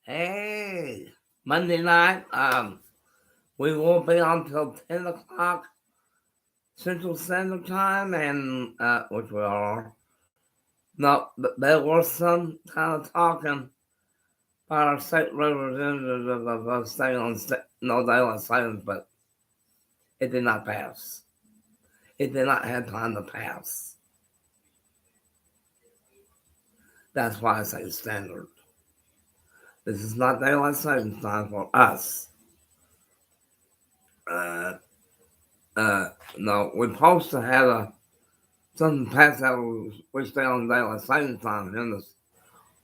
Hey, Monday night, we will be on till 10 o'clock Central Standard Time, and, which we are. No, but there was some kind of talking by our state representative of staying on no daylight savings, but it did not pass. It did not have time to pass. That's why I say standard. This is not daylight savings time for us. Uh, no, we're supposed to have something past that we stay on daylight savings time in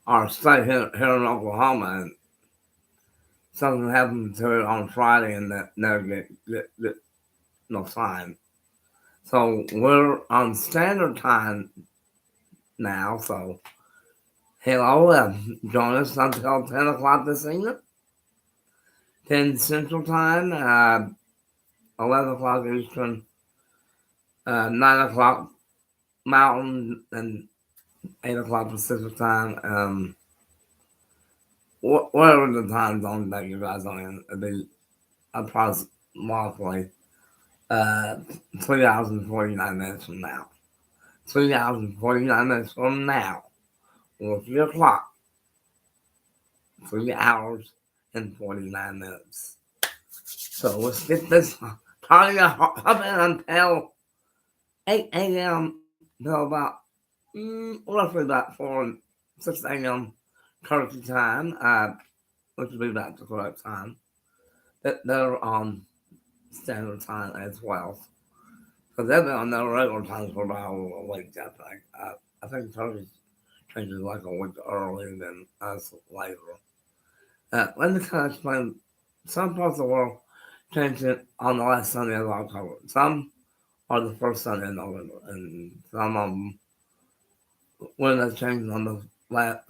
our state here in Oklahoma, and something happened to it on Friday, and that never get no time. So we're on standard time now. So hello, join us until 10 o'clock this evening, 10 Central Time, 11 o'clock Eastern, 9 o'clock Mountain, and 8 o'clock Pacific Time. Whatever the time zone that you guys are in, it'll be approximately 3 hours and 49 minutes from now. 3 hours and 49 minutes from now. Well, 3 o'clock. 3 hours and 49 minutes. So let's get this party up until 8 a.m. till about roughly about 4 6 a.m. Turkey time, which would be about the correct time. They're on standard time as well. Because they've been on their regular times for about a week, I think. I think Turkey changes like a week earlier than us later. Let me kind of explain. Some parts of the world change it on the last Sunday of October. Some are the first Sunday in November. And some of them, when they change on the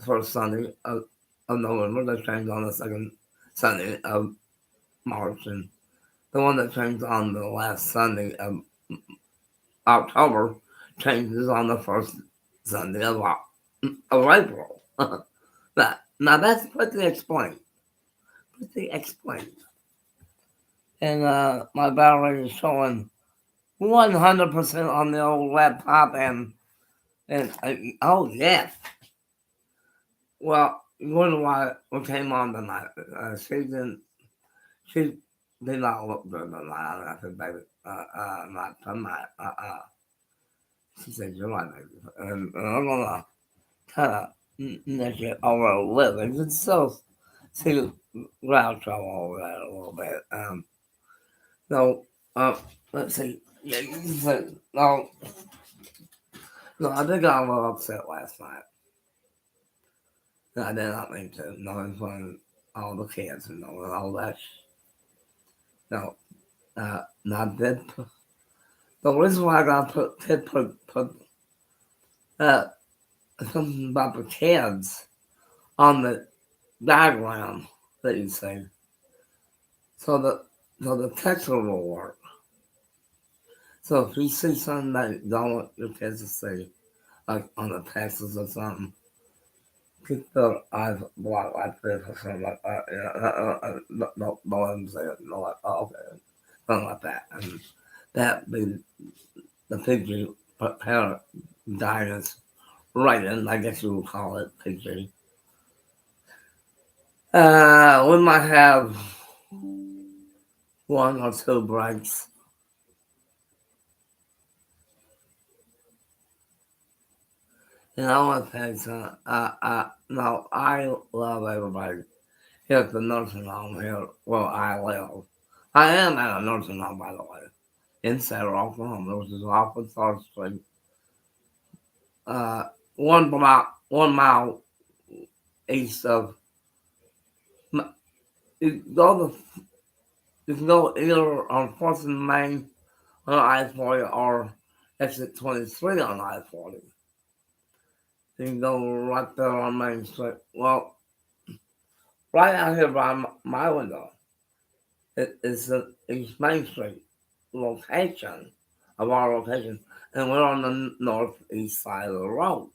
first Sunday of November, they change on the second Sunday of March. And the one that changed on the last Sunday of October changes on the first Sunday of April. now that's pretty explained. Pretty explained. And my battery is showing 100% on the old laptop, and oh yeah. Well, you wonder why we came on tonight. She did not look good tonight. I said, baby, not tonight. She said, you're right, baby. And I'm gonna kind of make it over a little. You can still see the Groucho over there a little bit. So, let's see. Yeah, you said, no, I think I was a little upset last night. I did not mean to, knowing from all the kids and all that. No, not that. The reason why I got put uh, something about the kids on the diagram that you see, so the text will work. So if you see something that you don't want your kids to see, like on the texts or something, keep their eyes blocked like this or something like that. Don't let them say it. No, like, oh, okay. Something like that. And that be the picture parent guidance writing, I guess you would call it PG. We might have one or two breaks. And I want to tell you something. No, I love everybody here at the nursing home here where I live. I am at a nursing home, by the way, in Sarah, Oklahoma, which is off of 3rd Street. 1 mile east of. You go to, you can go either on 4th and Main on I-40 or exit 23 on I-40. You can go right there on Main Street. Well, right out here by my window, it is the East Main Street location of our location, and we're on the northeast side of the road.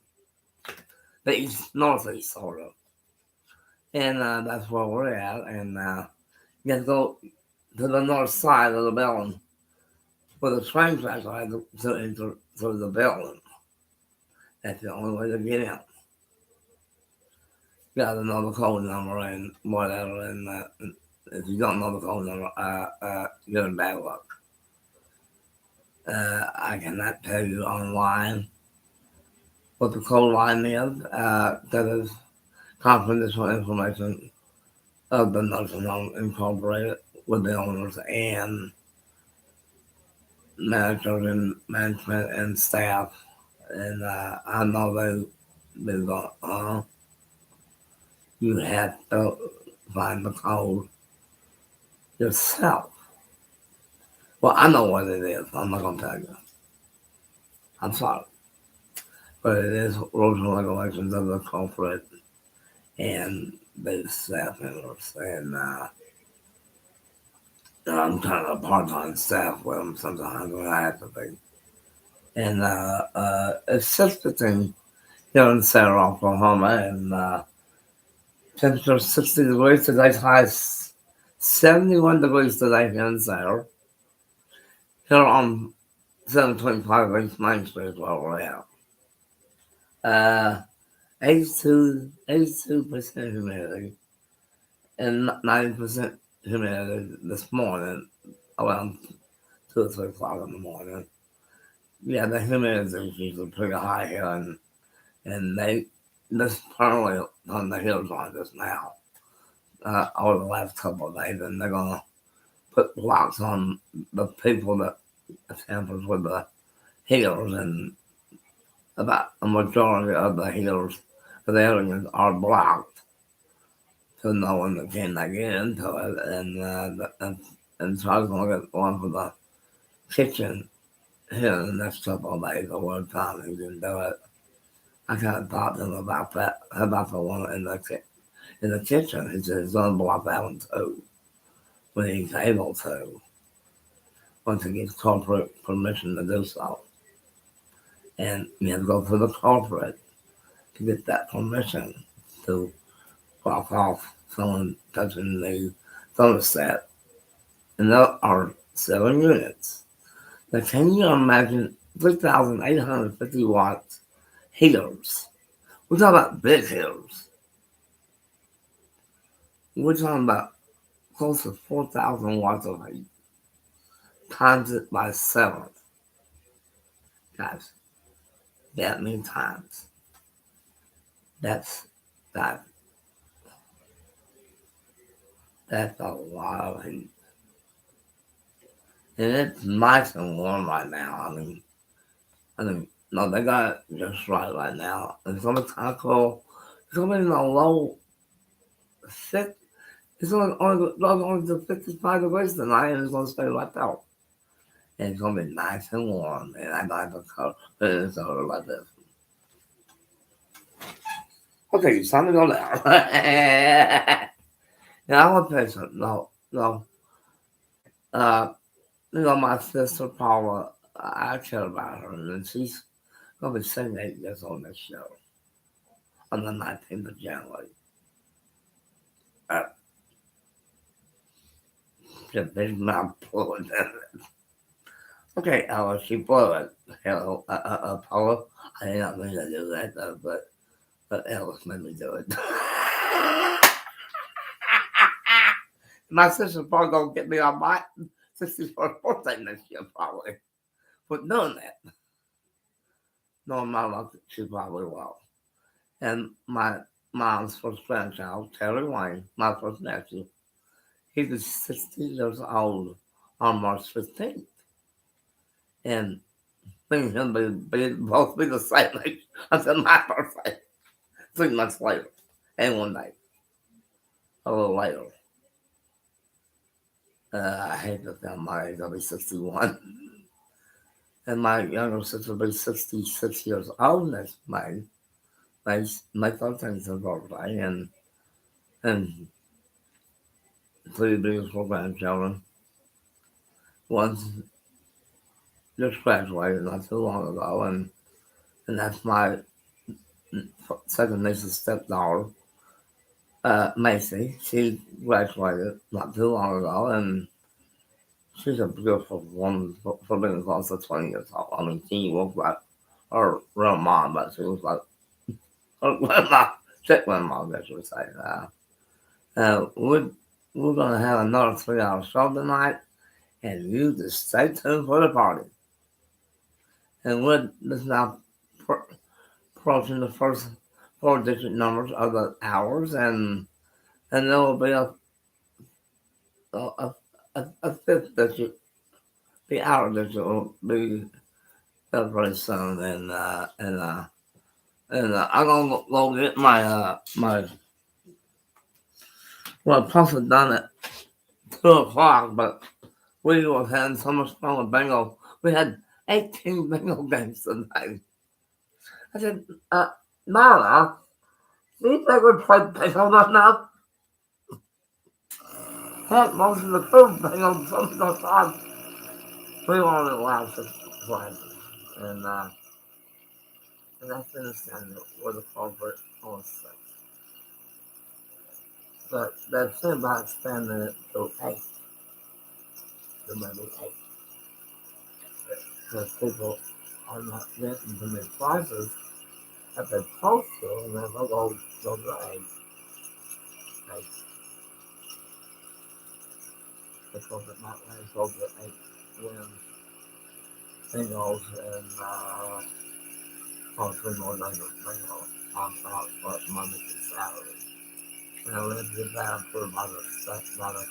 The east northeast sort of. And that's where we're at. And you have to go to the north side of the building where the train tracks are to enter through the building. That's the only way to get in. You got to know the code number and whatever. And if you don't know the code number, you're in bad luck. I cannot tell you online what the code line is. That is confidential information of the nursing home incorporated with the owners and managers and management and staff. And I know they go, you have to find the code yourself. Well, I know what it is. I'm not going to tell you. I'm sorry. But it is rules and regulations of the corporate and the staff members. And I'm kind of part-time staff with them sometimes when I have to be. And it's just the thing here in Sarah, Oklahoma, and temperature 60 degrees. Today's high 71 degrees today here in Sarah. Here on 725 East Main Street is where we're at. 82% humidity and 90% humidity this morning around 2 or 3 o'clock in the morning. Yeah, the humidity is usually pretty high here, and this currently on the hills like this now over the last couple of days, and they're going to put blocks on the people that tampers with the hills, and about a majority of the hills of the areas are blocked, so no one can get into it, and so I was going to get one for the kitchen here in the next couple of days or one time he can do it. I kind of talked to him about that, about the one in the kitchen. He said he's going to block that one too when he's able to, once he gets corporate permission to do so. And you have to go through the corporate to get that permission to block off someone touching the thermostat. And there are 7 units. Now, can you imagine 3,850 watts heaters? We're talking about big heaters. We're talking about close to 4,000 watts of heat. Times it by 7. Guys, that many times. That's that. That's a lot of heat. And it's nice and warm right now. No, they got it just right now. It's gonna be kind of cool. It's gonna be in the low six. It's only to 55 degrees tonight, and it's gonna stay like that. And it's gonna be nice and warm, and I like the color. It's over like this. Okay, it's time to go now. Now I want to tell you something. No. My sister Paula, I care about her, and she's gonna be 78 years old next year on the 19th of January. The big mouth blew it. Okay, Alice, she blew it. Hello, Paula. I did not mean to do that, though, but Alice made me do it. My sister's probably gonna get me on my 64th birthday next year, probably, for doing that. No, my luck, she probably will. And my mom's first grandchild, Terry Wayne, my first nephew, he was 60 years old on March 15th. And things him both be the same age until my birthday, 3 months later, and one day, a little later. I hate to tell my age, I'll be 61. And my younger sister will be 66 years old next May. My 13th birthday, and 3 beautiful grandchildren. One's just graduated not too long ago, and that's my second niece's stepdaughter. Macy. She graduated not too long ago, and she's a beautiful woman for being close to 20 years old. I mean, she was like her real mom, but she was like her grandma, sick grandma, I guess you would say. We're going to have another 3 hour show tonight, and you just stay tuned for the party. And we're just now approaching the first 4 digit numbers of the hours, and there will be a, a fifth digit, the hour digit will be very soon, and I'm gonna go get my well, plus it's done at 2 o'clock, but we were having so much fun with bingo. We had 18 bingo games tonight. I said, Nala, do you think we played bingo enough now? Heck, most of the food bingo some of the time we only allowed 6 classes, and that's been the standard with the culprit on 6. But they're thinking about expanding it to 8, to maybe 8. Because people are not getting too many classes at their post school, and then they'll go to 8. Because it might land go to 8 wins, singles, and 3 more singles on top of Monday through Saturday. And I lived in that for about a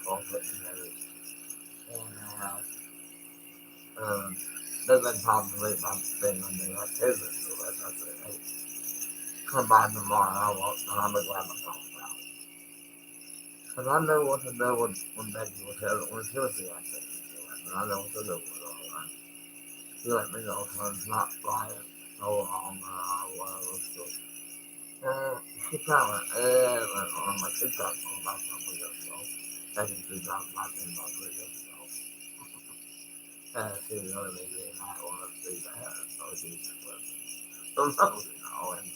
culprit and everything. And they've been talking to me about being on the activity, so I said, hey, come by tomorrow, and I'll be glad to talk about it. Because I knew what to do when Becky was here, when she was the activity, and I know what to do with it all right. She let me know so it's not flying so long, whatever, so. She kind of went on my TikTok about something else, so. Becky, she talked about things about 3 years ago. She was going to be getting hot on her feet, so she just was. So, you know, and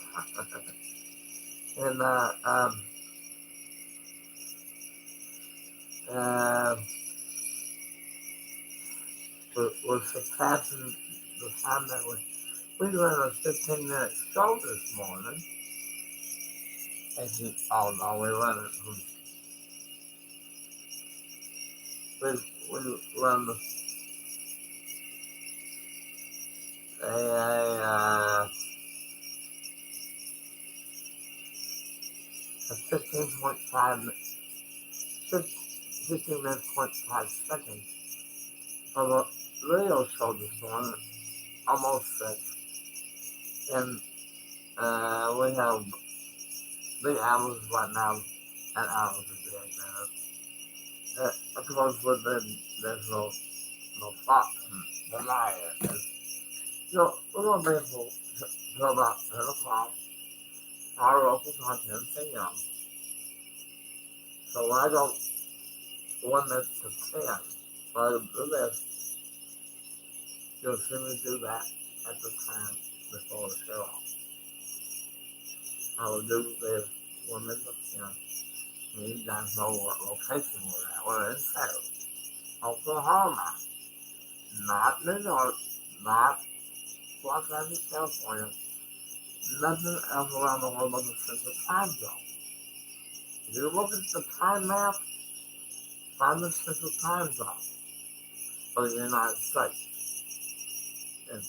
we're surpassing the time that we ran a 15-minute show this morning. As you all know, we run it from, we run a 15 minutes, 5 seconds of a radio show this morning, almost 6. And we have big hours right now, and hours of doing that. Of course, there's no plot to deny it. And, we're going to be able to about 10 o'clock, our local time, 10 p.m. So when I go 1 minute to 10, when I do this, you'll see me do that at the time before the show. I will do this 1 minute to 10. And you guys know what location we're at. We're in Texas, Oklahoma, not New York, not Los Angeles, California, nothing else around the world but the Central Time Zone. If you look at the time map, find the Central Time Zone for the United States. And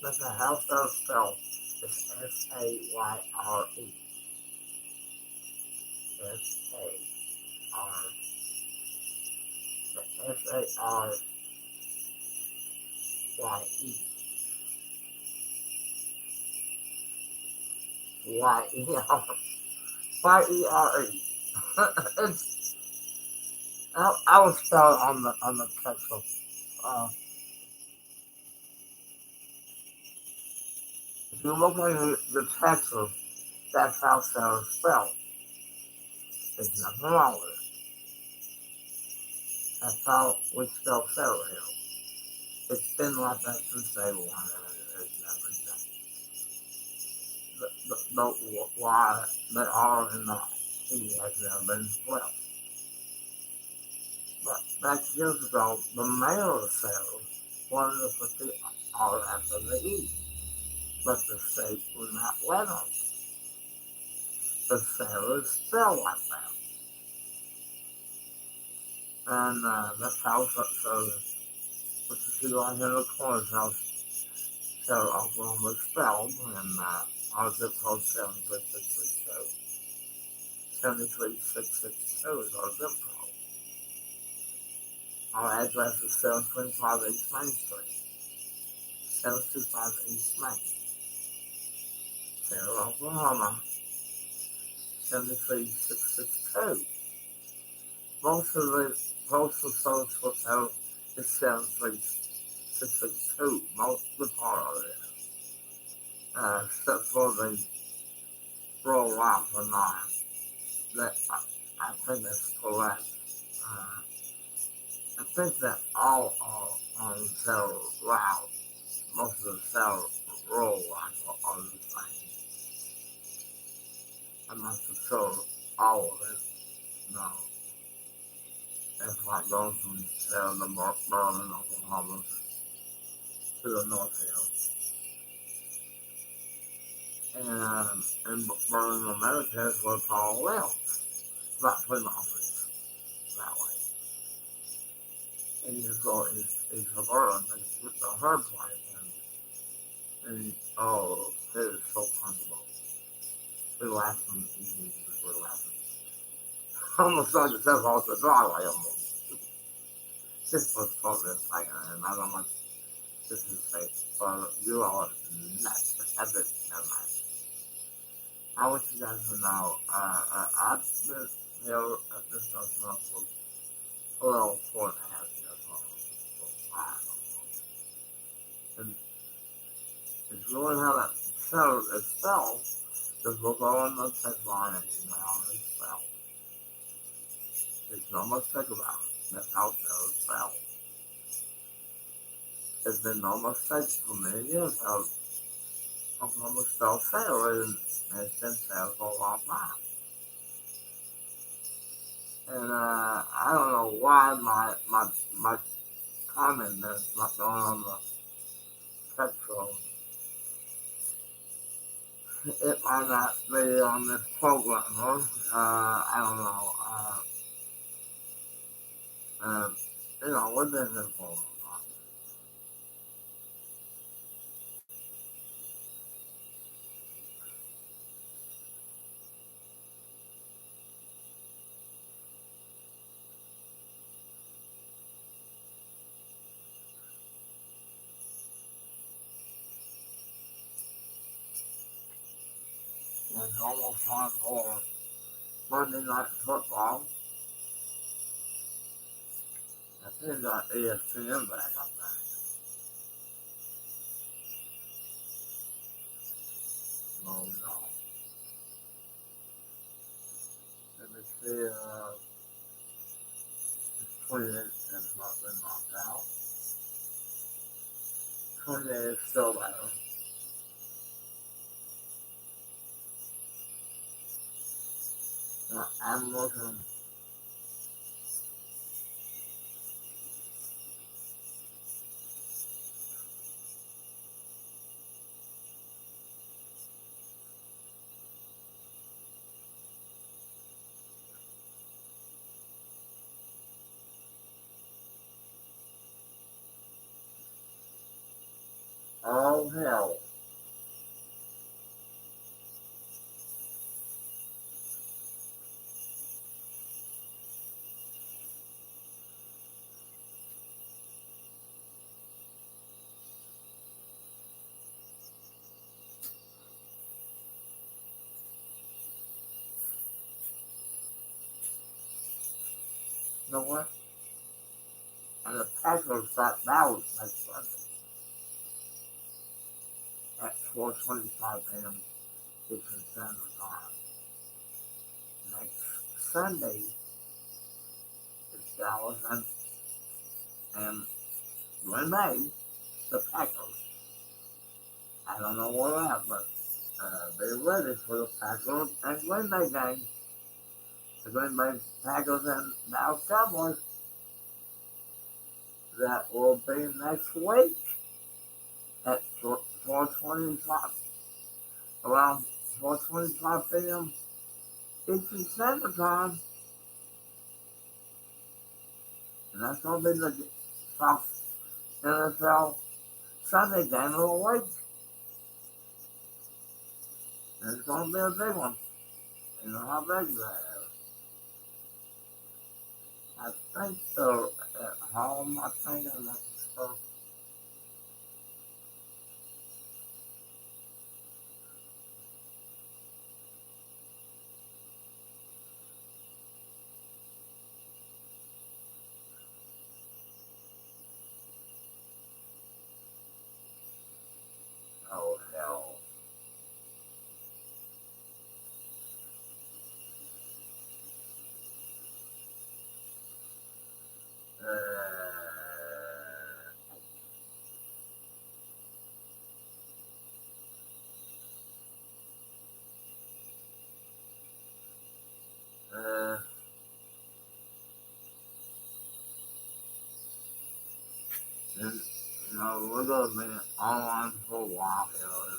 that's a house there spelled. It's S-A-Y-R-E. S-A-R. S-A-R-Y-E. Y-E-R. Y-E-R-E. I was spelled on the text of, if you look at the text of, that's how Sarah spelled. There's nothing wrong with it. That's how we spell Sarah here. It's been like that since day one, and it's never changed. know why they are in the he has never been swept. But back years ago, the mayor of Sarah wanted to put the RF in the east, but the state would not let them. The sailors fell like that. And that's how so what you see right here in the corner house, Sarah Oklahoma spelled, and our zip code 73662. 73662 is our zip code. Our address is 725 East Main Street. 725 East Main. Sarah, Oklahoma. 73662. Most of the postal service for Sarah is 73662. Most of the part of it. Except for the rural route for 9. That, I think that's correct. I think that all are on the Sarah route. Most of the Sarah rural routes are the same. I'm not so sure all of it. No. It's like going from Sarah to Berlin, Oklahoma to the North Hill. And Berlin, America is where Paul lives. About 3 miles east that way. And you go east of Berlin and get to her place. And oh, it is so comfortable. We're laughing, we're laughing. Almost like the step off the driveway almost. This was probably a second, and I don't know if this is safe, but you all are nuts. That's it, never mind. I want you guys to know, I've been here at this restaurant for a little 4.5 years old. And if you want to have that show itself, just look on the text line and you know how it's spelled. There's no mistake about it. That's how it's spelled. There's been no mistakes for many years how Oklahoma spelled Sarah, and it's been Sarah for a long time. And I don't know why my comment is not going on the text room. It might not be on this program, huh? I don't know. You know, what is it for? It's almost time for Monday Night Football. I think got ESPN back up there. No, no. Let me see, 28 has not been knocked out. 28 is still there. I'm looking. Oh, hell. You know what? And the Packers got Dallas next Sunday at 4:25 p.m. Eastern Standard Time. Next Sunday is Dallas and Green Bay, the Packers. I don't know where they're at, but be ready for the Packers and Green Bay game. The Green Bay Packers and Dallas Cowboys that will be next week at 4:25, around 4:25 p.m. Eastern Standard Time. And that's going to be the South NFL Sunday game of the week. And it's going to be a big one. You know how big that is. I think they're at home. I think I'm not sure. Oh, hell. Uh, and, we're going to be online for a while here.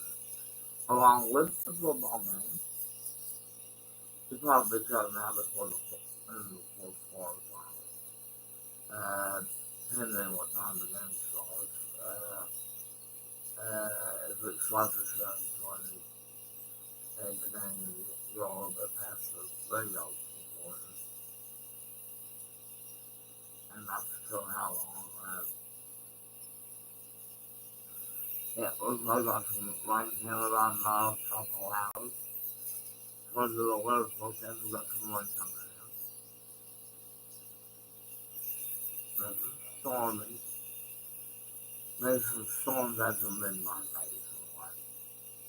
Along with the football game, we probably cut now before the fourth quarter. Depending on what time the game starts. If it starts at 7:20, and the game is a little bit past the radio recording, and not sure how long. We've got some rain here around now, a couple hours. According to the weather forecast, we've got some rain coming in. There's some storming. There's some storms at the midnight, maybe some rain.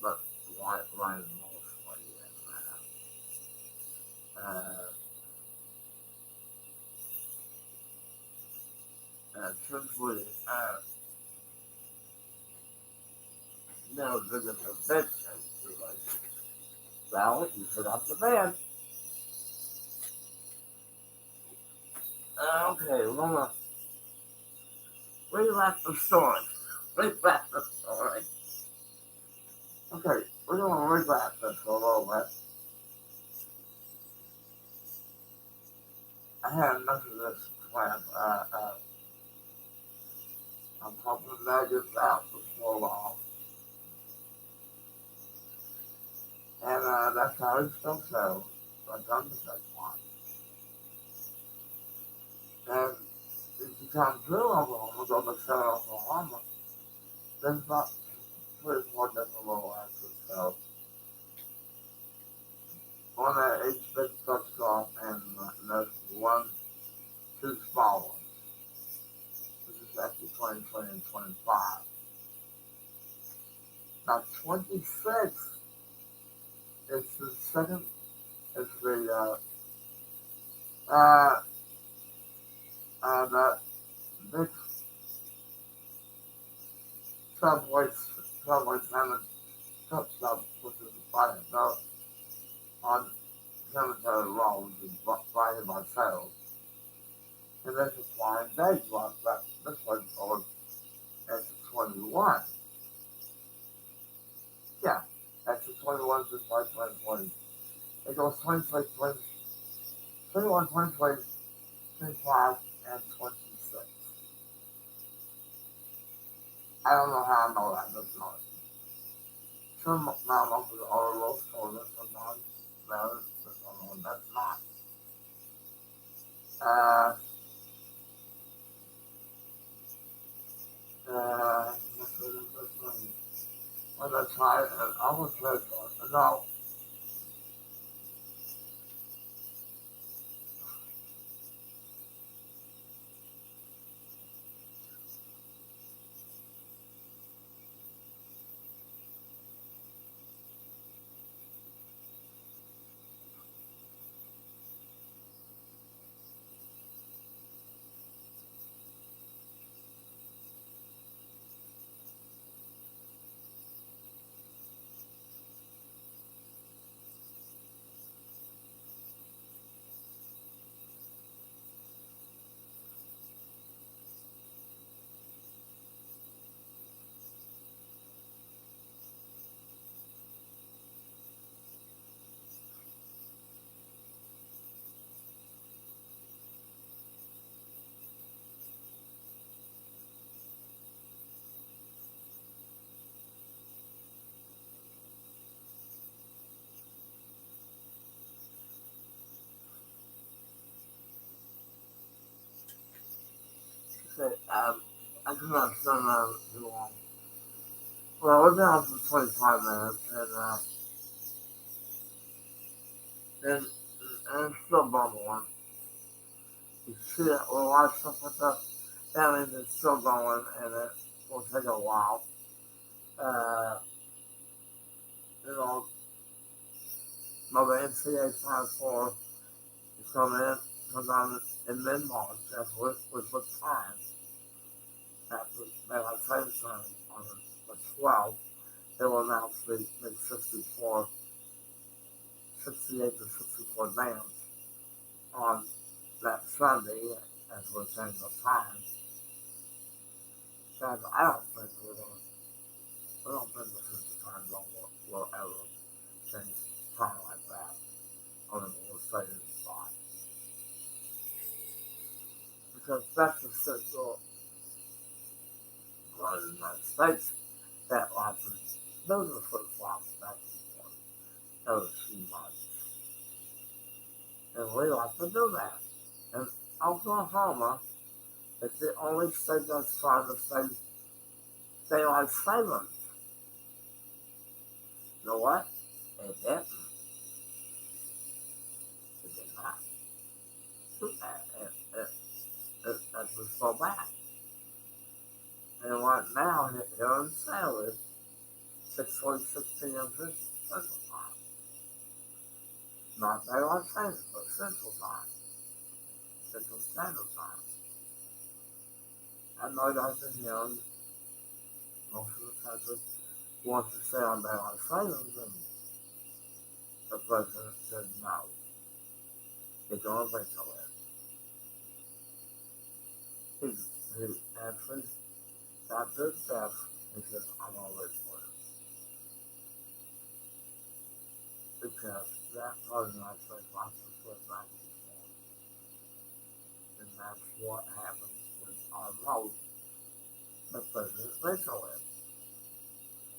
But white rain mostly, since we never did it for bed change, well, you forgot the bed. Okay, we're gonna rewrap the story. Rewrap the story. Okay, we're gonna rewrap this a little bit. I had enough of this crap. I'm hoping that gets out before long. And that's how it still goes. I've done the next one. And if you come through Oklahoma, go to Southern Oklahoma, there's about 3 or 4 different little exits. So, one at each big truck stop, and there's two small ones. This is actually 2020 and 25. Now, 26 is the second, is that big subway, subway center truck stop, which is right on Cemetery Road, which is right in my sales. And this is Flying Days Rock, but this one's called Exit 21. Yeah, Exit 21 is like 2020. It goes 26, 20, 21, 20, 25, and 26. I don't know how I know that, that's not. Some mammals are a little shorter, sometimes better, that's not. Uh, when I try, I was very no. say, I cannot stand that too long. Well, we're down for 25 minutes, and it's still bubbling. You see it with a lot of stuff like that. That means it's still going, and it will take a while. Uh, you know, Mother NCA 5-4 is coming in, comes on in mid-March, that's with time. After daylight savings time on the 12th, they will announce the 68 to 64 dams on that Sunday as we're changing the time. Guys, I don't think we don't think the 50 time zone will ever change time like that on a more stadium spot. Because that's the central part of the United States that watches. Those are flip flops back and forth every few months. And we like to do that. And Oklahoma is the only state that's trying to say daylight savings. You know what? It didn't. It did not do that. It was so bad. And right now, here in San 6:46 p.m. Central Time. Not daylight savings, but Central Time. Central Standard Time. I know that's in here. Most of the country wants to stay on daylight savings, and the president said no. It's going to veto it. He actually got to his desk and said, I'm going to veto it. Because that part of the United States wants to slip back and forth. And that's what happens with our vote. The president veto it.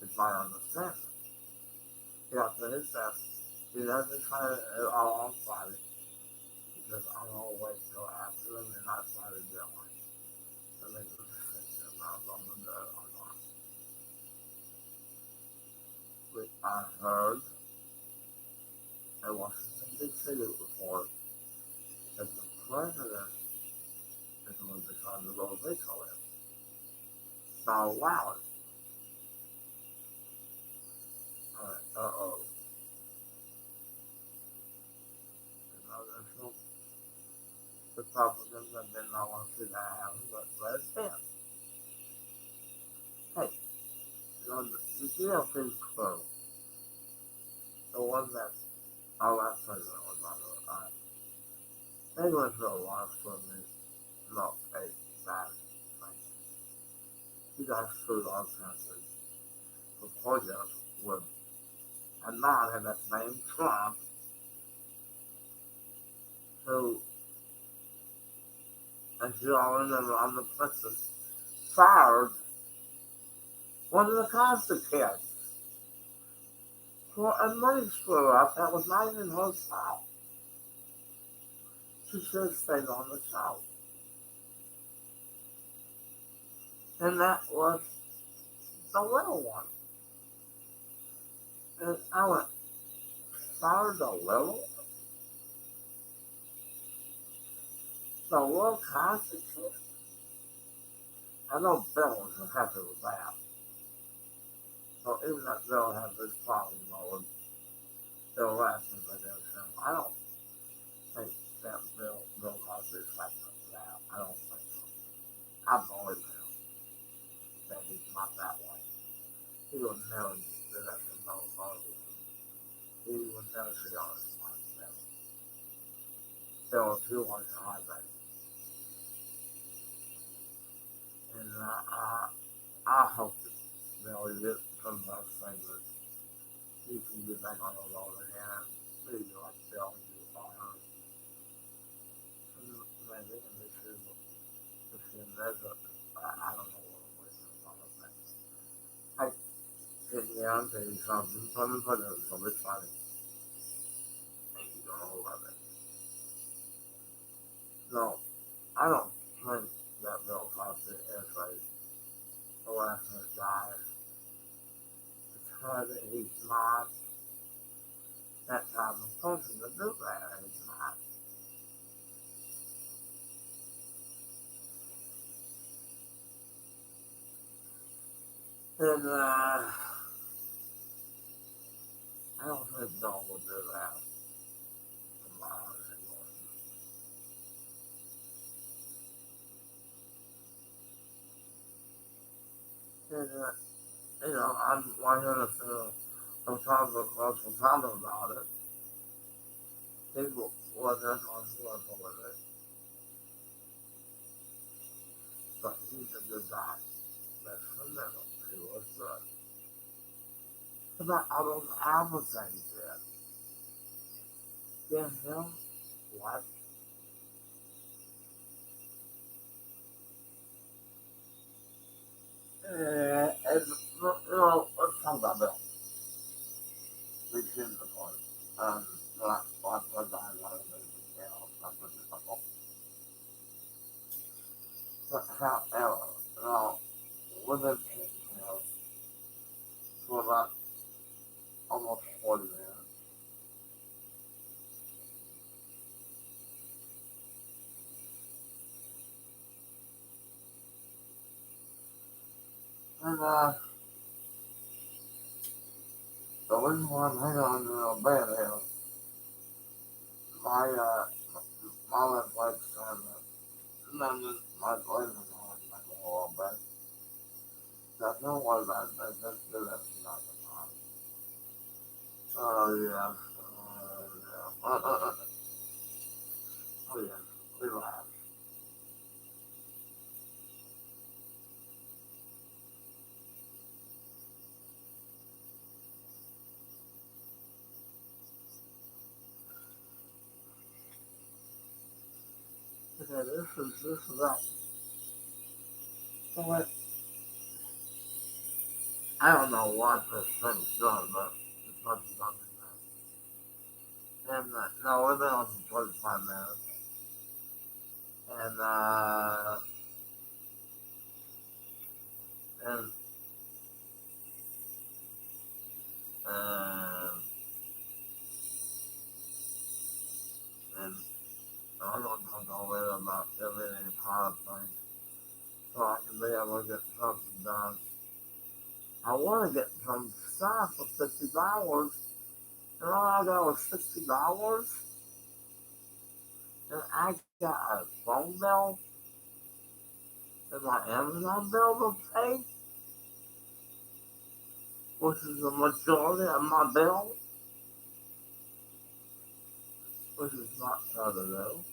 It's my understanding. He got to his desk. He doesn't try it all on Friday. Because I'm going to wait till after the midnight Friday deadline to make a decision about on the dirt or not. But I heard a Washington D.C. report that the president is going to be trying to go veto it. Not allow it. Uh-oh. You know, there's some Republicans that did not want to see that happen, but let it in. Hey, you know, the GOP crew, the one that our last president was under, they went through a lot of scrutiny, not a bad thing. You guys screwed our country before this with a man that's named Trump, who, as you all remember, on the Princess, fired one of the Costa kids for a money screw up that was not even her fault. She should have stayed on the show. And that was the little one. And I went, fired the little one? The little Costa kid? I know Bill was happy with that. So even that Bill has this problem, with Bill Rasmus against him, I don't think that Bill Cosby is like that. I don't think so. I believe him that he's not that way. He would never do that to Bill Cosby. He would never see on his mind. Never. Bill was too much high back. And I hope that Bill gets some of those things that he can get back on the road again. Maybe like Bill and do honor. Maybe in this year, there's I don't know what it was. I yeah, I'll tell you something. Let me put it so it's funny. And you don't love it. No, I don't think that Bill Cosby to die because he's not that type of person to do that. He's not. And I don't think Bill would do that. And, I'm wondering if I'm talking about it. People wasn't comfortable with it. But he's a good guy. That's phenomenal. He was good. About all those albums that he did. Yeah, him, what? Let's talk about Bill. We shouldn't have gone. What was I wanted to do? But however, with the for about almost 40 minutes. And, the reason why I'm hanging on to the bed is my, my legs kind of, my legs are going like a little bit. That's not what I just did that not the time. Oh, yeah. Oh, yeah. Relax. Okay, this is that. So, like, I don't know what this thing's doing, but it's not something that. And, no, we've been on for 45 minutes. And, and, and, and I don't talk all the way about everything part of things. So I can be able to get something done. I want to get some stuff for $50. And all I got was $60. And I got a phone bill and my Amazon bill to pay, which is the majority of my bill, which is not fair to do.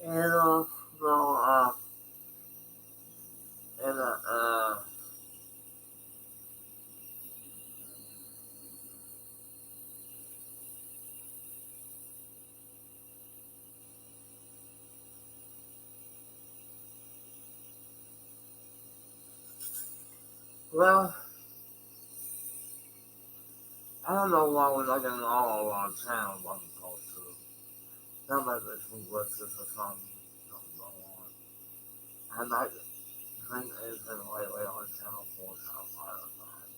And so, and well, I don't know why we're not getting all of our channels on the culture. That might be some glitches or something going on. I'm not think anything lately on Channel 4, Channel 5 or something.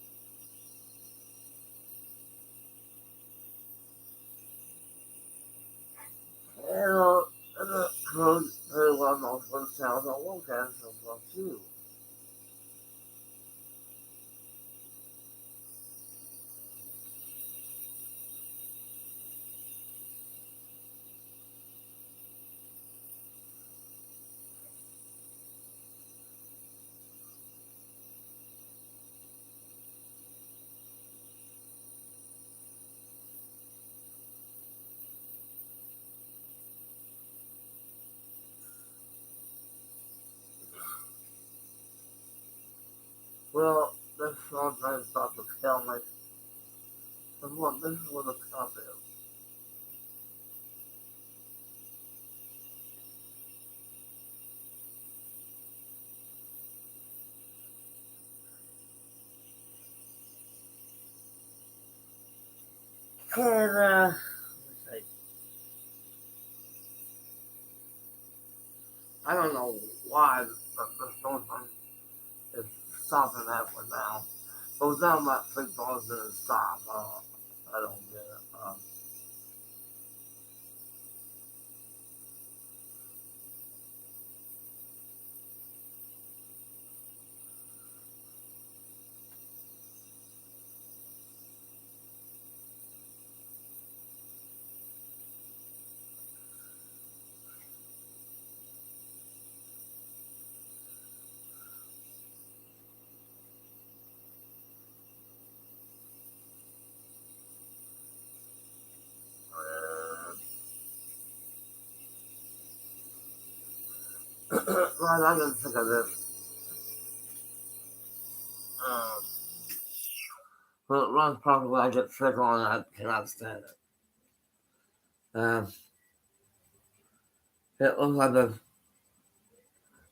And it goes very well known for the channels I look at, so fuck you. Well, this one thing about to tell me, and what this is what the top is. And let's see. I don't know why the storm is stopping halfway now. It was down about 6 hours and it stopped. I don't get it. Right, I didn't think of this. Um, when it runs properly, I get sick on it. I cannot stand it. It looks like there's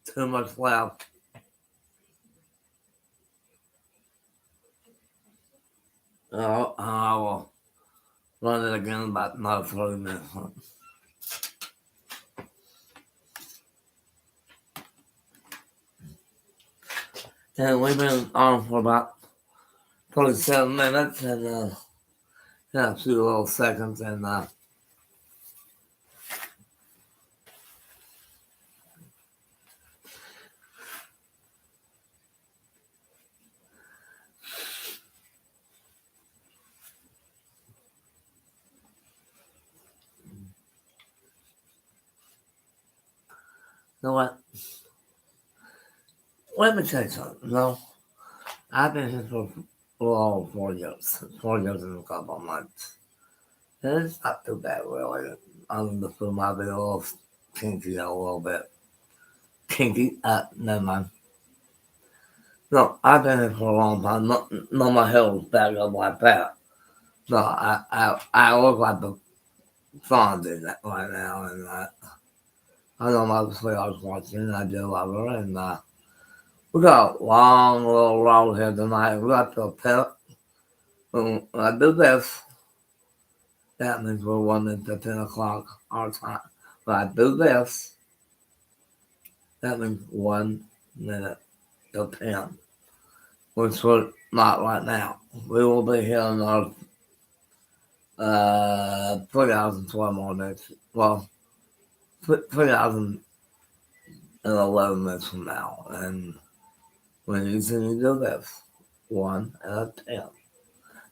too much left. I will run it again in about another 30 minutes. And we've been on for about 27 minutes and a few little seconds. And you know what? Let me tell you something. No, I've been here for a little over 4 years. 4 years and a couple of months. And it's not too bad, really. The food might be a little kinky a little bit. Kinky? Never mind. No, I've been here for a long time. No, my hair was back up like that. No, I look like the song did that right now. And I know my sweetheart's watching, and I do love her. And we got a long little road here tonight. We got to a pit. When I do this, that means we're 1 to 10 o'clock our time. When I do this, that means 1 minute to 10, which we're not right now. We will be here in our 3 hours and 12 more minutes. Well, 3 hours and 11 minutes from now. And when you see me do this, 1 and a 10,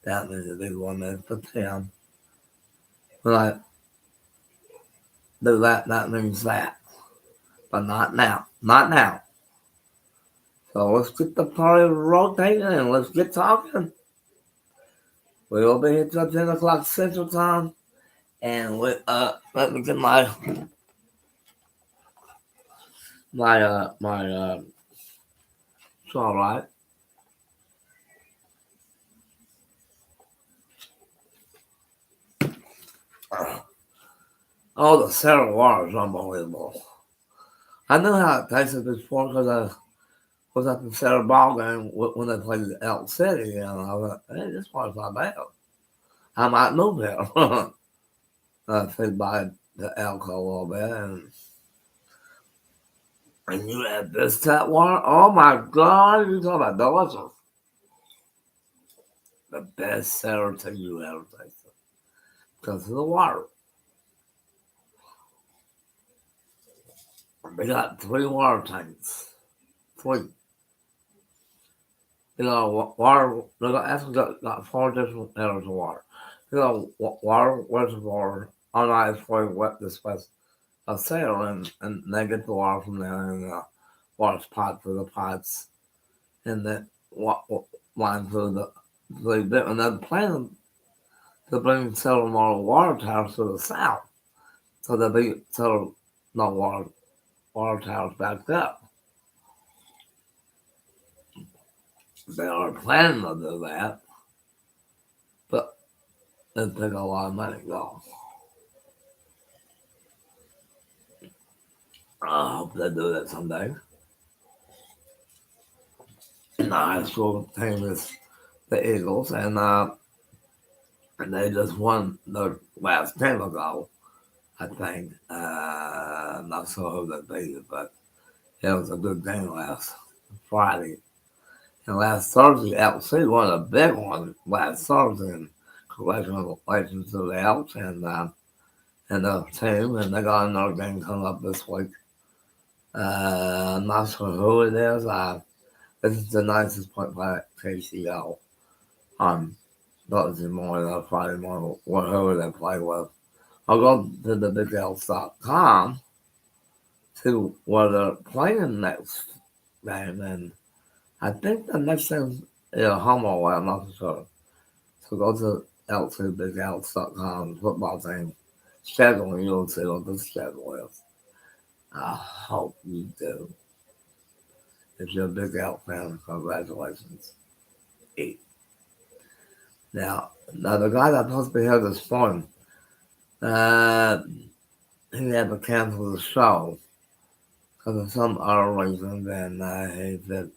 that means it'll be 1 minute to 10. When I do that, that means that. But not now. Not now. So let's get the party rotating and let's get talking. We will be here till 10 o'clock Central Time. And let me get my it's all right. Oh, the Sarah water is unbelievable. I knew how it tasted before because I was at the Sarah ball game when they played Elk City, and I thought, hey, this water's not bad. I might move here. Feed by the Elk a little bit, and you had this tap water. Oh my God, you talking about delicious. The best Sarah tea you ever tasted because of the water. They got 3 water tanks. 3. Water, they actually got 4 different layers of water. Water reservoir on ice for wet dispense a sail and they get the water from there and water pot for the pots and then line for the and then plan to bring several more water towers to the south. So there'll be several no water towers backed up. They are planning to do that, but it'll take a lot of money though. I hope they do that someday. And the high school team is the Eagles, and And they just won the last game ago, I think. I'm not sure who they beat, but it was a good game last Friday. And last Thursday, LC won a big one last Thursday. And congratulations to the Elks and the team. And they got another game coming up this week. I'm not sure who it is. This is the nicest point by KCO on Thursday morning or Friday morning, whoever they play with. I'll go to the BigLs.com to where they're playing next game, and I think the next thing is a home away, I'm not sure. So go to L2BigLs.com football team schedule, and you'll see what the schedule is. I hope you do. If you're a Big L fan, congratulations. 8. Now the guy that's supposed to be here this morning, he had to cancel the show because of some other reason. And he said,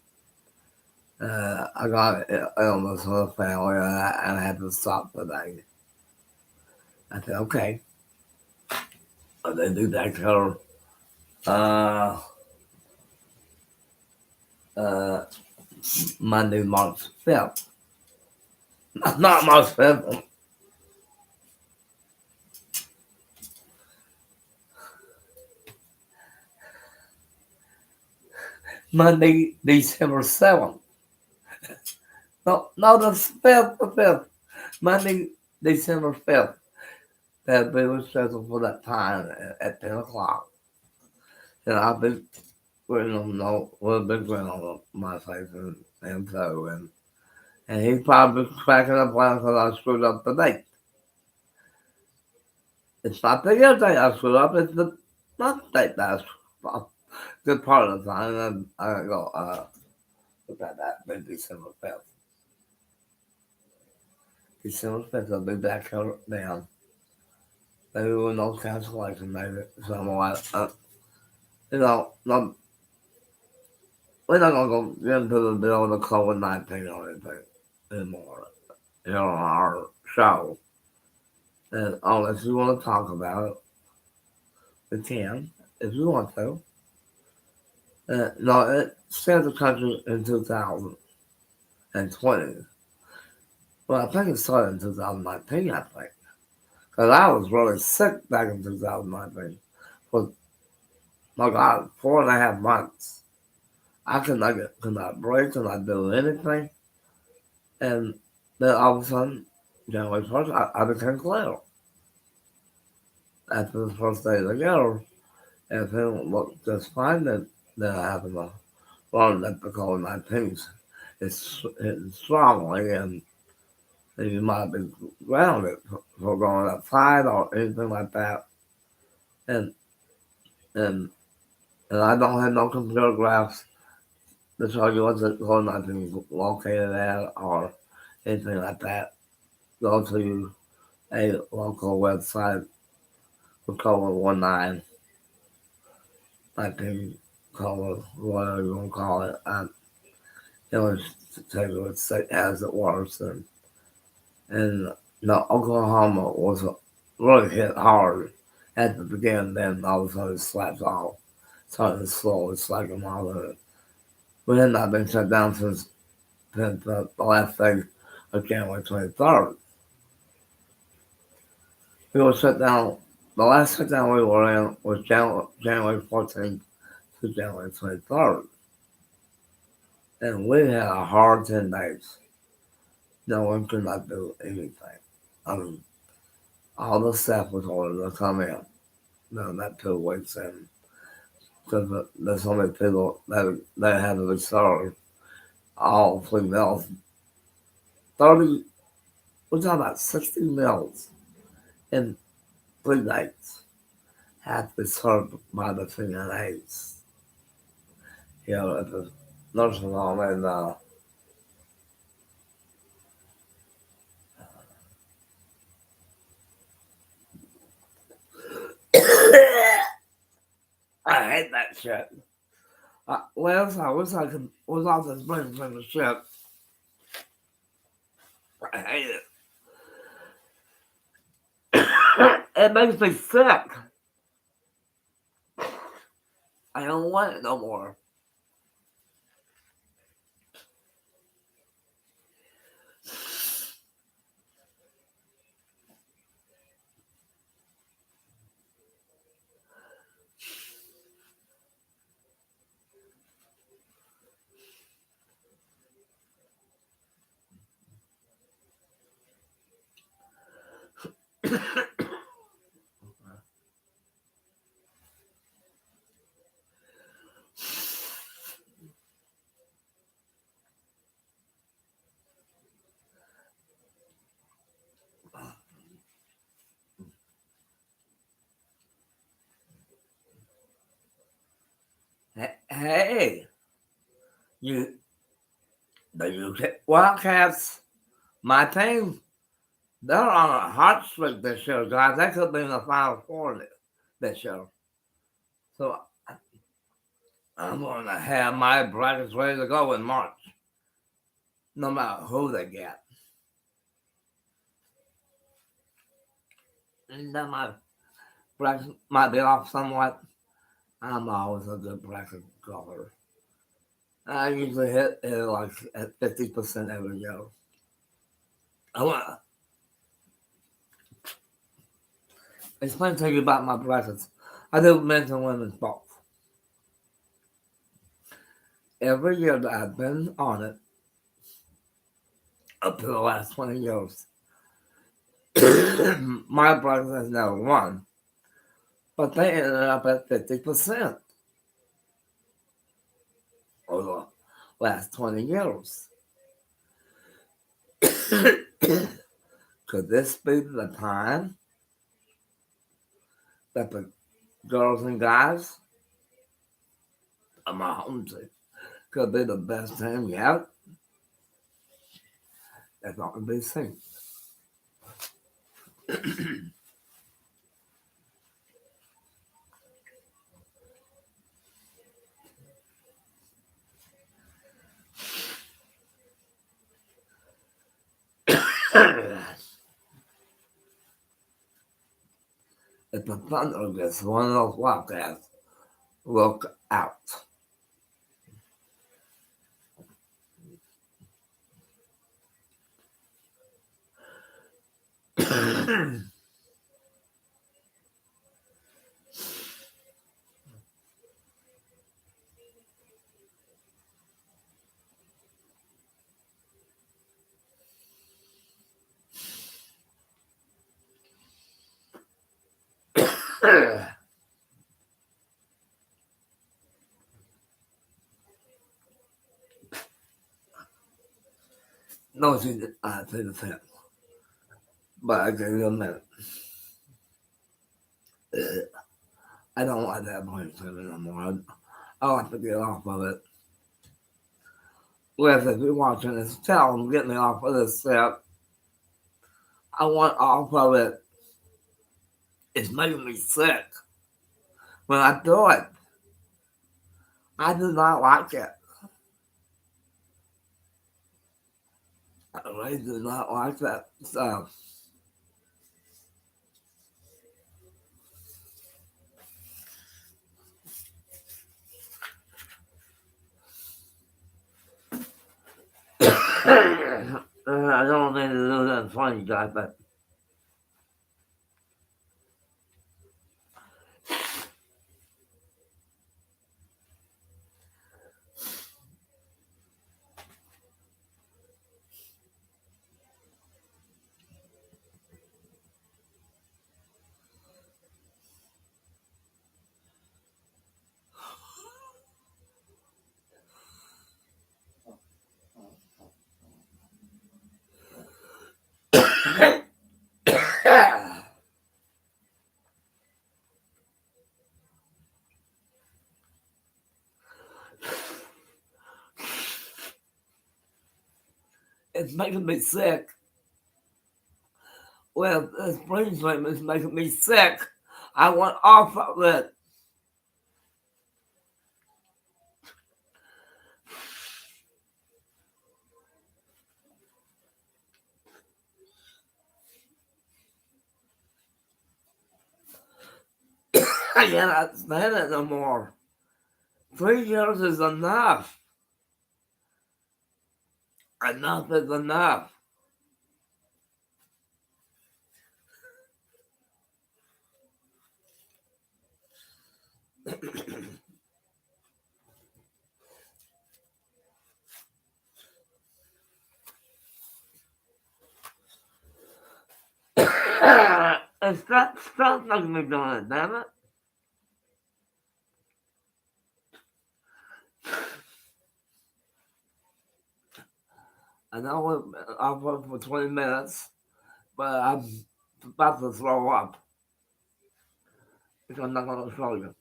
I got illness with the family and I had to stop today. I said, okay. But they do that till Monday, March 5th. Not March 5th. Monday, December 7th. No, the 5th. Monday, December 5th. That we were scheduled for that time at 10 o'clock. And I've been putting on with a big grin on my face and so, and he's probably cracking up because I screwed up the date. It's not the year date I screwed up, it's the month date that I screwed up. Good part of the time, and I go, look at that, big December 5th. December 5th, I'll be back here down. Maybe with no cancellation, maybe something like no, we're not going to go into the bill of the COVID-19 or anything anymore here on our show. And unless you want to talk about it, we can, if you want to. No, it saved the country in 2020. Well, I think it started in 2019, I think. Because I was really sick back in 2019. For, my God, 4.5 months. I could not breathe, could not do anything. And then all of a sudden, January 1st, I became clear. After the first day of the year, everything looked just fine. Then I happened to learn that the COVID-19 is hitting strongly, and you might be grounded for going outside or anything like that. And and I don't have no computer graphs to show you what the COVID-19 is located at or anything like that. Go to a local website for COVID-19, COVID, whatever you want to call it. It was to tell you what state as it was. And Oklahoma was really hit hard at the beginning, then all of a sudden it slapped off. Started slowly slacking off of it. We had not been shut down since the last day of January 23rd. We were shut down, the last shutdown we were in was January 14th to January 23rd. And we had a hard 10 days. No one could not do anything. I mean, all the staff was ordered to come in. No, not 2 weeks in. Because there's so many people that had to be served. All 3 meals. 30, we're talking about 60 meals in 3 days had to be served by the CNAs. At the nursing home, and I hate that shit. Last I wish I was off this bring from the shit. I hate it. It makes me sick. I don't want it no more. Hey, you, the UK Wildcats, my team, they're on a hot streak this year, guys. They could be in the Final Four this year. So I'm going to have my brackets ready to go in March, no matter who they get. And then my brackets might be off somewhat. I'm always a good bracket golfer. I usually hit it like at 50% every year. I want to explain to you about my brackets. I do men's and women's both. Every year that I've been on it, up to the last 20 years, my bracket has never won. But they ended up at 50% over the last 20 years. Could this be the time that the girls and guys of my home team could be the best team yet? That's not to be seen. If the Thunder gets one of those Wildcats, look out. No, she did. I say the same. But I give you a minute. I don't like that point anymore. I like to get off of it. Liz, if you're watching this, tell them get me off of this set. I want off of it. It's making me sick. When I do it, I do not like it. I really do not like that stuff. I don't mean to do that in front of you guys, but it's making me sick. Well, this brain flame is making me sick. I want off of it. I cannot stand it no more. 3 years is enough. Enough is enough. Stop making me doing it, damn it. I know I've worked for 20 minutes, but I'm about to throw up. Because I'm not going to show you.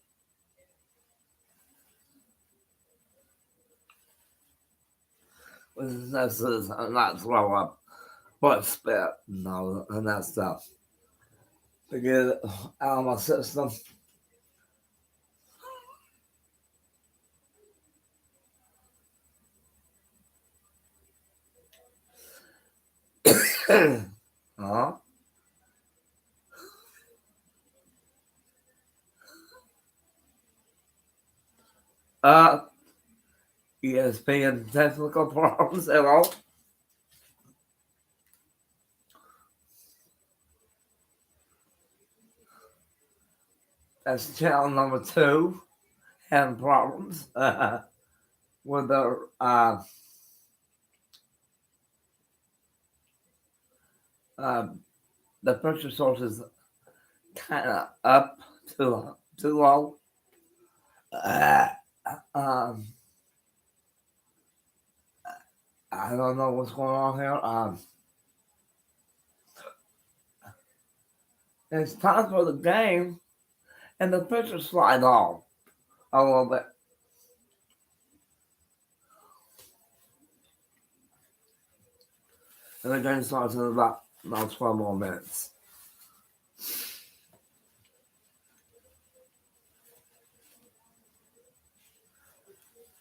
This is not throw up, but spit and all and that stuff. To get it out of my system. Huh? Uh, ESPN technical problems at all. That's channel number 2. Having problems with uh, the pressure source is kind of up too low. Uh, um, I don't know what's going on here. It's time for the game, and the picture slide off a little bit. And the game starts in about 12 more minutes.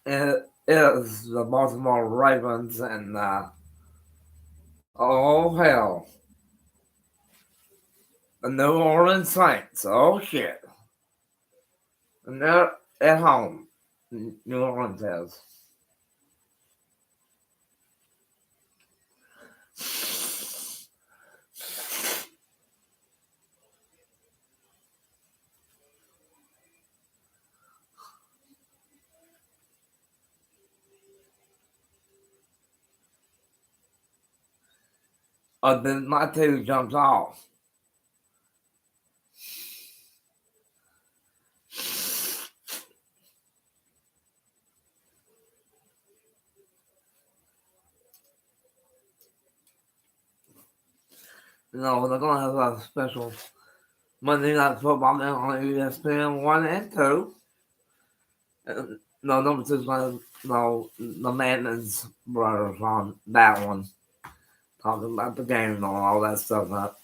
It is the Baltimore Ravens and, oh hell, the New Orleans Saints. Oh shit. And they're at home. New Orleans is. Then my TV jumps off. You know, they're going to have a special Monday Night Football game on ESPN 1 and 2. No, number 2 is going to, no, the Manning's brothers on that one. Talking about the game and all that stuff,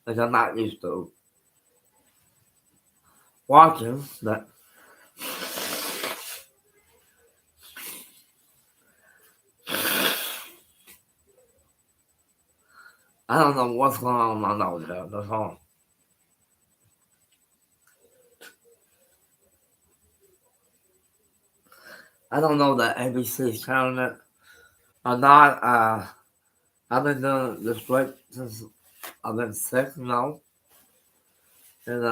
which I'm not used to watching. But I don't know what's going on in my nose here. That's all. I don't know that ABC's counting it or not. I've been doing this break since I've been sick, you know. And,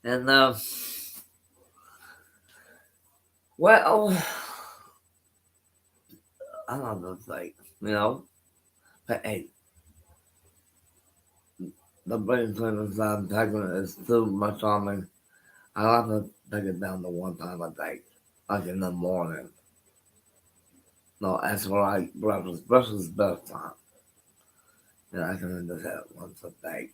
and well, I don't know, like, you know, but hey, the brain cleaners I'm taking is too much on me. I have to take it down to one time a day, like in the morning. No, that's right, breakfast. Breakfast is best time. Yeah, I can do that once a day.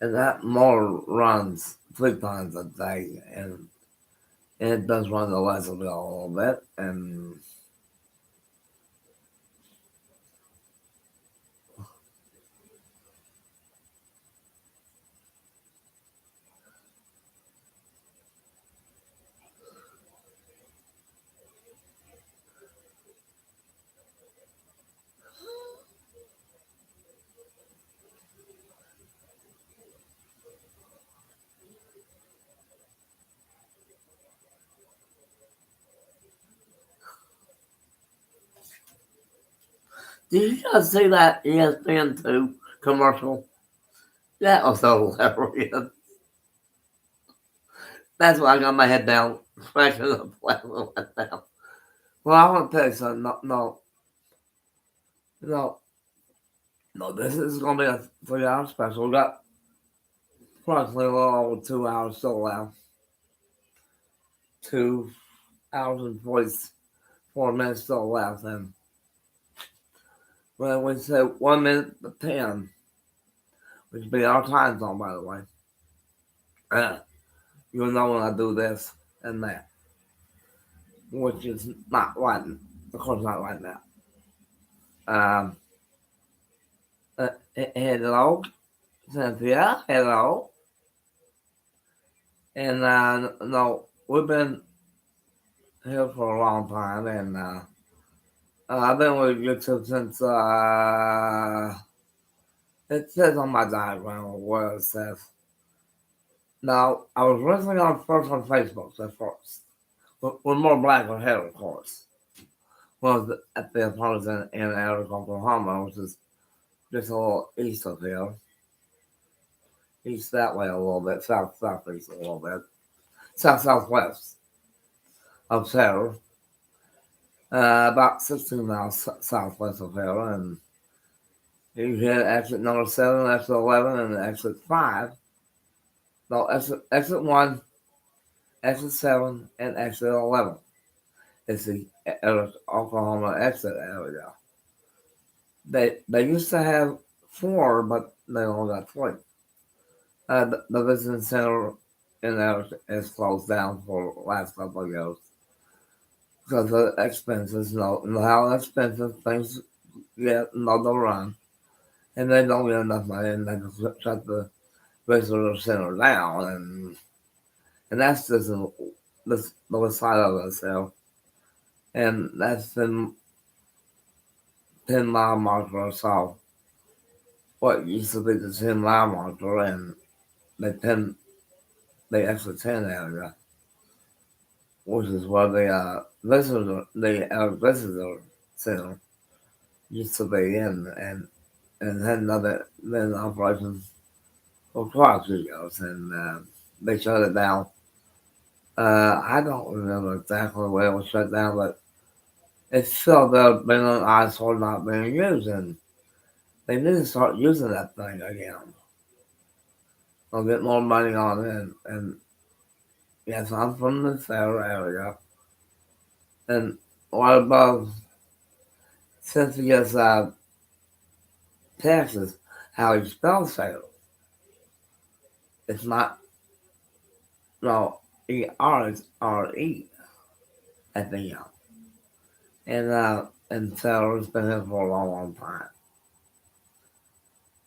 And that motor runs 3 times a day, and it does run the electric bill a little bit. And did you guys see that ESPN2 commercial? That was so hilarious. That's why I got my head down, scratching the platform right now. Well, I want to tell you something. No, no, this is going to be a 3 hour special. We got approximately a little over 2 hours still left. 2 hours and 44 minutes still left. And when we say 1 minute to 10, which would be our time zone, by the way, you'll know when I do this and that, which is not right, of course, not right now. Um, hello, Cynthia, hello. And no, we've been here for a long time, and I've been with YouTube since it says on my diagram where it says. Now, I was originally first on Facebook at first, with more black hair, of course. Was at the apartment in Eric, Oklahoma, which is just a little east of here. East that way a little bit, southeast a little bit, southwest of here. About 16 miles southwest of here, and you hit exit number 7, exit 11, and exit 5. No, exit 1, exit 7, and exit 11. It's the Oklahoma exit area. They used to have 4, but they only got 3. The business center in there is closed down for the last couple of years because of expenses. Know how expensive things get in the run, and they don't get enough money, and they just shut the visitor center down, and that's just the side of it. So, and that's been 10-mile marker or so. What used to be the 10-mile marker, and the extra 10 area, which is where the visitor center used to be in, and had another been operations for quite a few years, and they shut it down. I don't remember exactly where it was shut down, but it's still there, been an eyesore not being used, and they need to start using that thing again. They'll get more money on it, and yes, I'm from the Fair area, and what above since he gets Texas, how he spells Fair. It's not no E-R, it's R-E at the end. And Sarah's been here for a long time.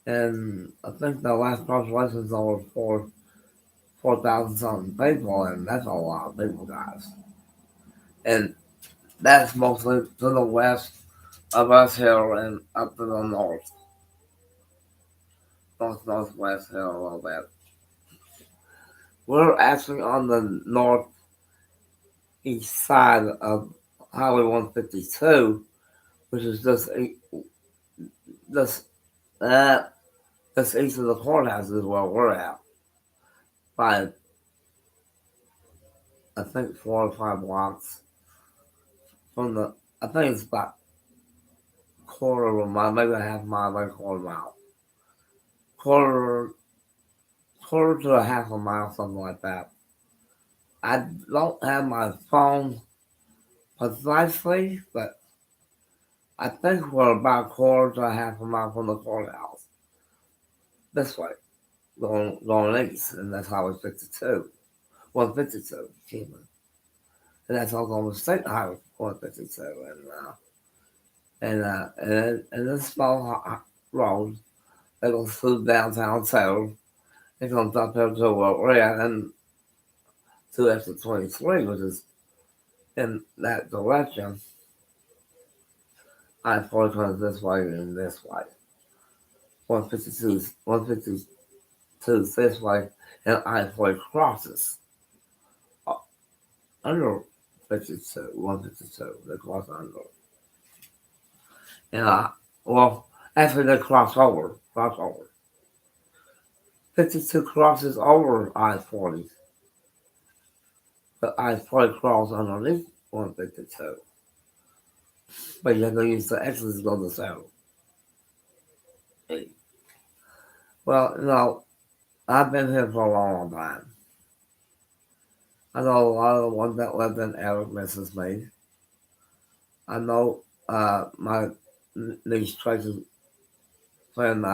And I think the last population is over 4,000 something people, and that's a lot of people, guys. And that's mostly to the west of us here and up to the northwest here a little bit. We're actually on the northeast side of Highway 152, which is just uh, just east of the courthouse is where we're at. By I think 4 or 5 blocks from the. I think it's about quarter of a mile, maybe a half mile, maybe quarter mile, quarter quarter to a half a mile, something like that. I don't have my phone precisely, but I think we're about quarter to a half a mile from the courthouse. This way. going east, and that's Highway 52, 152, excuse me. And that's Oklahoma State Highway 152, and this small road that goes through downtown Seoul. It comes up here to where and to exit 23, which is in that direction. I-40 comes this way and this way. 152 this way, and I-40 crosses under 152. They cross under. And well, actually they cross over. 52 crosses over I-40. But I-40 cross underneath 152. But you have to use the exits to go to south. Well, I've been here for a long time. I know a lot of the ones that lived in Eric misses me. I know my niece Tracy's friend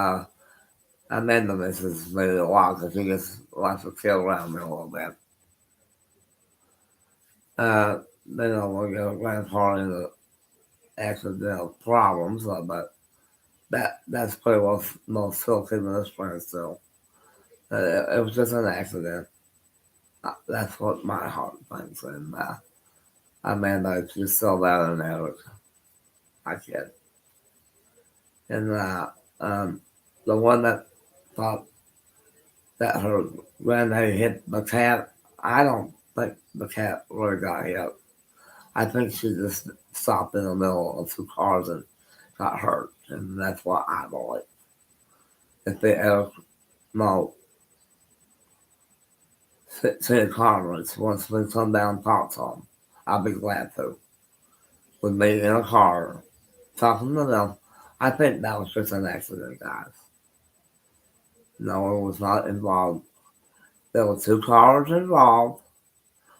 Amanda misses me a lot because she gets likes to kill around me a little bit. They don't want to get a grandpa into accidental problems, but that's pretty well still keeping this friend still. It was just an accident. That's what my heart thinks, and Amanda, she's still there in Eric. I kid. And the one that thought that her granddaddy hit the cat, I don't think the cat really got hit. I think she just stopped in the middle of two cars and got hurt, and that's what I believe. If they ever see a conference once we come down and talk to them, I'll be glad to. With me in a car, talking to them, I think that was just an accident, guys. No one was not involved. There were two cars involved,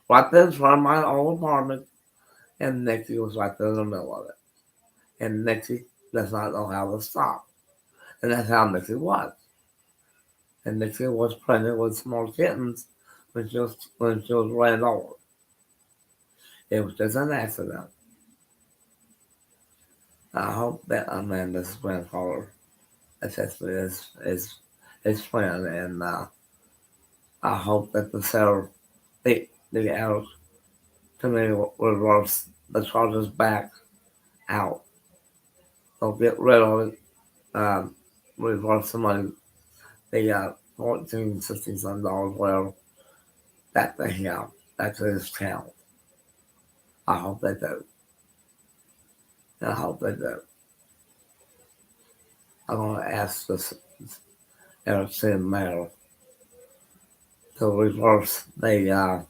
right there in front of my old apartment, and Nikki was right there in the middle of it. And Nikki does not know how to stop. And that's how Nikki was. And Nikki was pregnant with small kittens when she was ran over. It was just an accident. I hope that Amanda's grandfather essentially his friend, and I hope that the Arabs committee will reverse the charges back out. They'll get rid of it, reverse the money, the $14, $16 whatever that they have. That's his count. I hope they do. I hope they do. I'm going to ask this Erickson mayor to reverse the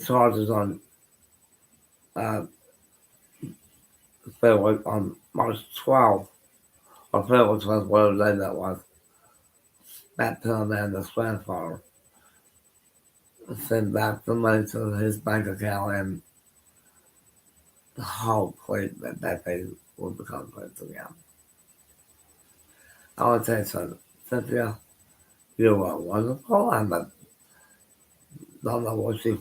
charges on February on March 12th or February 12th, whatever day that was. That to Amanda's grandfather. Send back the money to his bank account and hopefully that they will become friends again. I want to tell you something. Cynthia, you are wonderful. I don't know what your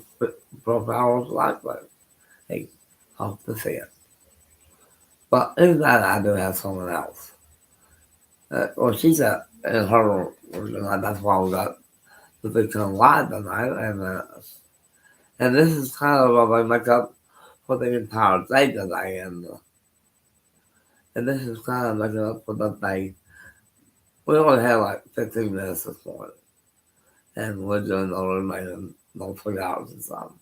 profile was like, but hey, hope to see it. But in that, I do have someone else. Well, she said in her version, that's why we got the victim live tonight, and this is kind of what I make up for the entire day today, and this is kind of making up for the day. We only had like 15 minutes this morning, and we're doing the remaining 3 hours and something.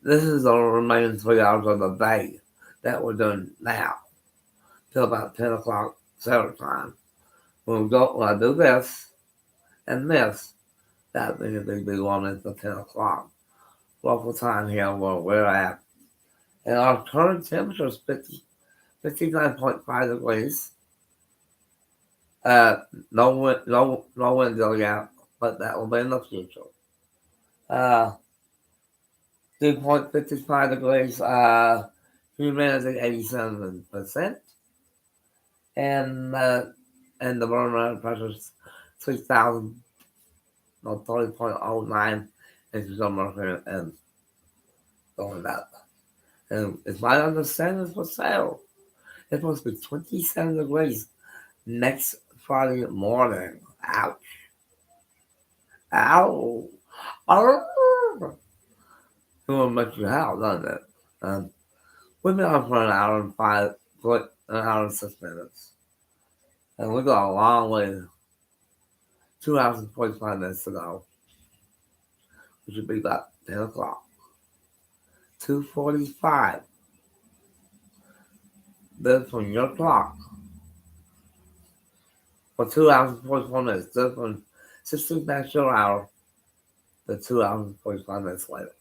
This is the remaining 3 hours of the day that we're doing now, till about 10 o'clock Saturday time. When I do this and this, that means it'll be going into 10 o'clock local time here where we're at. And our current temperature is 59.5 degrees. No wind yet, but that will be in the future. 2.55 degrees, humidity 87%, and the barometer pressure is 6,000, no, 30.09 inches of mercury and going up. And it's my understanding for sale. It's supposed to be 27 degrees next Friday morning. Ouch. Ow. Oh. It will make you howl, doesn't it? Um, we've been on for an hour and an hour and 6 minutes. And we got a long way. 2 hours and 45 minutes to go. It should be about 10 o'clock. 2:45. Then from your clock for 2 hours and 44 minutes. Then from 16 past your hour to 2 hours and 45 minutes later.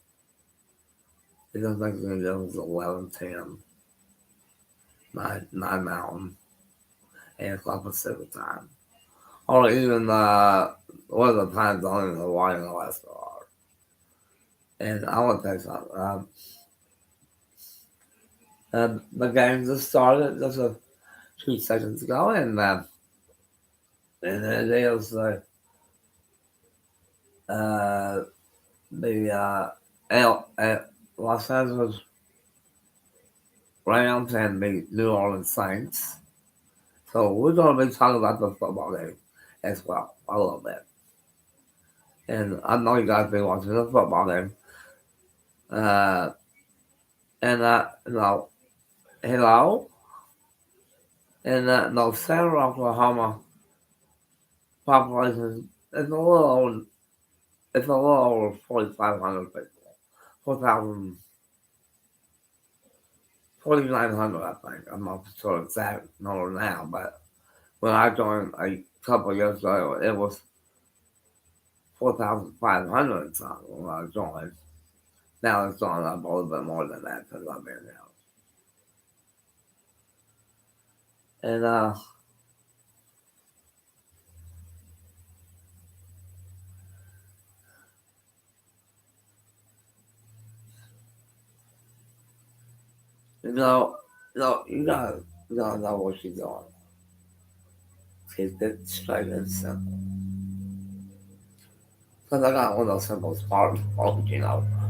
It doesn't make any difference. 11:10, 9 Mountain, 8 o'clock Pacific time. Or even what are the time zones in Hawaii and Alaska are. And I want to tell you something. The game just started just a few seconds ago, and it is the Los Angeles Rams and the New Orleans Saints. So we're going to be talking about the football game as well, a little bit. And I know you guys be watching the football game. Hello? And no, Central Oklahoma population is it's a little over 4,500 people. 4,000, 4,900, I think. I'm not sure exact number now, but when I joined a couple of years ago, it was 4,500 something when I joined. Now it's gone up a little bit more than that because I'm here now. And you gotta know what you're doing. Keep it straight and simple. Because I got one of those simple smart phones,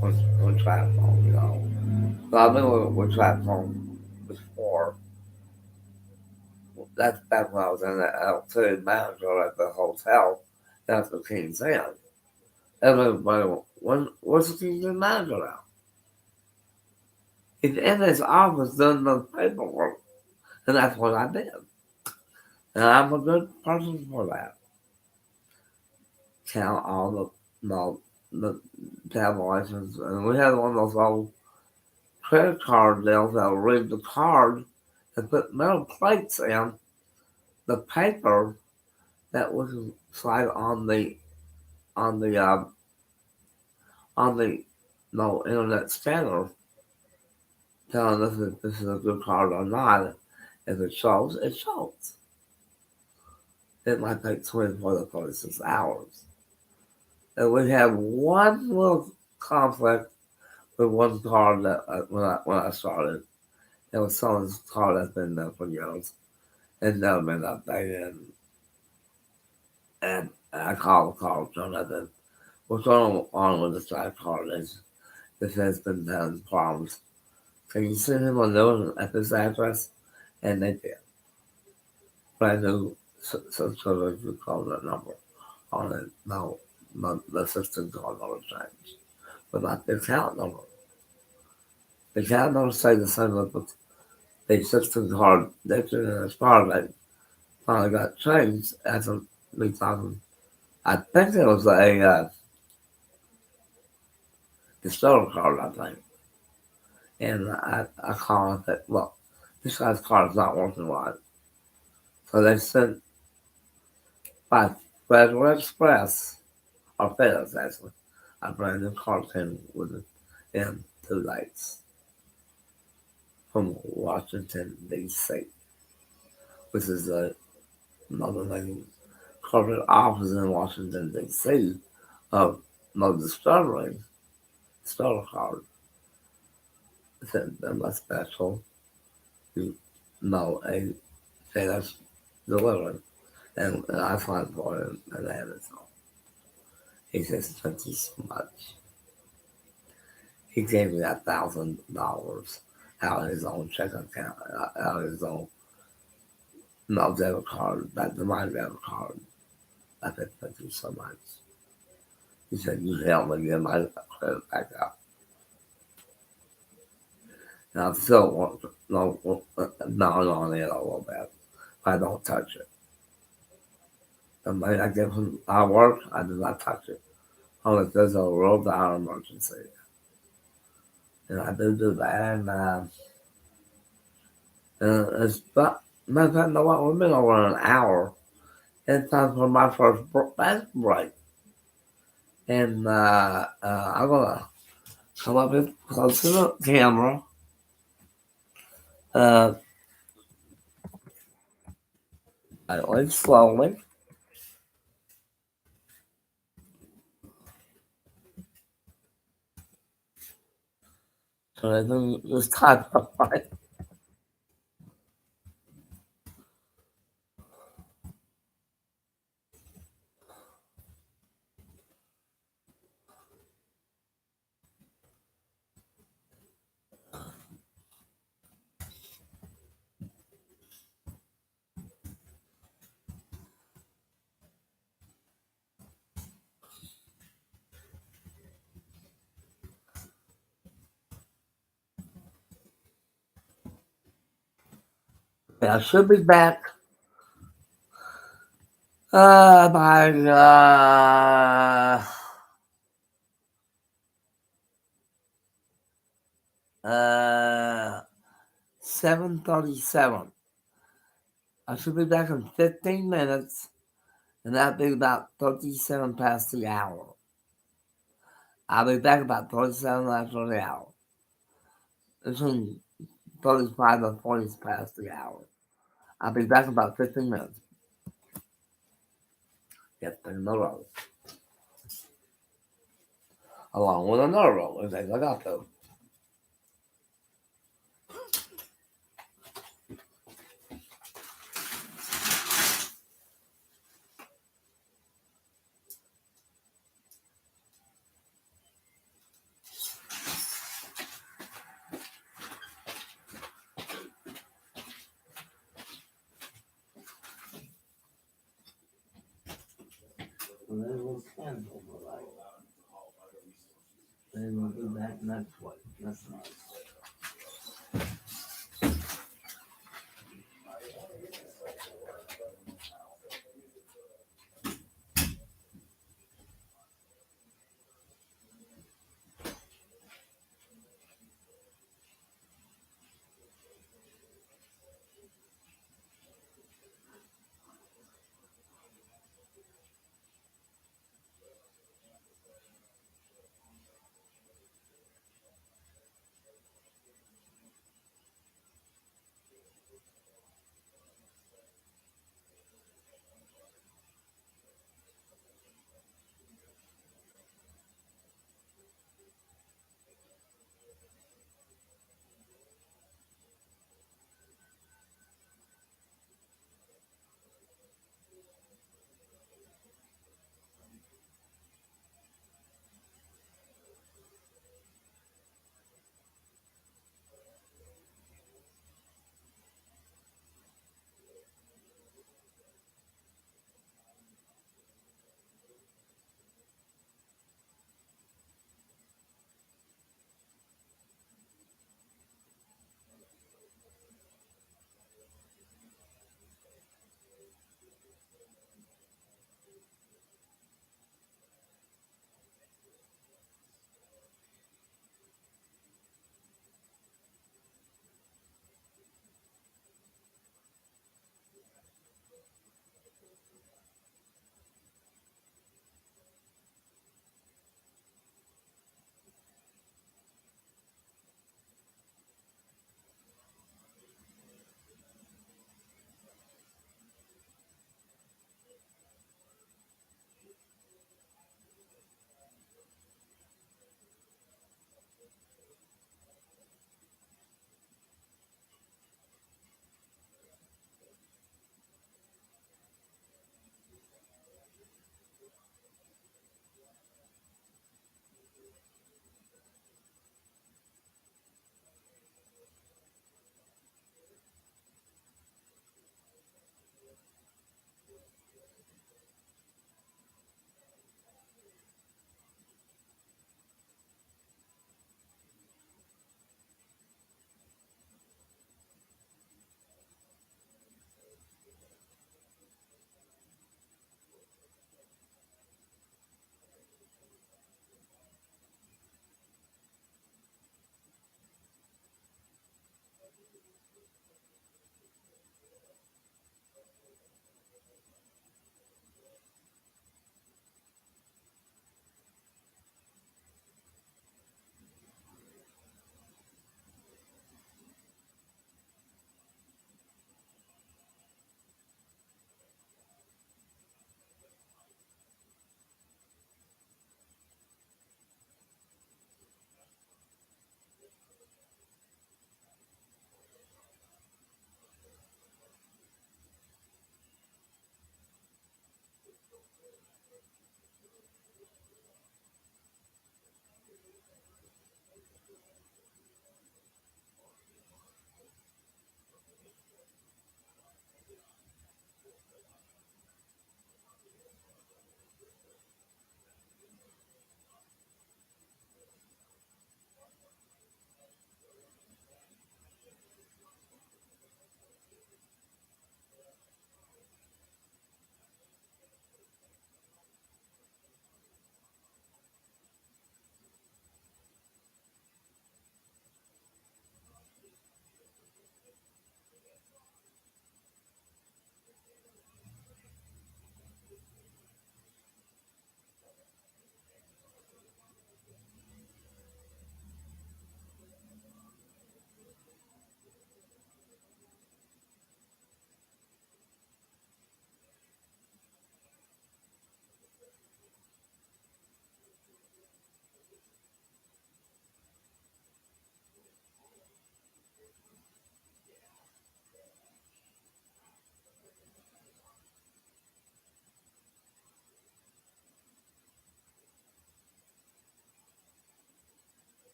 with trap phone. So I've been with trap phone before. That's back when I was in the L2 manager at the hotel. That's the King's Inn. Everybody, what's the King's Inn manager now? He's in his office doing the paperwork. And that's what I did. And I'm a good person for that. Count all the tabulations. And we had one of those old credit card deals that would read the card and put metal plates in the paper that would slide on the on the internet scanner, telling us if this is a good card or not. If it shows, it shows. It might take 24 to 36 hours. And we had one little conflict with one card that when I started. It was someone's card that's been there for years and never been updated. And I called the call Jonathan. What's going on with this guy's card? This has been having problems. Can you send him a note at this address? And they did. Brand new subscribers who called that number on it. No, the system called number changed. But not the account number. The account number stayed the same, but the system card dictionary as far as they finally got changed as of me talking. I think it was a distiller card, I think. And I called and said, look, this guy's card is not working right. So they sent by Federal Express, or FedEx actually, a brand new card came with it in 2 days from Washington, D.C., which is another main corporate office in Washington, D.C. of no distillery card. Sent them a special, a FedEx delivery. And I find for him an Amazon. He says, thank you so much. He gave me $1,000 out of his own checking account, out of his own no debit card, back to my debit card. I said, thank you so much. He said, you helped me get my credit back up. And I still want to gnaw on it a little bit. I don't touch it. The money I get from our work, I do not touch it. Unless there's a real dire emergency. And I do that. And it's but matter of fact, you know what? We've been over an hour. It's time for my first bathroom break. And I'm gonna come up with close to the camera. Uh, I went slowly. So I think this time right. I should be back by 7:37. I should be back in 15 minutes, and that'll be about 37 past the hour. I'll be back about 37 after the hour. Between 35 and 40 past the hour. I'll be back in about 15 minutes. Get in the road. Along with another road, if I got to. And then we'll cancel the light. Then we'll do that next week. That's nice.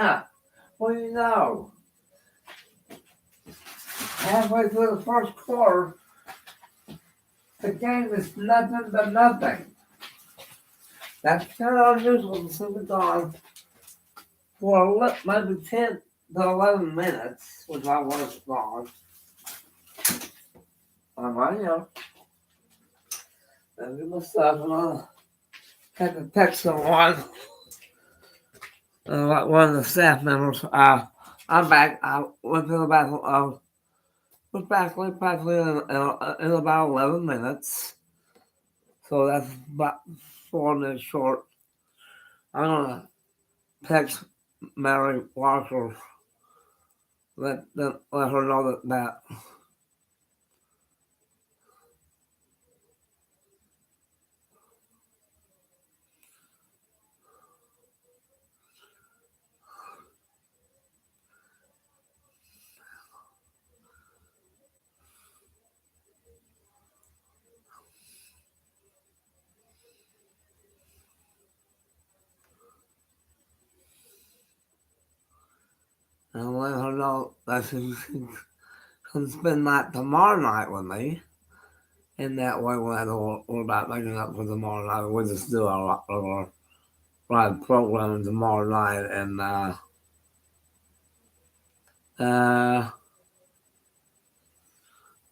Well, you know, halfway through the first quarter, the game is nothing but nothing. That's kind of unusual to see it on for maybe 10 to 11 minutes, which I was long. I'm right here. And do my stuff, and I'll take a text on one. Like one of the staff members. I'm back. I went to the bathroom. Was back practically in about 11 minutes. So that's about 4 minutes short. I'm gonna text Mary Walker, let her know that. And let her know that she can spend that tomorrow night with me. And that way we'll have to worry about making up for tomorrow night. We'll just do our live programming tomorrow night. And,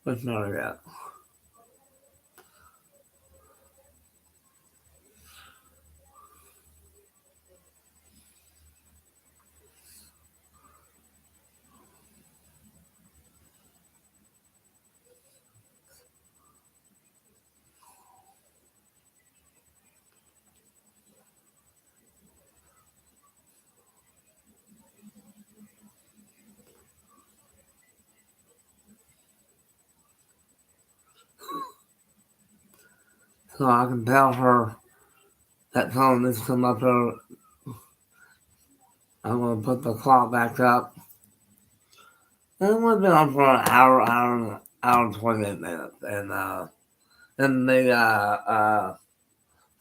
what's not yet? So I can tell her that time needs to come up here. I'm going to put the clock back up. And we've been on for an hour and 28 minutes. And the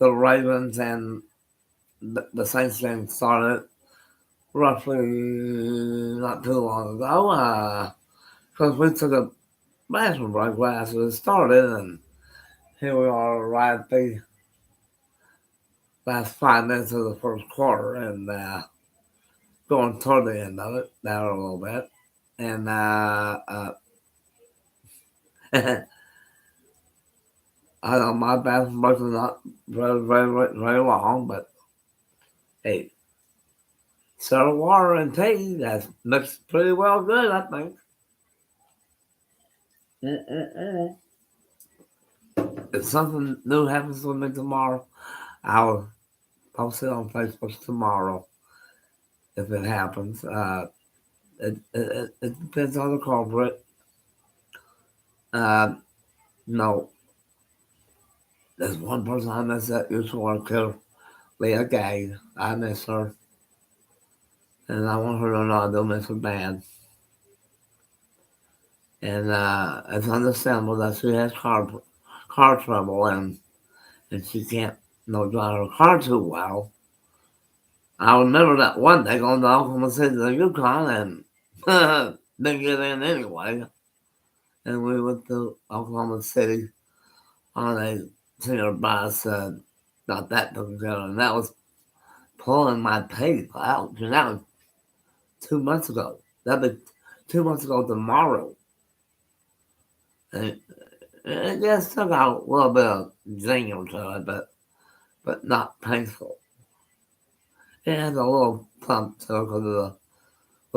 Ravens and the Saints game started roughly not too long ago. Because we took a bathroom break right after it started. And here we are right at the last 5 minutes of the first quarter. And going toward the end of it now a little bit. And I know my bathroom breaks are not very long, but hey, soda water and tea, that mixed pretty well good, I think. If something new happens with me tomorrow, I'll post it on Facebook tomorrow if it happens. It depends on the culprit. No, there's one person I miss that used to work here, Leah Gay. I miss her. And I want her to know I do miss her bad. And it's understandable that she has car trouble and she can't drive her car too well. I remember that one day going to Oklahoma City to Yukon and didn't get in anyway. And we went to Oklahoma City on a senior bus, got that taken care of. And that was pulling my teeth out. And that was 2 months ago. That'd be 2 months ago tomorrow. And it just took out a little bit of zinger to it, but not painful. It has a little pump to it because of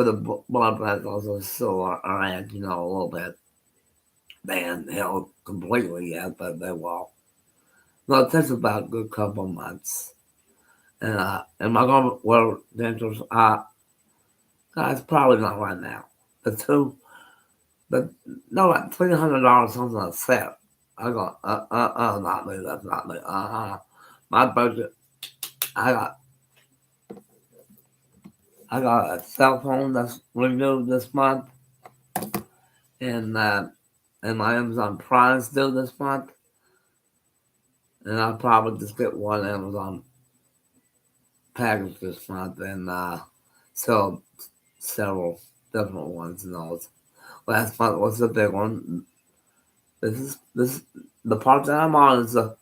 the blood vessels still are at, a little bit. They haven't healed completely yet, but they will. No, it takes about a good couple months. And am I going to wear dentures? It's probably not right now. But no, like $300 something like that. I go, not me, that's not me. My budget, I got a cell phone that's renewed this month, and my Amazon Prime's due this month, and I'll probably just get one Amazon package this month and sell several different ones and those. Last month was the big one. This the part that I'm on is the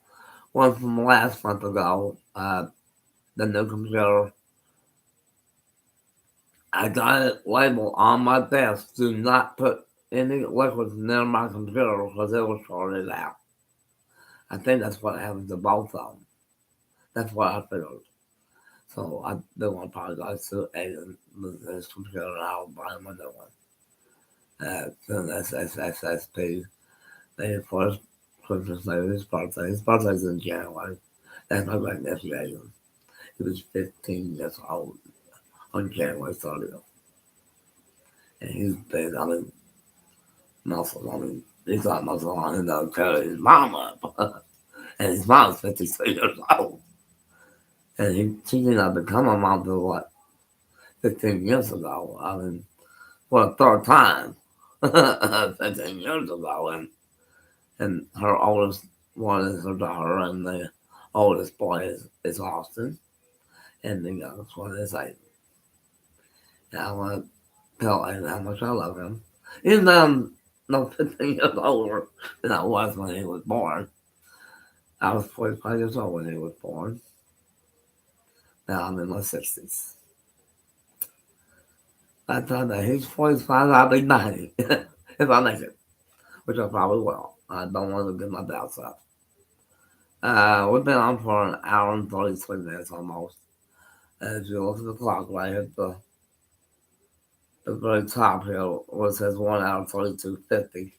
one from last month ago. The new computer. I got it labeled on my desk. Do not put any liquids near my computer because it will short it out. I think that's what happened to both of them. That's what I figured. So I do want to apologize to Aiden with his computer and I'll buy him a new one. SSSSP. They for his Christmas Day, his birthday. His birthday's in January. That's my great nephew Aiden. He was 15 years old on January 30th. And he's big, muscle. He's got muscle on him to carry his mom up. And his mom's 53 years old. And she did not become a mom till what, 15 years ago. For the third time, 15 years ago. And her oldest one is her daughter, and the oldest boy is Austin. And the youngest one is Aiden. And I want to tell Aiden how much I love him. Even though I'm 15 years older than I was when he was born. I was 45 years old when he was born. Now I'm in my 60s. By the time that he's 45, I'll be 90. If I make it. Which I probably will. I don't want to get my doubts up. We've been on for an hour and 33 minutes almost. If you look at the clock right at the very top here, where it says 1 hour 32:50.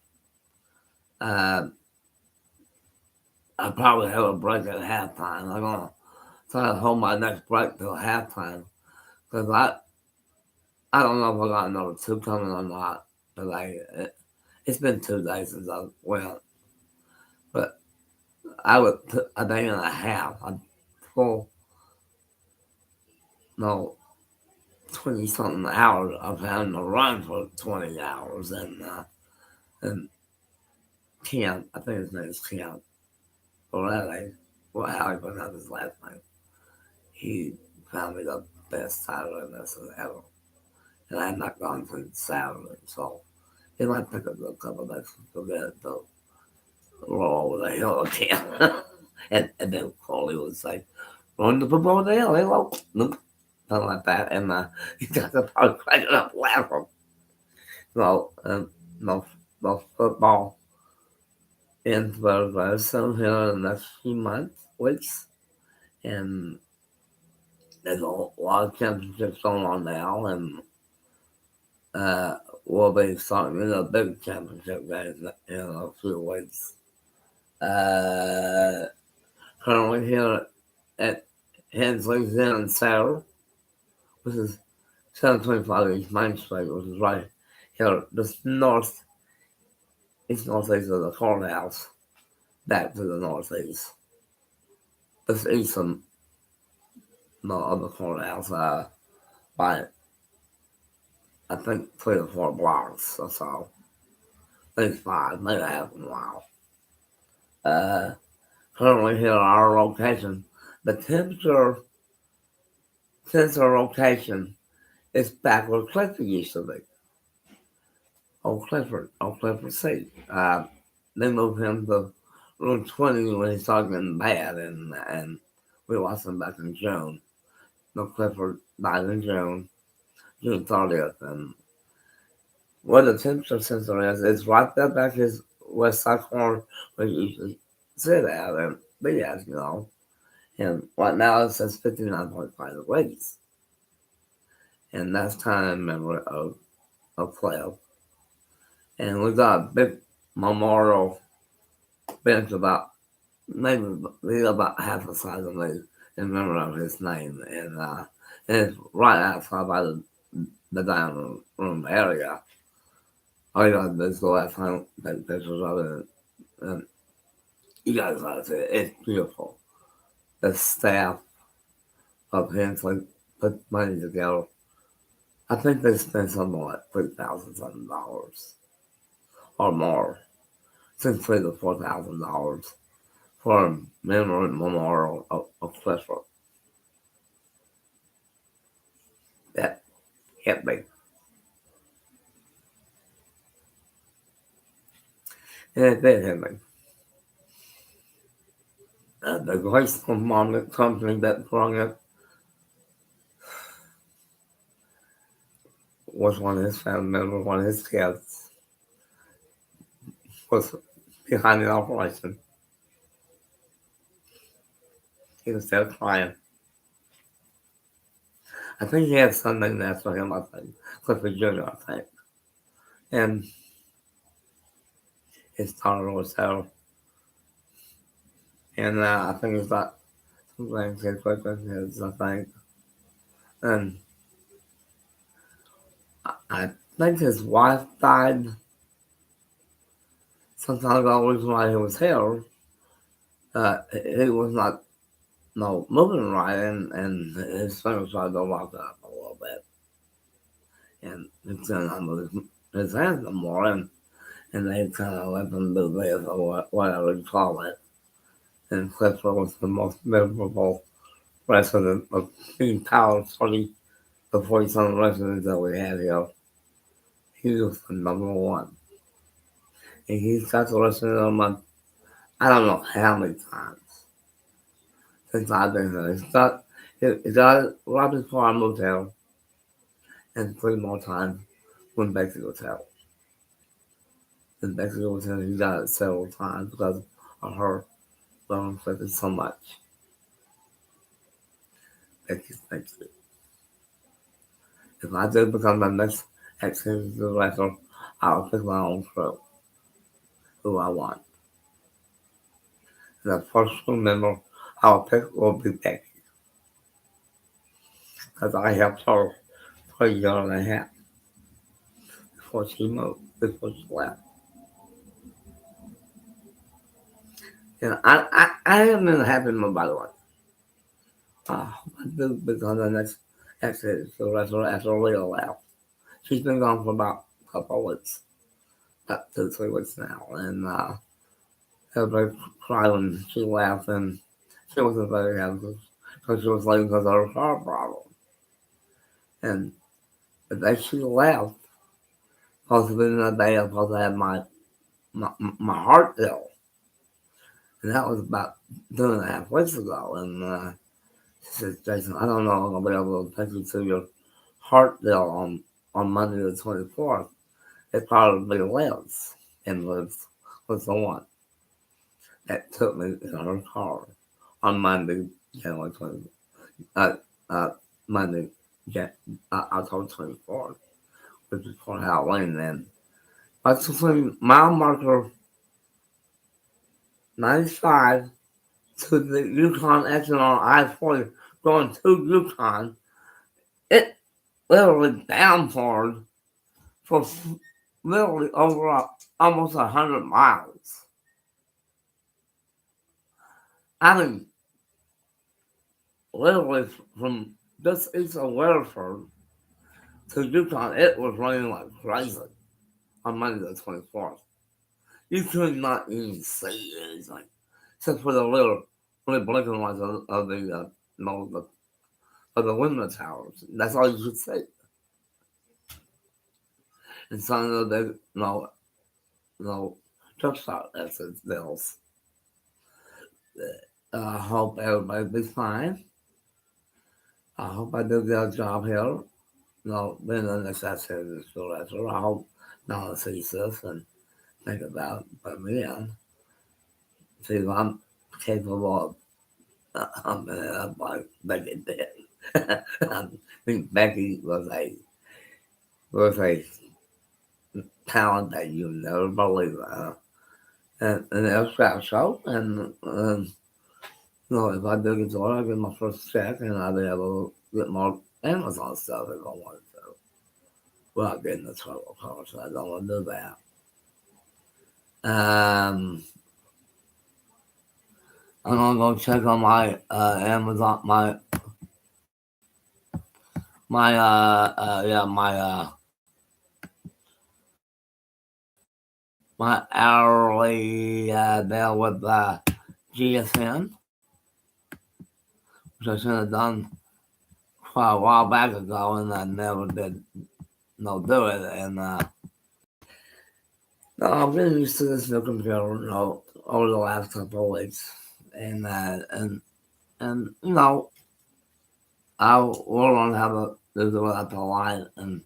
I probably have a break at halftime. I'm going to try to hold my next break till halftime. Because I don't know if I got another 2 coming or not. But it's been 2 days since I went. But I would put a day and a half. A full, 20 something hours of having to run for 20 hours. And Ken, I think his name is Ken, or how he pronounced his last name. He found me the best Saturday lesson ever. And I had not gone since Saturday. So it might take a couple of days to get it to roll over the hill again. and then Coley would say, run the football over the hill, hello. Nope. Something like that. And he got the probably cracking up laughing. So, no football in very soon here in the next few weeks. And there's a lot of championships going on now. And we'll be starting in a big championship game in a few weeks. Currently here at Hensley's Inn and Sarah, which is 725 East Main Street, which is right here, just northeast of the courthouse, back to the northeast. Just east of the courthouse, by, I think, 3 or 4 blocks or so. Maybe 5, maybe half a mile. Currently here at our location, the temperature sensor location is back where Clifford used to be. Old Clifford C. They moved him to room 20 when he started getting bad, and we lost him back in June. Clifford died in June 30th, and where the temperature sensor is, it's right there back his west side corner where you usually sit at and be at, And right now it says 59.5 degrees. And that's time memory of 12. And we got a big memorial bench about half the size of me in memory of his name. And it's right outside by the dining room area. All you gotta do is go out and take pictures of it. And you guys gotta see it. It's beautiful. The staff of Hensley put money together. I think they spent something like $3,000 something or more. Since $3,000 to $4,000 for a memory memorial of Clifford. hit me. And it did hit me. The graceful moment, something that brought it was one of his family members, one of his kids, was behind the operation. He was there crying. I think he had something there for him, I think, Clifford Jr., I think. And his daughter was there. And I think he's got some grandkids with his, I think. And I think his wife died some time ago, the reason why he was here. He was not moving right, and his fingers started to lock up a little bit. And he couldn't move his hands no more, and they kind of let him do this, or whatever you call it. And Clifford was the most miserable resident of King Power 40, the 40-some residents that we had here. He was the number one. And he's got to listen to them, I don't know how many times since I've been here. He got it right before I moved here, and 3 more times when Becky was here. And Becky was here, he got it several times because of her loving Clifford so much. Becky, thank you. If I did become the next executive director, I'll pick my own crew, who I want. The first crew member I'll pick will be Becky, because I helped her for a year and a half before she moved, before she left. And I haven't been happy with, by the way. I do become the next executive director after Leah left. She's been gone for about a couple of weeks, about 2-3 weeks now, and everybody cried when she left, and she wasn't very happy because she was leaving because of her car problem. And the day she left, possibly in the day I was supposed to have my heart deal. And that was about 2.5 weeks ago. And she said, Jason, I don't know if I'm going to be able to take you to your heart deal on Monday the 24th. It probably Liz. And Liz was the one that took me in her car on Monday, January 20th. Monday, October 24th, which is for Halloween then. But between mile marker 95 to the Yukon exit on I-40 going to Yukon, it literally downpoured for literally over almost 100 miles. I mean, literally from just east of Waterford to Yukon, it was raining like crazy on Monday the 24th. You could not even see anything, except for the little blinking lights of the of the window towers. That's all you could see. And some of the truck stop exits bills. I hope everybody be fine. I hope I do get a job here. Being an executive director. I hope no one sees this and think about putting me in. See if I'm capable of like Becky did. I think Becky was a talent that you never believe. And it was that show. And if I do get to it, I'll get my first check and I'll be able to get more Amazon stuff if I wanted to. Without getting the trouble, of course. I don't want to do that. I'm gonna go check on my Amazon, my hourly bill with GSN, which I should have done quite a while back ago, and I never did do it. And no, I've been used to this new computer, over the last couple of weeks, and I will learn how to do it without the light, and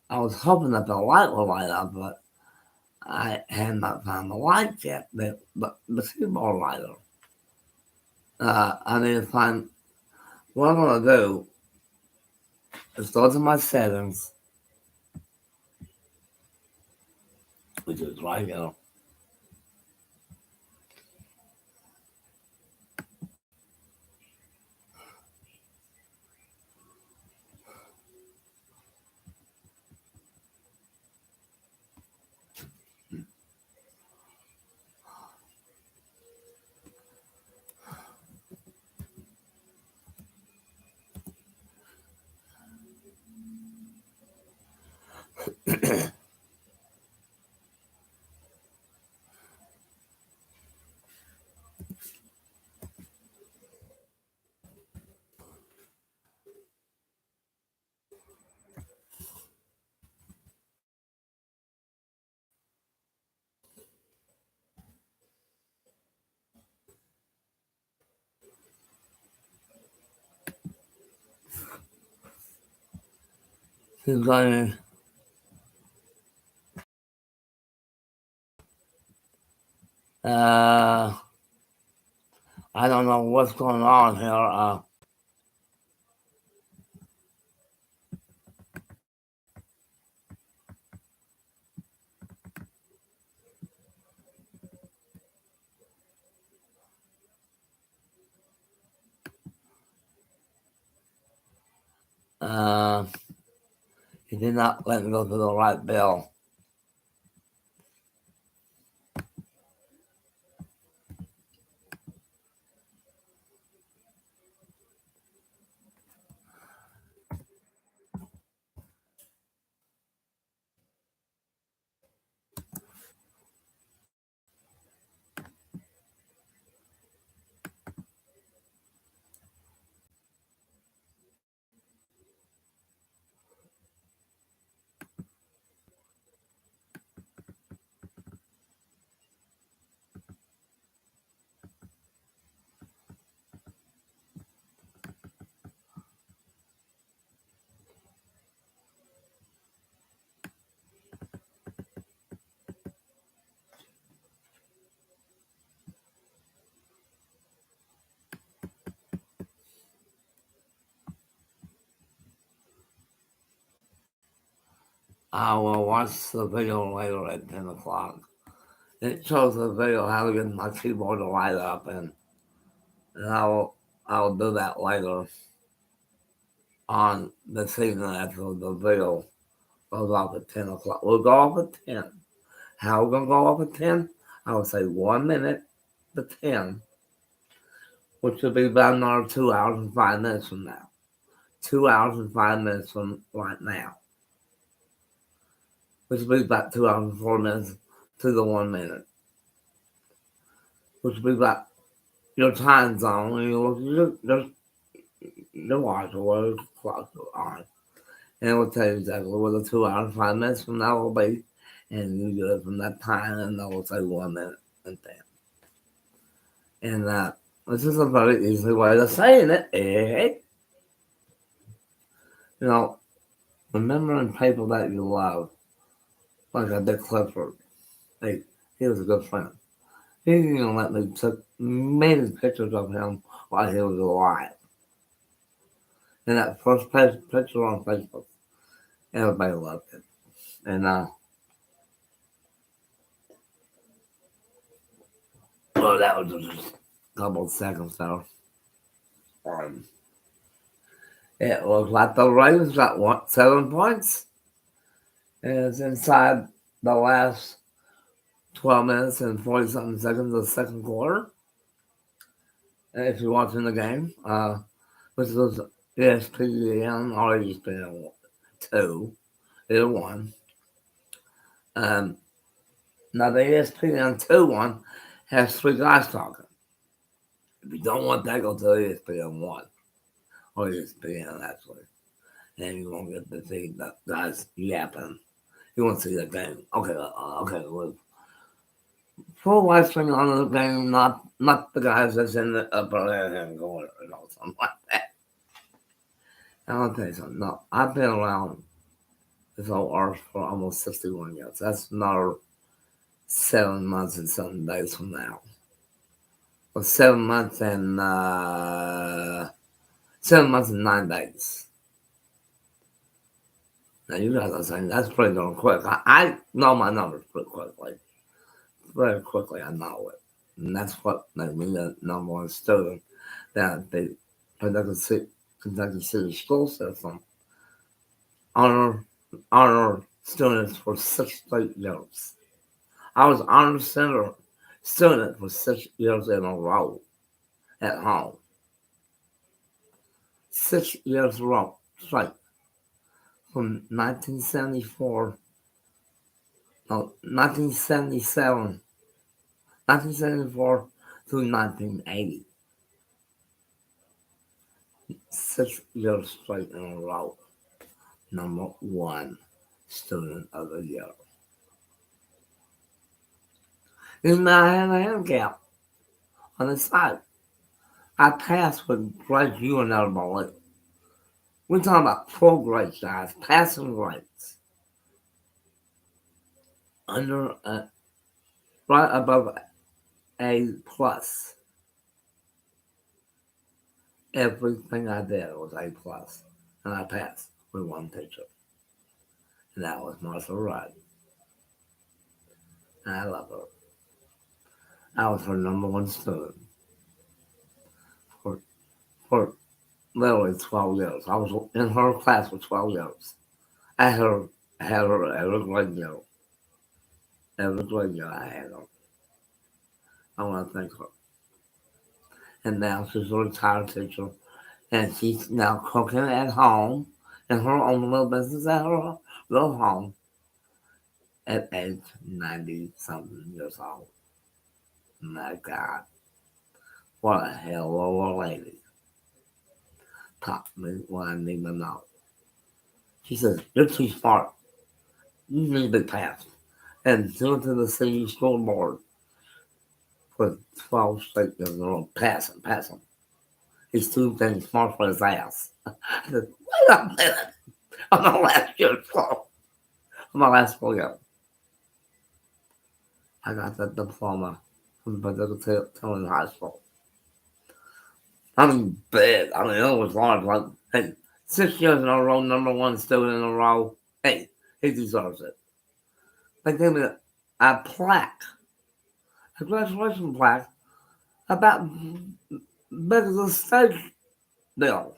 I was hoping that the light would light up, but I had not found the light yet. The keyboard lighter. I need to find what I'm gonna do is go to my settings, which is right here. He's going. I don't know what's going on here. He did not let me go to the right bill. I will watch the video later at 10 o'clock. It shows the video how to get my keyboard to light up, and I will do that later on this evening after the video goes off at 10 o'clock. We'll go off at 10. How we're going to go off at 10? I would say 1 minute to 10, which will be about another 2 hours and 5 minutes from now. 2 hours and 5 minutes from right now, which will be about 2 hours and 4 minutes to the 1 minute, which will be about your time zone. You watch or whatever clock you're on, and it will tell you exactly what the 2 hours and 5 minutes from now will be, and you do it from that time, and that will say 1 minute and 10. And this is a very easy way of saying it. Remembering people that you love, like a Dick Clifford. He was a good friend. He didn't even let me take many pictures of him while he was alive. And that first picture on Facebook, everybody loved it. And well, that was just a couple of seconds there. It looks like the Ravens got 7 points. And it's inside the last 12 minutes and 40-something seconds of the second quarter. And if you're watching the game, which was ESPN or ESPN 2, either one. Now the ESPN 2 one has 3 guys talking. If you don't want that, go to ESPN 1 or ESPN actually, and you won't get to see the guys yapping. You won't see the game. Okay. Well, full wrestling on the game, not the guys that's in the upper and going, something like that. And I'll tell you something. No, I've been around this whole earth for almost 61 years. That's another 7 months and 7 days from now. Well, 7 months and 7 months and 9 days. Now you guys are saying that's pretty darn quick. I know my numbers pretty quickly. Very quickly, I know it. And that's what made me the number one student that the Kentucky City school system honor honor students for 6 straight years. I was honor center student for 6 years in a row at home. 6 years straight from 1974, no, 1974 to 1980. 6 years straight in a row. Number one student of the year. Even though I had a handicap on the side, I passed with grades you will never believe. We're talking about full grades, guys, passing grades. Under, right above A plus. Everything I did was A plus, and I passed with one teacher, and that was Martha Rudd. And I love her. I was her number one student for for literally 12 years. I was in her class for 12 years. I had her every grade year. Every grade year I had her. I want to thank her. And now she's a retired teacher, and she's now cooking at home in her own little business at her little home at age 90 something years old. My God, what a hell of a lady. Taught me what I need to know. She says, "You're too smart. You need to pass." And she went to the city school board for 12 straight years in a row. Pass him. He's too damn smart for his ass. I said, wait a minute. I'm the last year school. I'm the last school year. I got that diploma from the Tillman High School. I mean, big. I mean, it was large. Like, hey, 6 years in a row, number one student in a row. Hey, he deserves it. They gave me a plaque, a graduation plaque, about big as a state bill.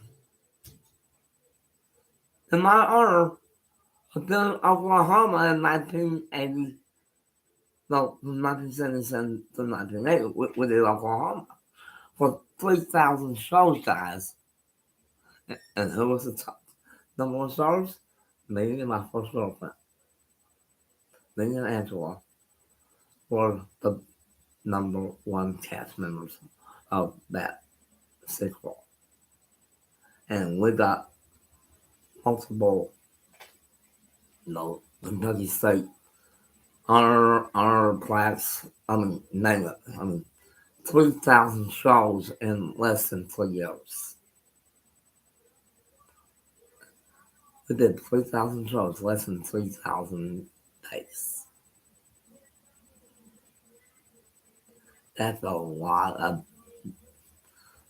In my honor of being in Oklahoma in 1980, no, from 1977 to 1980, we did Oklahoma for 3,000 shows, guys. And who was the top number one stars? Me and my first girlfriend. Me and Angela were the number one cast members of that sequel. And we got multiple, Kentucky State honor plaques. I mean, name it. I mean, 3,000 shows in less than 3 years. We did 3,000 shows, less than 3,000 days. That's a lot of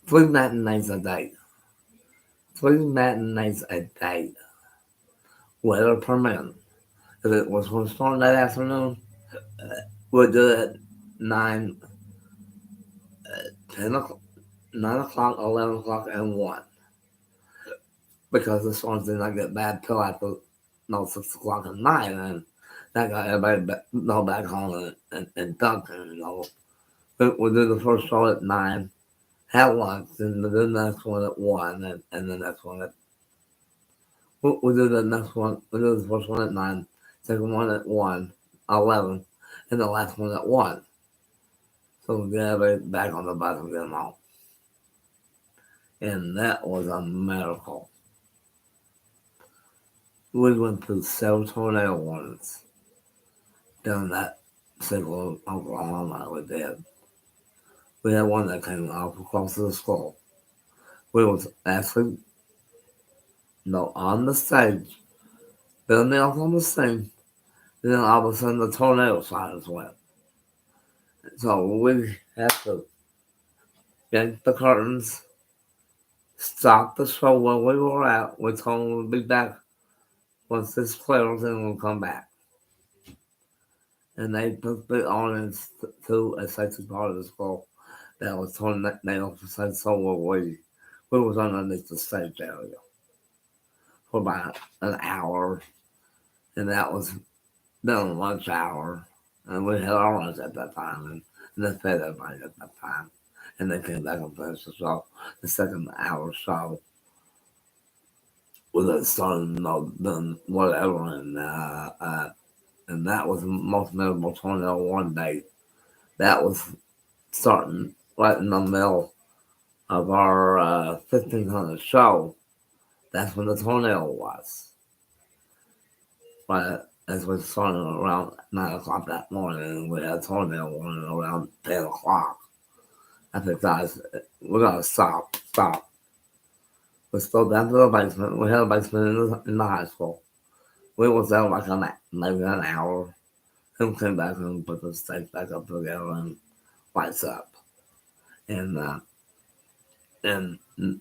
3 matinees a day. 3 matinees a day. Weather permitting. If it was going to storm that afternoon, we'd do it 9, 10 o'clock, 9 o'clock, 11 o'clock, and 1. Because the storms did not get bad till after 6 o'clock at night, and that got everybody back home and Duncan. We'll do the first show at 9, have lunch, and the next one at 1, and the next one at. We'll do the next one, we'll do the first one at 9, second one at 1, 11, and the last one at 1. So we'll get everybody back on the bus and get them home. And that was a miracle. We went through several tornado warnings down that single Oklahoma we did. We had one that came off across the school. We was actually on the stage, building off on the scene, and then all of a sudden the tornado sirens went. So we had to yank the curtains, stop the show where we were at. We told them we'll be back once this clears and we'll come back. And they took the audience to a safety part of the school that was tornado percent, so we was underneath the stage area for about an hour, and that was during lunch hour, and we had our lunch at that time, and they fed everybody at that time, and they came back and finished the show. The second hour show was a starting doing whatever, and that was the most memorable tornado one day. That was starting right in the middle of our 1500 show. That's when the tornado was. But as we started around 9 o'clock that morning, we had a tornado warning around 10 o'clock. I said, guys, we're going to stop. We still down to the basement. We had a basement in the high school. We was there like maybe an hour. Then came back and put the stage back up together and lights up. And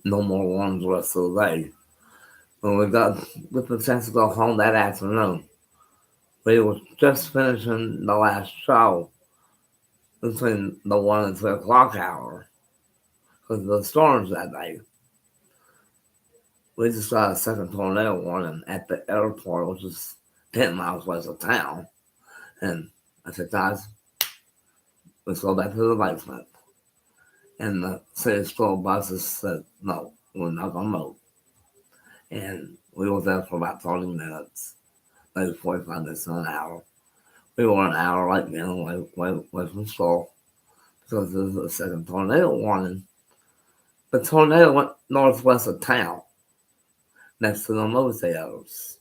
no more warnings the rest of the day. When we got with the chance to go home that afternoon, we were just finishing the last show between the 1 and 3 o'clock hour because of the storms that day. We just got a second tornado warning at the airport, which is 10 miles west of town. And I said, guys, let's go back to the basement. And the city school buses said, no, we're not going to move. And we were there for about 30 minutes, maybe 45 minutes to an hour. We were an hour late getting away from school because there was a second tornado warning. The tornado went northwest of town, next to the movie theaters,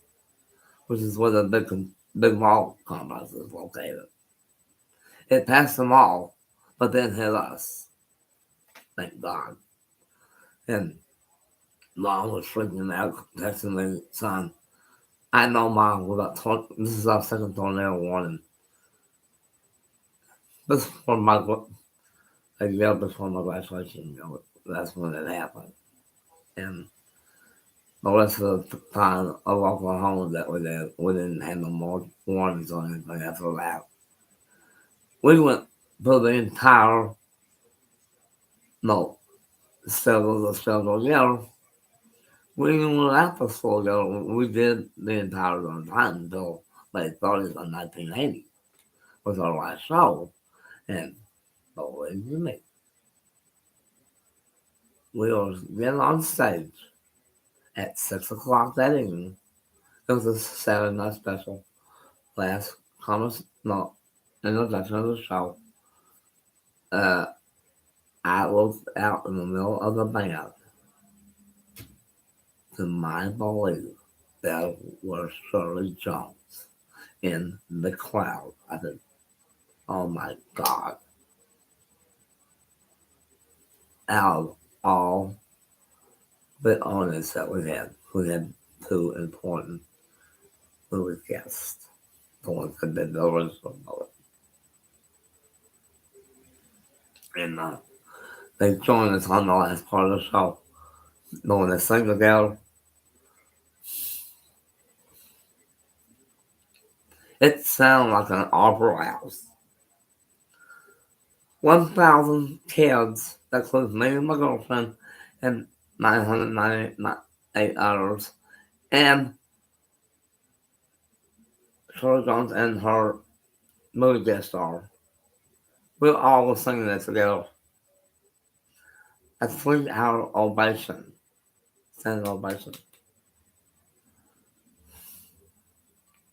which is where the big mall complex is located. It passed the mall, but then hit us. Thank God. And Mom was freaking out, texting me, son, I know Mom, this is our second tornado warning. This is for a year before my graduation, that's when it happened. And the rest of the time of Oklahoma that we didn't have no more warnings or anything after that. We went through the entire, the Yal. We even went out the school Yal. We did the entire time until late 30s and 1980 was our last show. And believe you me, we were getting on stage at 6 o'clock that evening. It was a Saturday night special. Last introduction of the show. I looked out in the middle of the band. To my belief, there was Shirley Jones in the crowd. I said, oh my God. Out of all the audience that we had two important movie guests. The ones that did the original movie. And they joined us on the last part of the show. Knowing they sang together. It sounded like an opera house. 1,000 kids, that includes me and my girlfriend, and 998 others, and Shirley Jones and her movie guest star. We all were singing that together. A 3-hour ovation. Standing ovation.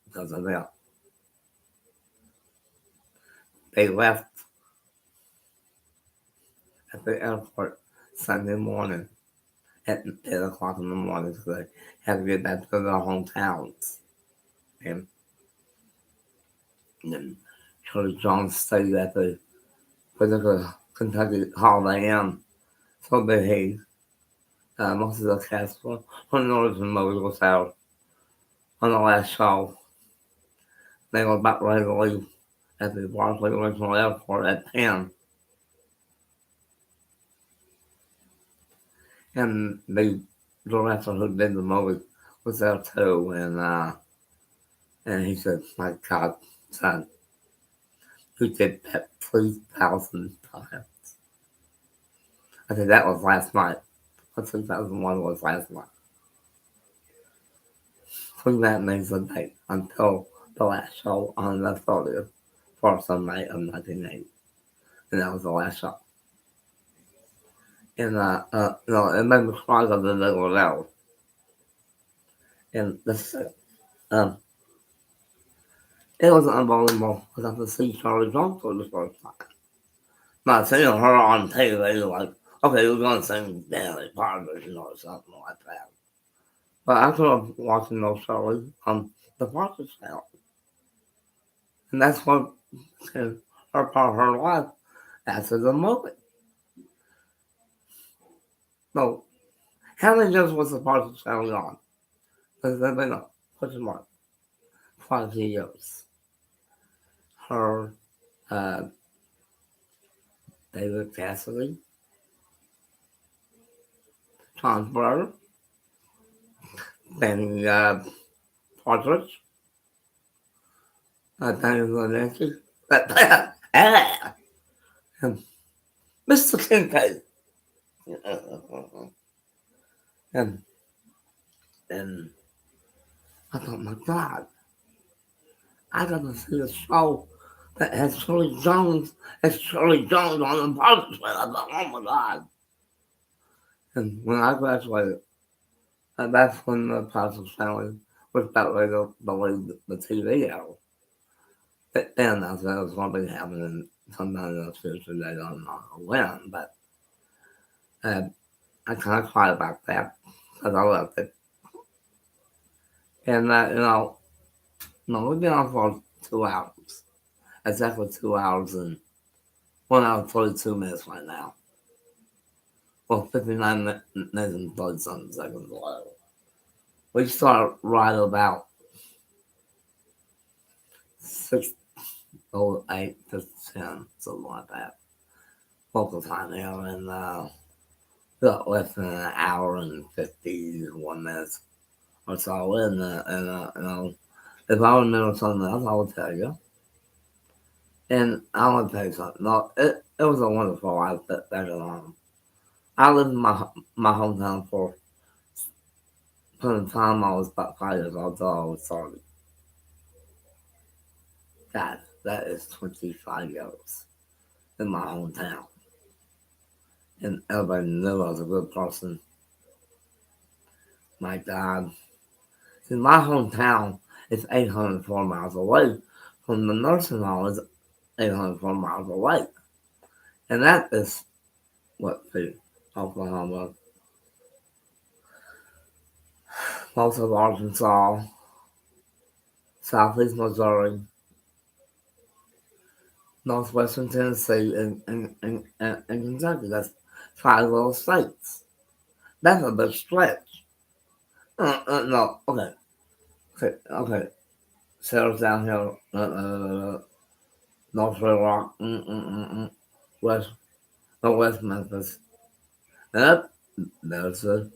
Because of that. They left at the airport Sunday morning at 10 o'clock in the morning because they had to get back to their hometowns. And then Charlie John stayed at the particular Kentucky Holiday Inn. So they most of the cast from Northern Mode was out on the last show. They were about ready to leave at the Barclay Regional Airport at 10. And the director who did the movie was there too. And he said, my God, son, you did that 3,000 times. I said, that was last night. 2001 was last night. So that means a date until the last show on the 30th for Sunday of 1980. And that was the last show. And, it made me cry because they were there. And this, um, it was unbelievable because I could see Charlie Jones for the first time. Not seeing her on TV, like, okay, we're going to sing Daily Partners, or something like that. But I grew up watching those shows on the Partners Channel. And that's what her part of her life after the movie. So, how many years was the Partners Channel on? Because they've been on, question mark, quite a few years. Her, uh, David Cassidy, Tom's brother, Danny Partridge, Daniel Lynette, and Mr. Kincaid. And and I thought, my God, I got to see a show that has Shirley Jones on the poster. I thought, oh my God. And when I graduated, that's when the Parsons family was about ready to leave the TV out. But then I said it was going to be happening sometime in the future. They don't know when, but uh, I kind of cried about that because I loved it. And, no, we've been on for 2 hours. Exactly 2 hours and 1 hour 42 minutes right now. Well, 59 minutes and 30 something seconds later. We start right about 6:08 to 10, something like that. Local time here, and got less than an hour and 51 minutes or so. If I remember something else, I will tell you. And I want to tell you something. No, it was a wonderful life back at home. I lived in my hometown for from the time I was about 5 years old till I was 30. God, that is 25 years in my hometown. And everybody knew I was a good person. My God. See, my hometown is 804 miles away from the nursing home is 804 miles away. And that is, Oklahoma, most of Arkansas, southeast Missouri, northwestern Tennessee, and Kentucky. That's 5 little states. That's a big stretch. No, okay. Settles down here, North Red Rock, West, West Memphis. Yep, there's the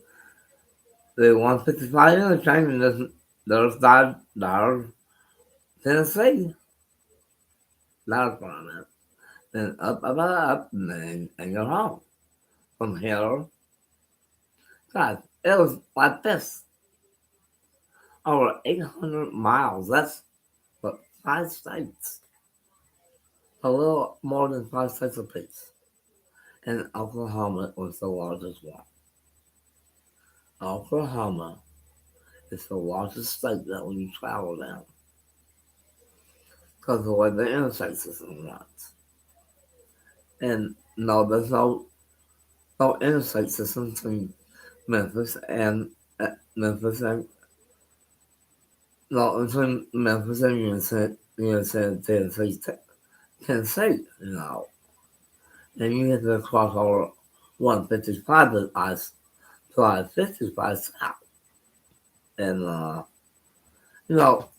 155 interchange, and there's Tennessee. That's what I meant. Then up, and you're home. From here, God, it was like this. Over 800 miles. That's what, 5 states. A little more than 5 states apiece. And Oklahoma was the largest one. Oklahoma is the largest state that when you travel down. Because of the way the interstate system runs. And no, there's no interstate system between Memphis and Memphis and no, between Memphis and Tennessee, and you get to cross over 155 to I-55 south, and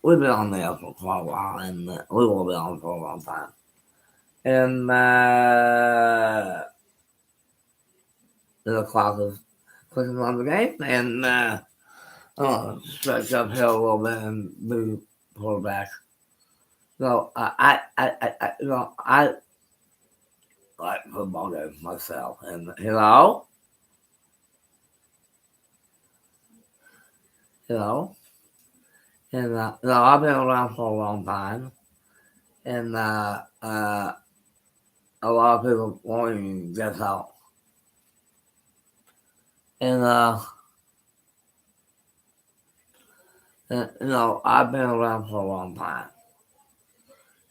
we've been on there for quite a while, and we will be on for a long time, and the clock is clicking on the game, and stretch uphill a little bit and move pull back. I like football games myself, and you know, and I've been around for a long time, and a lot of people won't even guess how. And I've been around for a long time,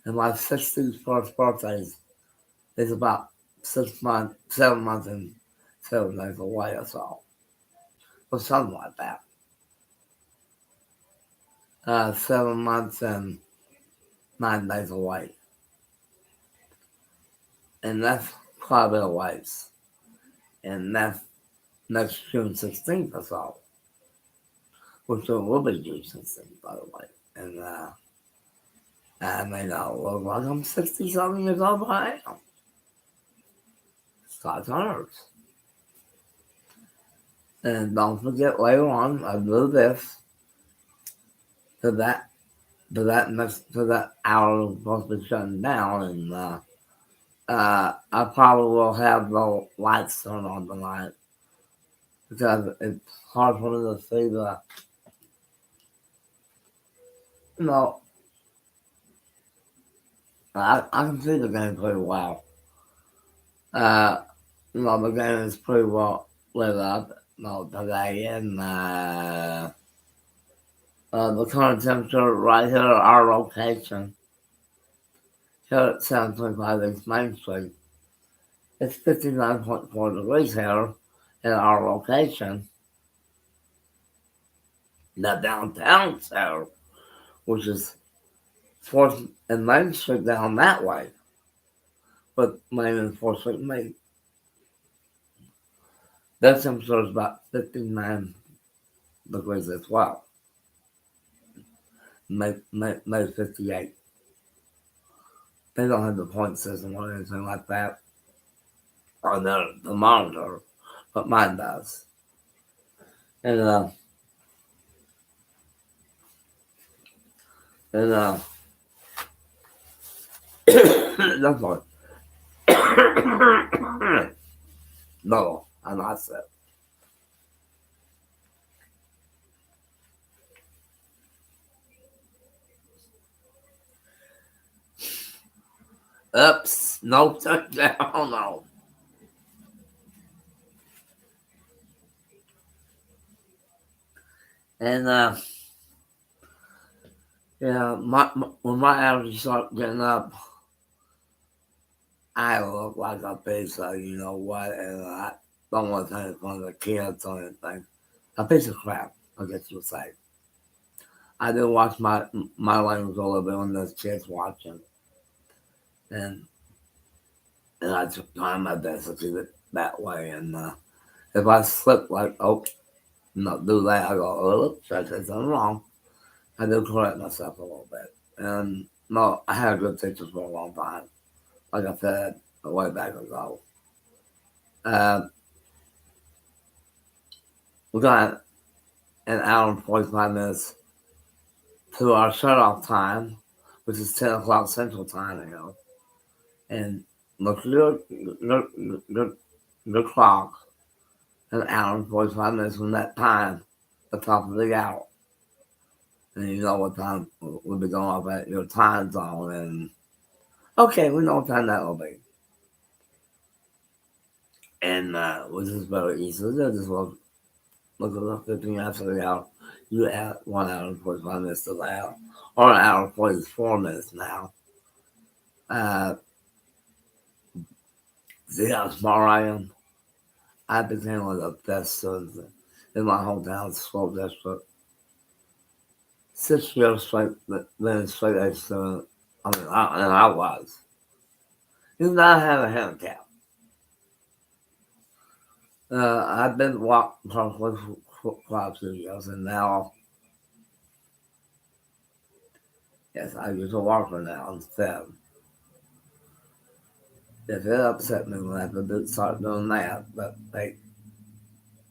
and my 61st birthday is about 7 months, and 7 days away or so, or something like that. 7 months and 9 days away, and that's quite a bit of ways, and that's next June 16th or so, which will be June 16th, by the way, and I may not look like I'm 60-something years old, but I am. Scott Turner's. And don't forget later on, I do this to that hour is supposed to be shutting down, and I probably will have the lights turned on tonight because it's hard for me to see I can see the game pretty well. The game is pretty well lit up, today, and the current temperature right here at our location, here at 725 East Main Street, it's 59.4 degrees here at our location. The downtown center, which is 4th and Main Street down that way, but Main and 4th Street Main. That temperature is about 59 degrees as well. May 58. They don't have the point system or anything like that on the monitor, but mine does. And that's what. No, I'm not sick. Oops, no touchdown, no. And when my allergies start getting up, I look like a piece of you know what, and I don't want to take it from the kids or anything. A piece of crap, I guess you would say. I do watch my language a little bit when there's kids watching, and I try my best to keep it that way. And if I slip like, do that, I go, oops, I said something wrong. I do correct myself a little bit. And no, I had good teachers for a long time. Like I said, way back ago. We got an hour and 45 minutes to our shut-off time, which is 10 o'clock Central Time, And look at your clock, an hour and 45 minutes from that time, the top of the hour. And you know what time we'll be going off at your time zone. And okay, we know what time that will be. And which is very easy. Just look at the 15 after the hour. You add 1 hour and 45 minutes to the hour, or an hour and 44 minutes now. See how smart I am? I became one of the best students in my hometown school district. 6 years straight, then straight A student. And I was. You not have a handicap. I've been walking for quite a few years, and now, yes, I use a walker now instead. If it upset me when I have to start doing that, but hey,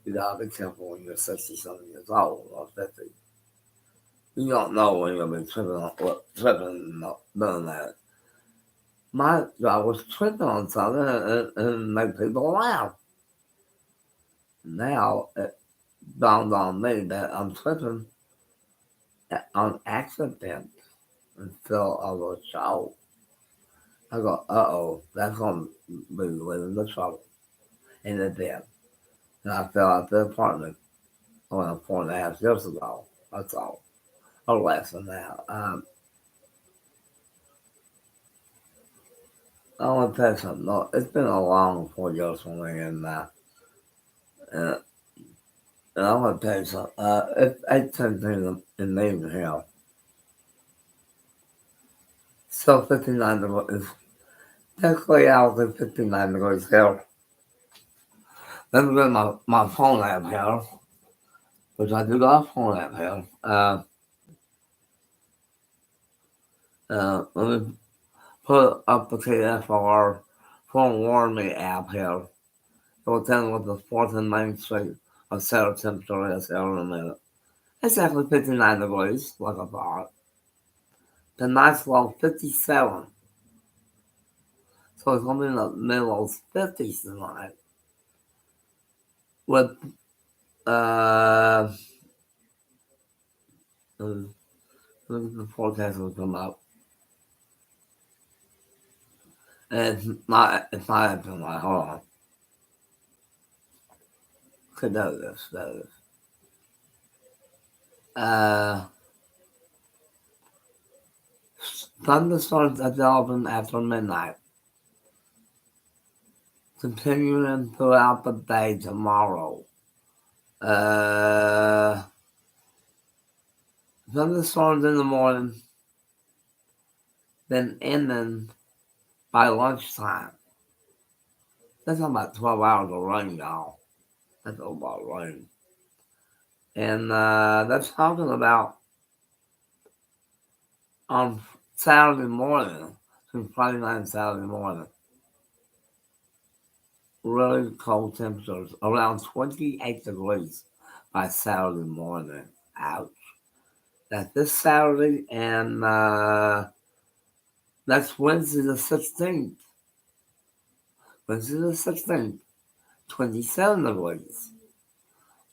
you gotta be careful when you're 60-something years old or 50. You don't know when you're gonna be tripping doing that. My job was tripping on something and make people laugh. Now it dawned on me that I'm tripping on accident until I was show. I go, that's gonna be leading to trouble. And it did. And I fell out the apartment 4.5 years ago. That's all. Or less than that. I want to tell you something. No, it's been a long 4 years for me, and uh, I want to tell you something. It's 8:17 in the evening here. Still 59 degrees. Technically, I was at 59 degrees here. Let me get my phone app here, which I do got a phone app here. Let me put up the KFR phone warn me app here. It will tell me what the 4th and Main Street of Sarah temperature is here in a minute. It's actually 59 degrees, like I thought. The night's low 57. So it's going to be in the middle of 50s tonight. With, look at the forecast will come up. And it's not tonight, hold on. Okay, that is. Thunderstorms developing after midnight. Continuing throughout the day tomorrow. Thunderstorms in the morning, then ending by lunchtime. That's about 12 hours of rain, y'all. That's a lot of rain. And that's talking about on Saturday morning, since Friday night and Saturday morning. Really cold temperatures, around 28 degrees by Saturday morning. Ouch. That's this Saturday, and that's Wednesday the 16th. Wednesday the 16th, 27 degrees.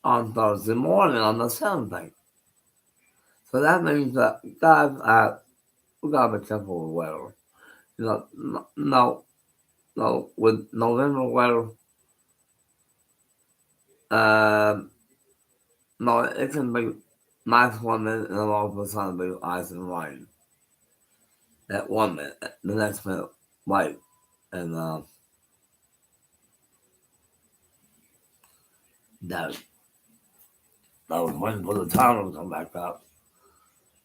On Thursday morning, on the 17th. So that means that, guys, we gotta be careful with weather. You know, no, with November weather, no, it can be nice 1 minute and all of a sudden be ice and rain. At 1 minute, the next minute, light. And, that was waiting for the timer to come back up.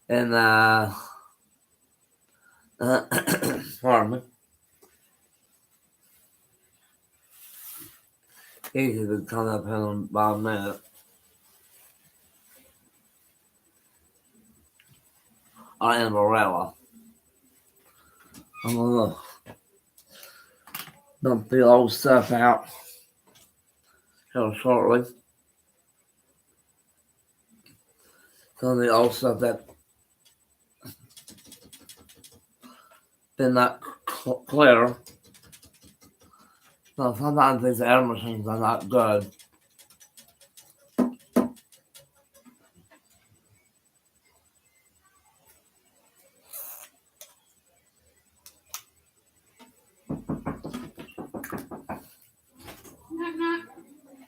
And, pardon me. Easy to come up here in about a minute. I am Varela. I'm gonna dump the old stuff out here shortly. Some of the old stuff that been not clear. So sometimes these air machines are not good.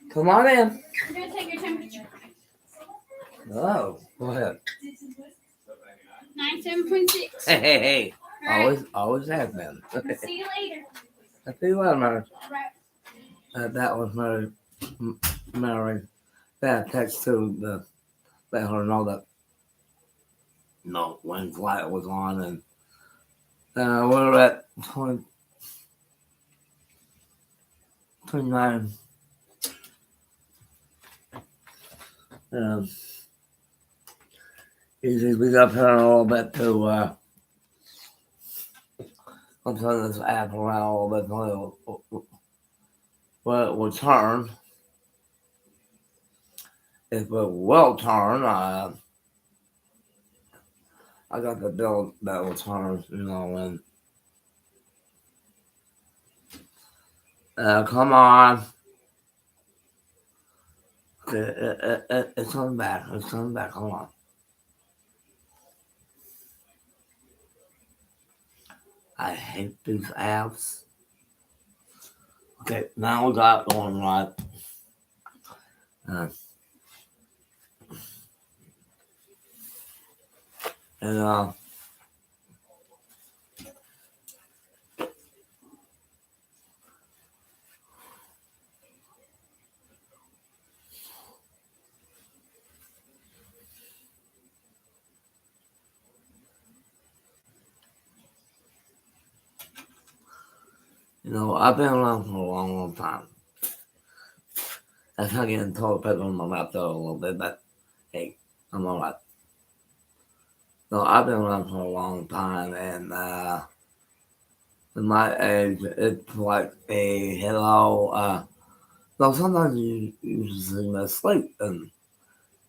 Come on in. I'm going to take your temperature. Oh, go ahead. 97.6. Hey. Right. Always has been. See you later. I see you later, Mary. Right. That was Mary that text to let her know that when flight was on, and we were at 29. Um, Usually we got here a little bit to I'm turning this app around a little bit when it will turn. If it will turn, I got the bill that will turn, and come on. It's coming back. It's coming back. Hold on. I hate these apps. Okay, now we got going right. Uh, and I've been around for a long, long time. I kind of getting told pepper in my mouth though a little bit, but hey, I'm alright. So I've been around for a long time, and in my age, it's like a hello. So sometimes you see me asleep, and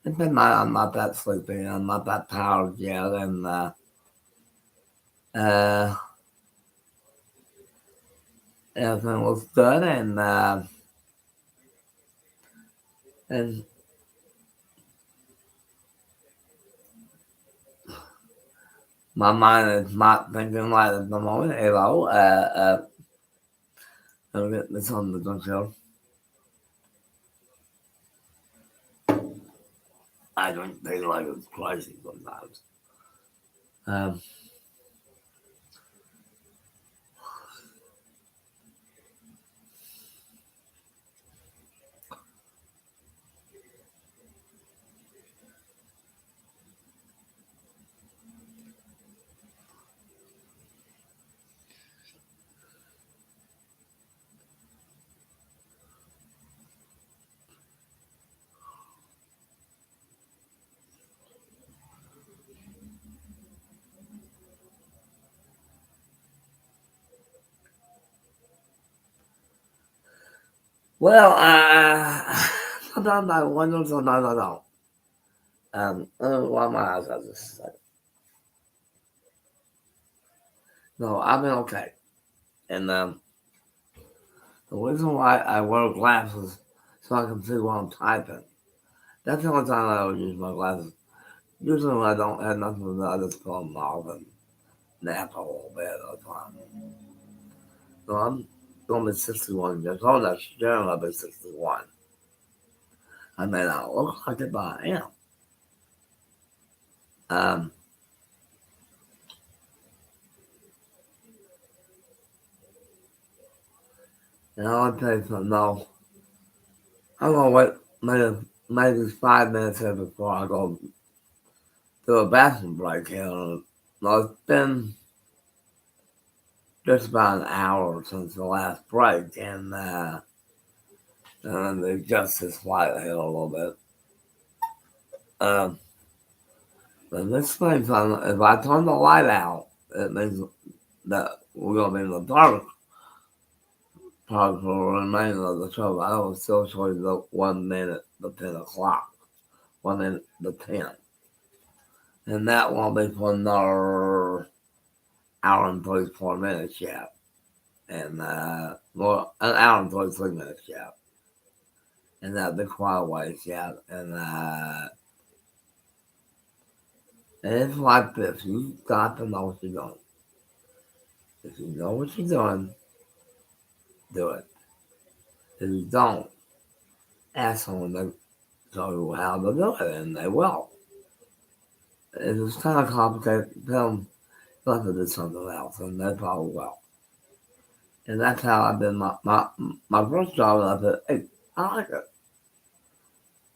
it's been night. I'm not that sleepy. I'm not that tired yet, and uh, everything was good, and my mind is not thinking right at the moment. Hello, let me get this on the junction. I don't think like it's crazy sometimes. Um, well, sometimes I wonder, sometimes I don't. Why my eyes are just like, no, I've been okay. And the reason why I wear glasses so I can see what I'm typing. That's the only time I would use my glasses. Usually when I don't have nothing to do, I just pull them off and nap a little bit at a time. So I'm going to be 61 years old. Next year I'll be 61. I may not look like it, but I am. Um, and I'll tell you something though. I'm going to wait maybe 5 minutes here before I go to a bathroom break here. It's been just about an hour since the last break, and they adjust this light here a little bit. But this thing's on, if I turn the light out, it means that we're going to be in the dark part for the remainder of the show. I will still show you the 1 minute to 10 o'clock. 1 minute to 10. And that won't be for another hour and 34 minutes yet. And, well, an hour and 33 minutes yet. And that'll be quite a ways yet. And it's like this. You got to know what you're doing. If you know what you're doing, do it. If you don't, ask someone to show you how to do it, and they will. If it's kind of complicated, tell them you have to do something else, and they probably will. And that's how I did my first job, and I said, hey, I like it.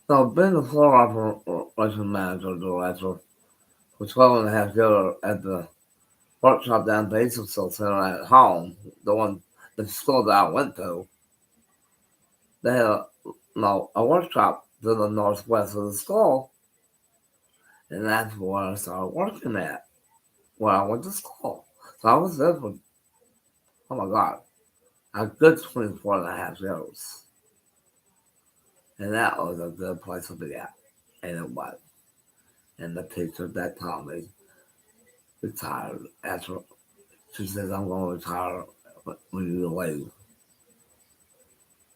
So being the floor operation manager director for 12 and a half years at the workshop down at the Eastern Center at home, the one, the school that I went to, they had a workshop to the northwest of the school, and that's where I started working at, where I went to school. So I was there for, oh my God, a good 24 and a half years. And that was a good place to be at. And it was. And the teacher that taught me retired after, she says, I'm going to retire when you leave.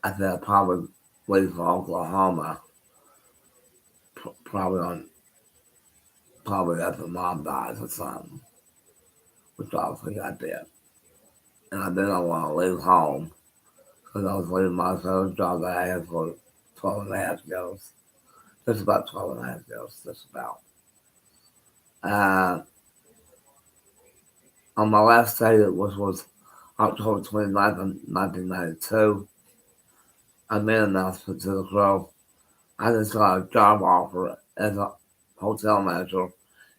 I said, I'll probably leave for Oklahoma, probably probably after mom dies or something, which obviously I did. And I didn't want to leave home because I was leaving my first job that I had for 12 and a half years. Just about 12 and a half years, just about. Uh, on my last day, which was October 29th, 1992, I made an announcement to the crew. I just got a job offer as a hotel manager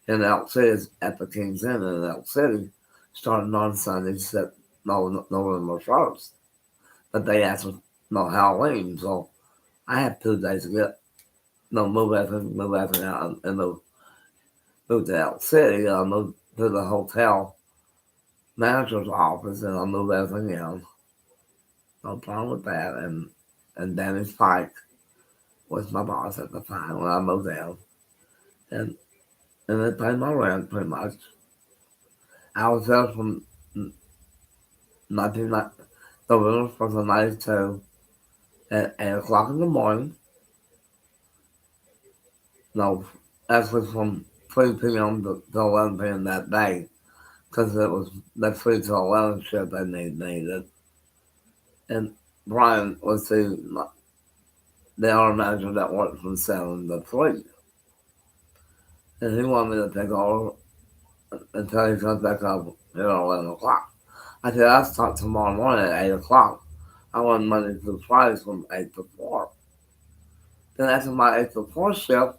in Elk City at the King's Inn in Elk City, starting on Sunday, except November 1st. But they asked me no Halloween, so I had 2 days to get move everything out and move to Elk City. I moved to the hotel manager's office and I moved everything in. No problem with that. And Danny Spike was my boss at the time when I moved in. And they paid my rent pretty much. I was there from 19, November 1st of 92 at 8 o'clock in the morning. No, actually from 3 p.m. to 11 p.m. that day because it was the 3 to 11 shift they needed. And Brian was the owner manager that worked from 7 to 3. And he wanted me to take over until he comes back up here at 11 o'clock. I said, I'll start tomorrow morning at 8 o'clock. I want Monday through Friday from 8 to 4. Then after my 8 to 4 shift,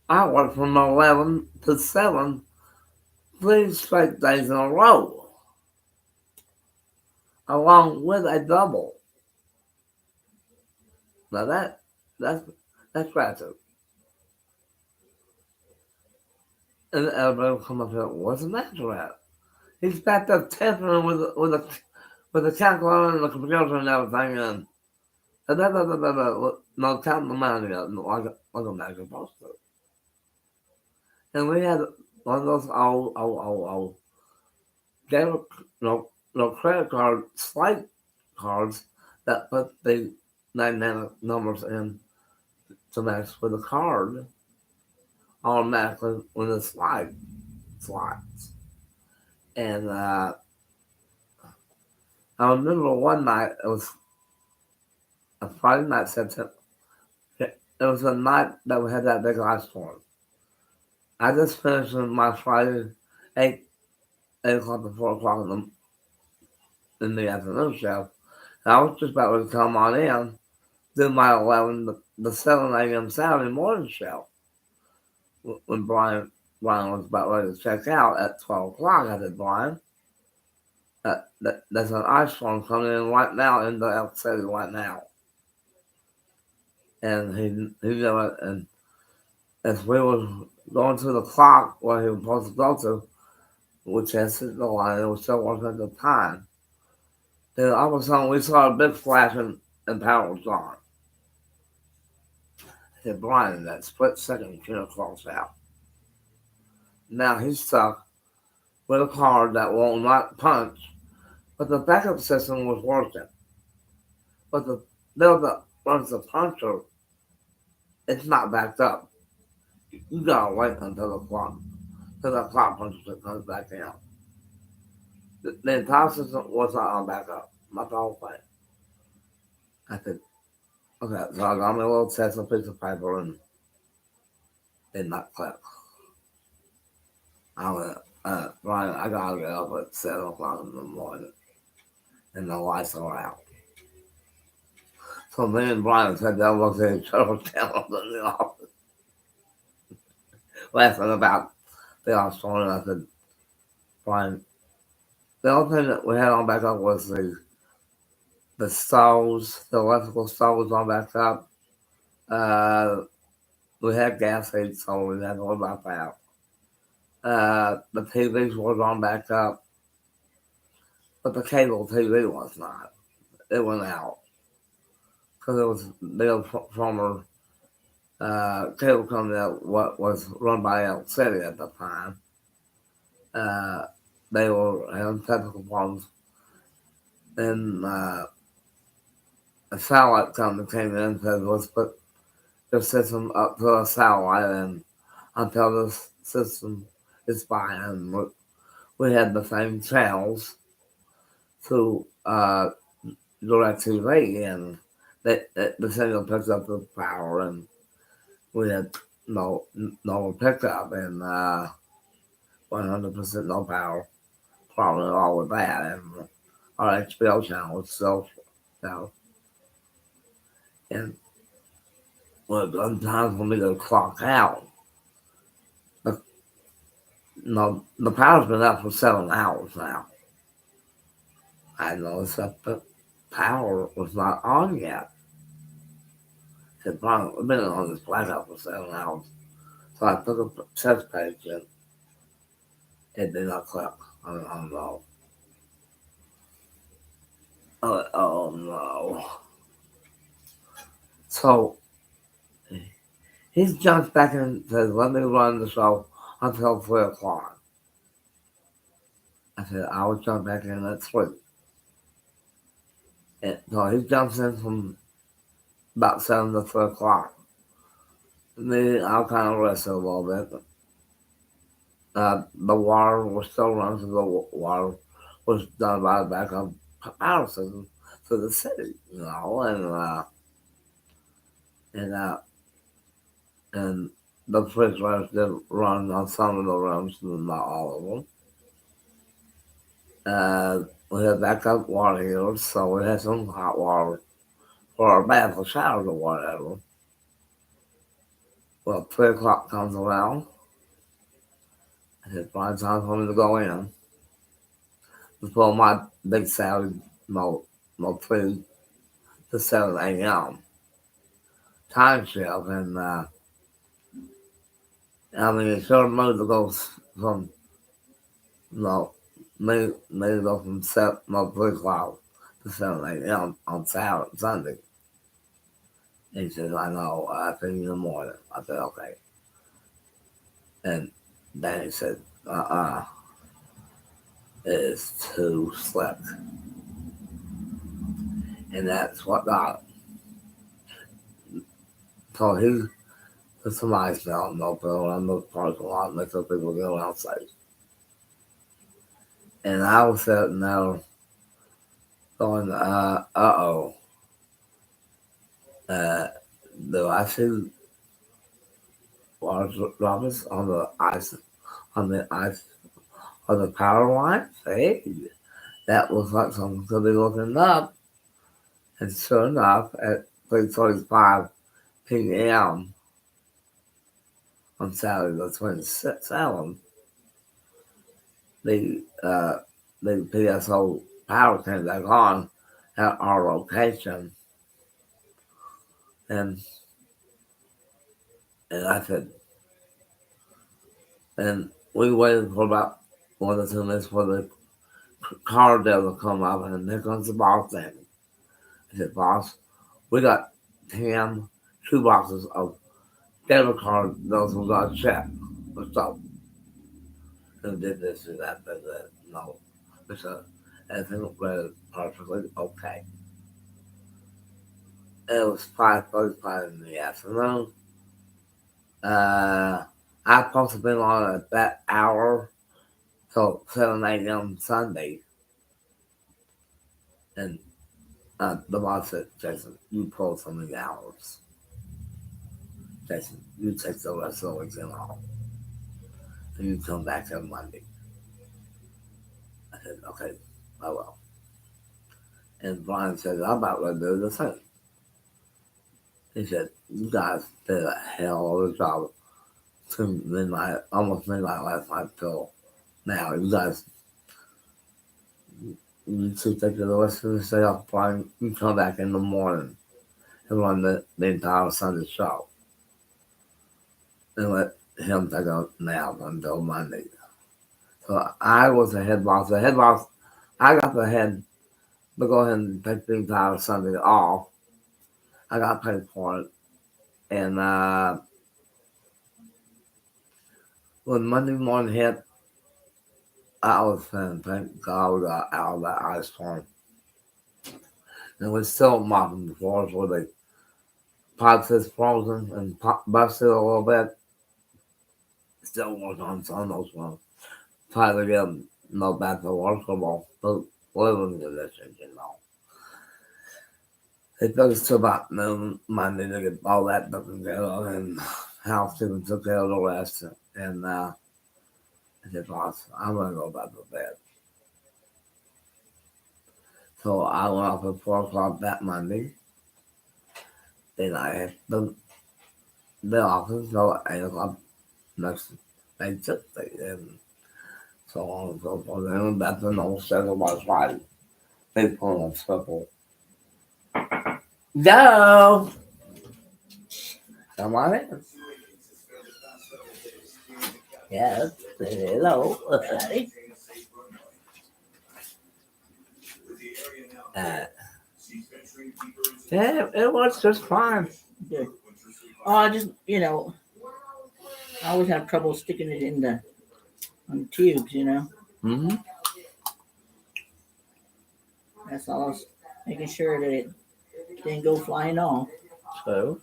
I worked from 11 to 7, 3 straight days in a row, along with a double. Now that's ratchet. And everybody will come up here, what's the matter at? He's back there tampering with the calculator and the computer and everything, and no counting the money like a man supposed to. And we had one of those old debit, no credit card, swipe cards that put the dynamic numbers in to match with the card automatically when the slides. And I remember one night, it was a Friday night, September. It was a night that we had that big ice storm. I just finished my Friday 8, 8 o'clock to 4 o'clock in the afternoon show. And I was just about to come on in, do my 11 the 7 a.m. Saturday morning show. When Brian was about ready to check out at 12 o'clock, I said, Brian, there's an ice storm coming in right now into Elk City right now. And he knew it. And as we were going to the clock where he was supposed to go to, which has hit the line, it was still working at the time. Then all of a sudden we saw a big flash and power was gone. I said, Brian, that split second clear close out. Now he's stuck with a card that will not punch, but the backup system was working. But the bill that runs the puncher, it's not backed up. You gotta wait until the clock punches it comes back down. The entire system was not on backup. Not the whole thing. I said, okay, so I got me a little test, a piece of paper, and did not click. I went, Brian, I gotta get up at 7 o'clock in the morning, and the lights are out. So me and Brian said that was a turtle tail in the office, laughing about the Australian. I said, Brian, the only thing that we had on back up was the stoves, the electrical stoves on back up. Uh, we had gas heat, so we had to worry about that. The TVs was on back up, but the cable TV was not. It went out because it was Bill former cable company that what was run by El City at the time. Uh, they were having technical problems, and a satellite company came in and said, "Let's put your system up to a satellite, and until this system is by." And we had the same channels to DirecTV, and the signal picked up the power, and we had no pickup, and 100% no power problem at all with that. And our HBO channel was still down. And well, sometimes when we go clock out, the, the power's been up for 7 hours now. I noticed that the power was not on yet. I said, Brian, we've been on this blackout for 7 hours. So I took a test page and it did not click. I don't know. Oh no. So he jumps back in and says, let me run the show until 3 o'clock. I said, I will jump back in at 3. And so he jumps in from about 7 to 3 o'clock. Me, I'll kind of rest a little bit. The water was still running, so the water was done by the backup power system to the city, and the refrigerators did run on some of the rooms, not all of them. We had backup water heaters, so we had some hot water for our bath or showers or whatever. Well, 3 o'clock comes around. I said, Brian, time for me to go in. Before my big Saturday, no 3 to 7 a.m. time shift, and I mean, it sure moved to go from, maybe go from 3 o'clock to 7 a.m. on Saturday, Sunday. He says, I know, I think in the morning. I said, okay. And then he said, it is too slick. And that's what got him. So he put some ice down, no bill around the parking lot, make sure people get around safe. And I was sitting there going, do I see water droplets on the ice, on the ice, on the power line? Hey, that looks like something to be looking up. And sure enough, at 3:45 p.m. on Saturday the 27th, the PSO power came back on at our location, and I said, and we waited for about 1 or 2 minutes for the car dealer to come up, and there comes the boss in. I said, boss, we got 10 shoeboxes of debit card those we got to check. So, who did this and that, no. So, everything was perfectly okay. It was 5:45 in the afternoon. I supposed to be on at that hour till 7 a.m. Sunday. And the boss said, Jason, you pulled so many hours. Jason, you take the rest of the weekend off. And you come back on Monday. I said, okay, I will. And Brian said, I'm about ready to do the same. He said, "You guys did a hell of a job to midnight, almost midnight last night till now. You guys, you two take the rest of the day off, fine. You come back in the morning and run the entire Sunday show and let him take a nap until Monday." So I was the head boss. The head boss, I got the head to go ahead and take the entire Sunday off. I got paid for it. And when Monday morning hit, I was saying, thank God we got out of that ice storm. And we're still mopping the floors where the pipes is frozen and busted a little bit. Still working on some of those ones. Try to get them back to workable, but living conditions, you know. It took us to about noon Monday to get all that put together, and housekeeping took care of the rest. And I said, "Boss, I'm going to go back to bed." So I went off at 4 o'clock that Monday. Then I had the office till 8 o'clock next day, Tuesday, and so on and so forth. And that's the normal schedule by Friday. They pull on triple. Go! Come on in. Yes, hello. uh, yeah, it was just fine. Good. Oh, I just, I always have trouble sticking it in the on tubes, Mm-hmm. That's all. I was making sure that it didn't go flying off. So,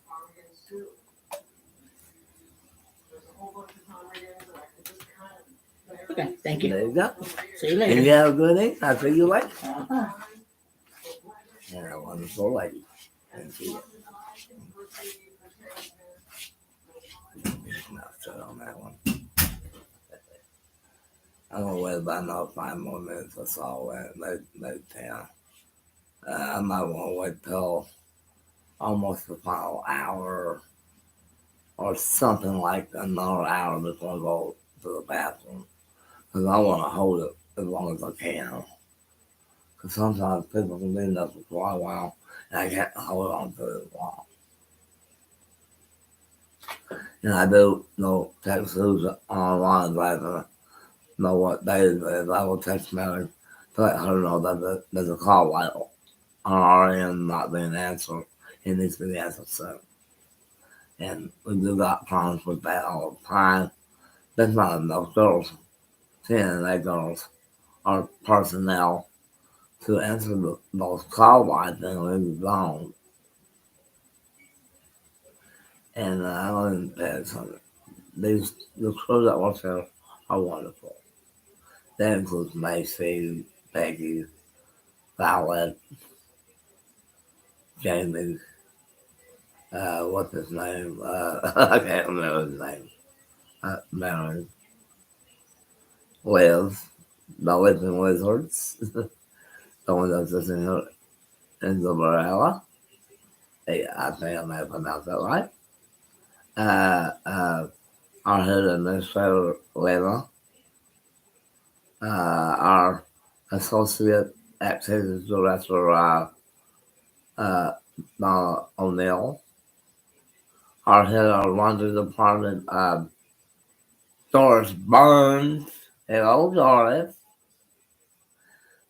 Okay, thank you. there you go. See you And later. you have a good day. I'll see you later. Uh-huh. And a wonderful lady. Thank you. Enough said on that one. I'm gonna wait about another 5 more minutes or so and let 10. I might want to wait till almost the final hour or something like another hour before I go to the bathroom. Because I want to hold it as long as I can. Because sometimes people can be up for quite a while and I can't hold on to it long. And I do know text who's online, but I don't know what day it is. I will text Mary to let her know that there's a call light on our end not being answered. It needs to be answered soon. And we do got problems with that all the time. There's not enough girls, CNA girls, or personnel to answer those call lights and leave it on. And I don't even pay attention. The crew that works there are wonderful. That includes Macy, Peggy, Violet, Jamie, what's his name? I can't remember his name. Mary, Liz, the Living Wizards, the one that's just in the Varela. Hey, I think I may have pronounced that right. Our head administrator, Lena, our associate activities director, uh, Donna O'Neill, our head of laundry department, Doris Burns. Hello, Doris.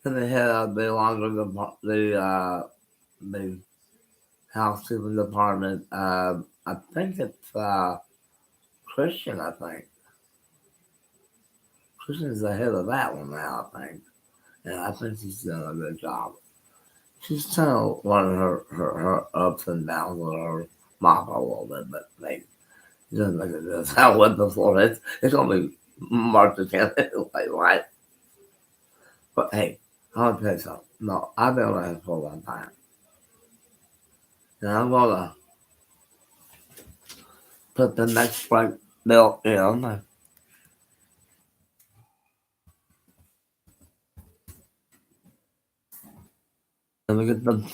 And the head of the laundry department, the housekeeping department. I think it's Christian. I think Christian's the head of that one now. I think, and I think she's doing a good job. She's kind of learning her ups and downs with her mop a little bit, but like, she doesn't make it this. I went before it's gonna be March the 10th anyway, right? But hey, I want to tell you something. No, I've been around for a long time, and I'm gonna put the next break bill in. Let me get the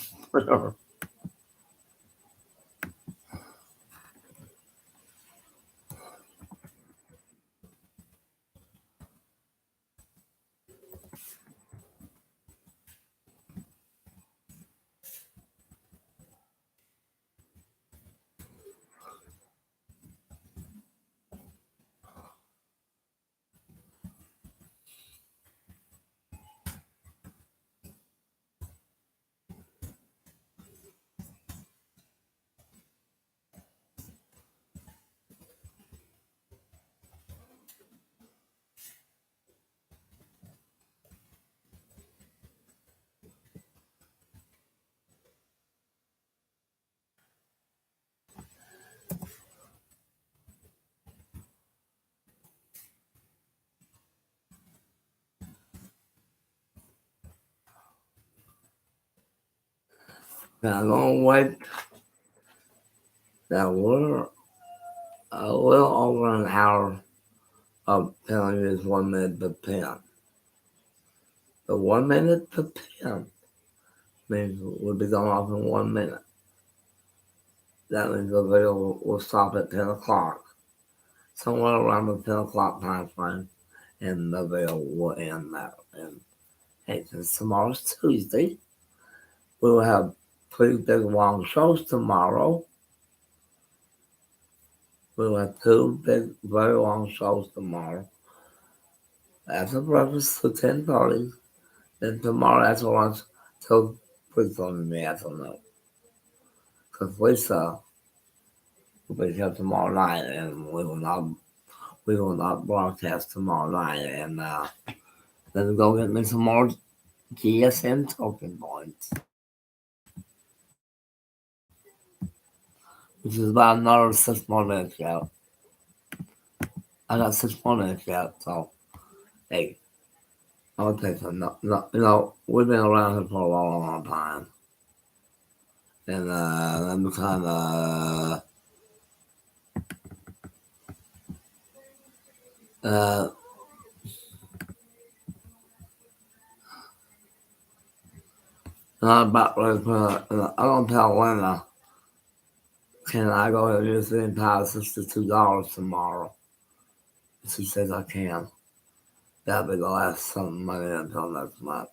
Now, long wait that we're a little over an hour of telling you is 1 minute to 10. The 1 minute to 10 means we'll be going off in 1 minute. That means the video will stop at 10 o'clock, somewhere around the 10 o'clock time frame, and the video will end there. And hey, since tomorrow's Tuesday, we will have 3 big long shows tomorrow. We will have 2 big, very long shows tomorrow. After breakfast to 10:30, then tomorrow after lunch till 3:30 in the afternoon. Because Lisa will be here tomorrow night, and we will not broadcast tomorrow night. And then go get me some more GSM token points, which is about another 6 more minutes yet. I got 6 more minutes yet, so hey, I'll take some. No, we've been around here for a long, long time, and let me kind of not about ready for. I don't tell Lena. Can I go ahead and use the entire $62 tomorrow? She says I can. That'll be the last something money until next month.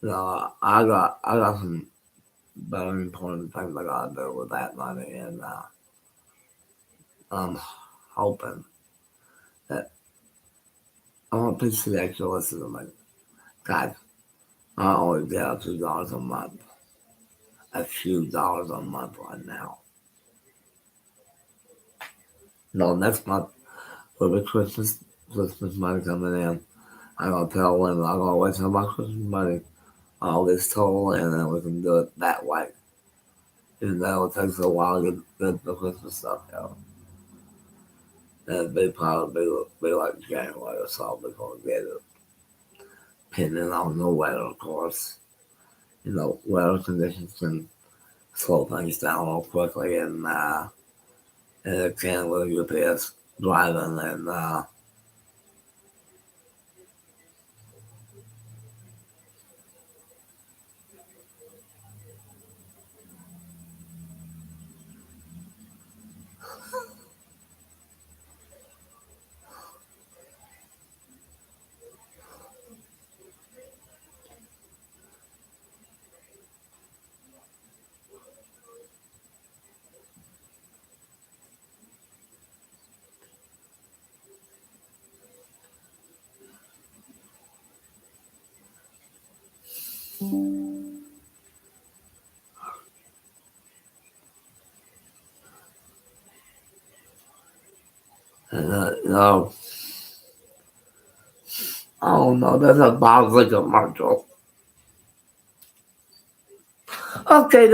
I got some very important things I gotta do with that money, and I'm hoping that I want people to actually listen to me. Guys, I always get a few dollars a month. A few dollars a month right now. No, next month will be Christmas money coming in. I'm gonna tell women I'm gonna wait till my Christmas money all this total, and then we can do it that way. Even though it takes a while to get the Christmas stuff out. And it'd probably be like January or so before we get it. Depending on the weather, of course. Weather conditions can slow things down real quickly, and it can with UPS driving, and oh no, that's a Bosley commercial. Okay,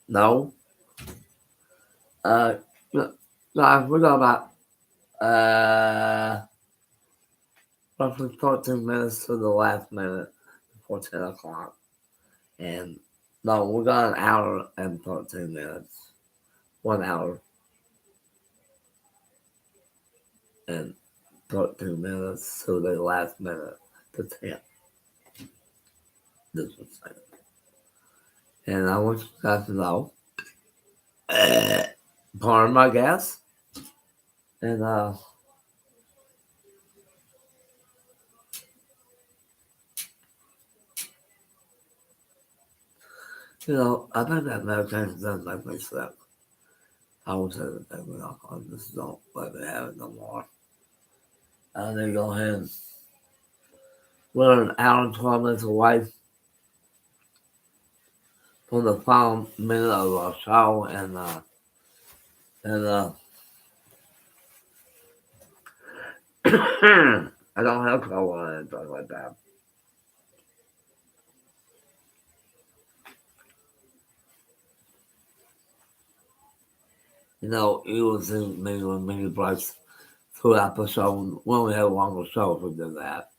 no. Uh, guys, we got about roughly 14 minutes to the last minute before 10 o'clock. And no, we got an hour and 13 minutes. 1 hour and 13 minutes to the last minute to 10. This was saying. And I want you guys to know, pardon my gas, and I think that medication does make me sick. I will say that they will. I just don't let me have it no more. I need to go ahead and we're an hour and 12 minutes away from the final minute of our show, and I don't have trouble or anything like that. You will see me with mini breaks throughout the show. When we have longer shows, we do that.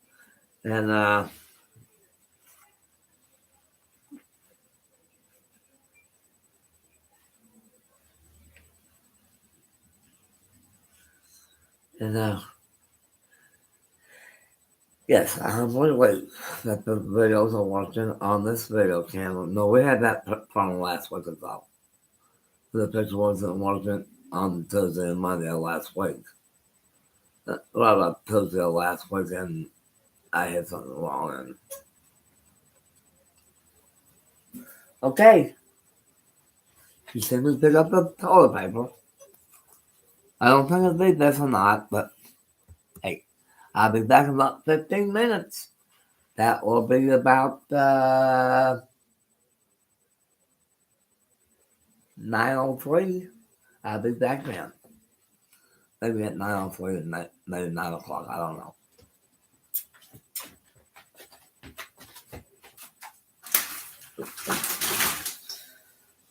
And And yes, I'm really wait that the videos are watching on this video channel. No, we had that from last week as well. The picture wasn't watching on Tuesday and Monday of last week. Well, about Tuesday of last week, and I had something wrong. And okay, you see me pick up the toilet paper. I don't think it'll be this or not, but hey, I'll be back in about 15 minutes. That will be about 9:03. I'll be back then. Maybe at 9:03 and maybe 9 o'clock. I don't know.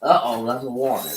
Uh-oh, that's a warning.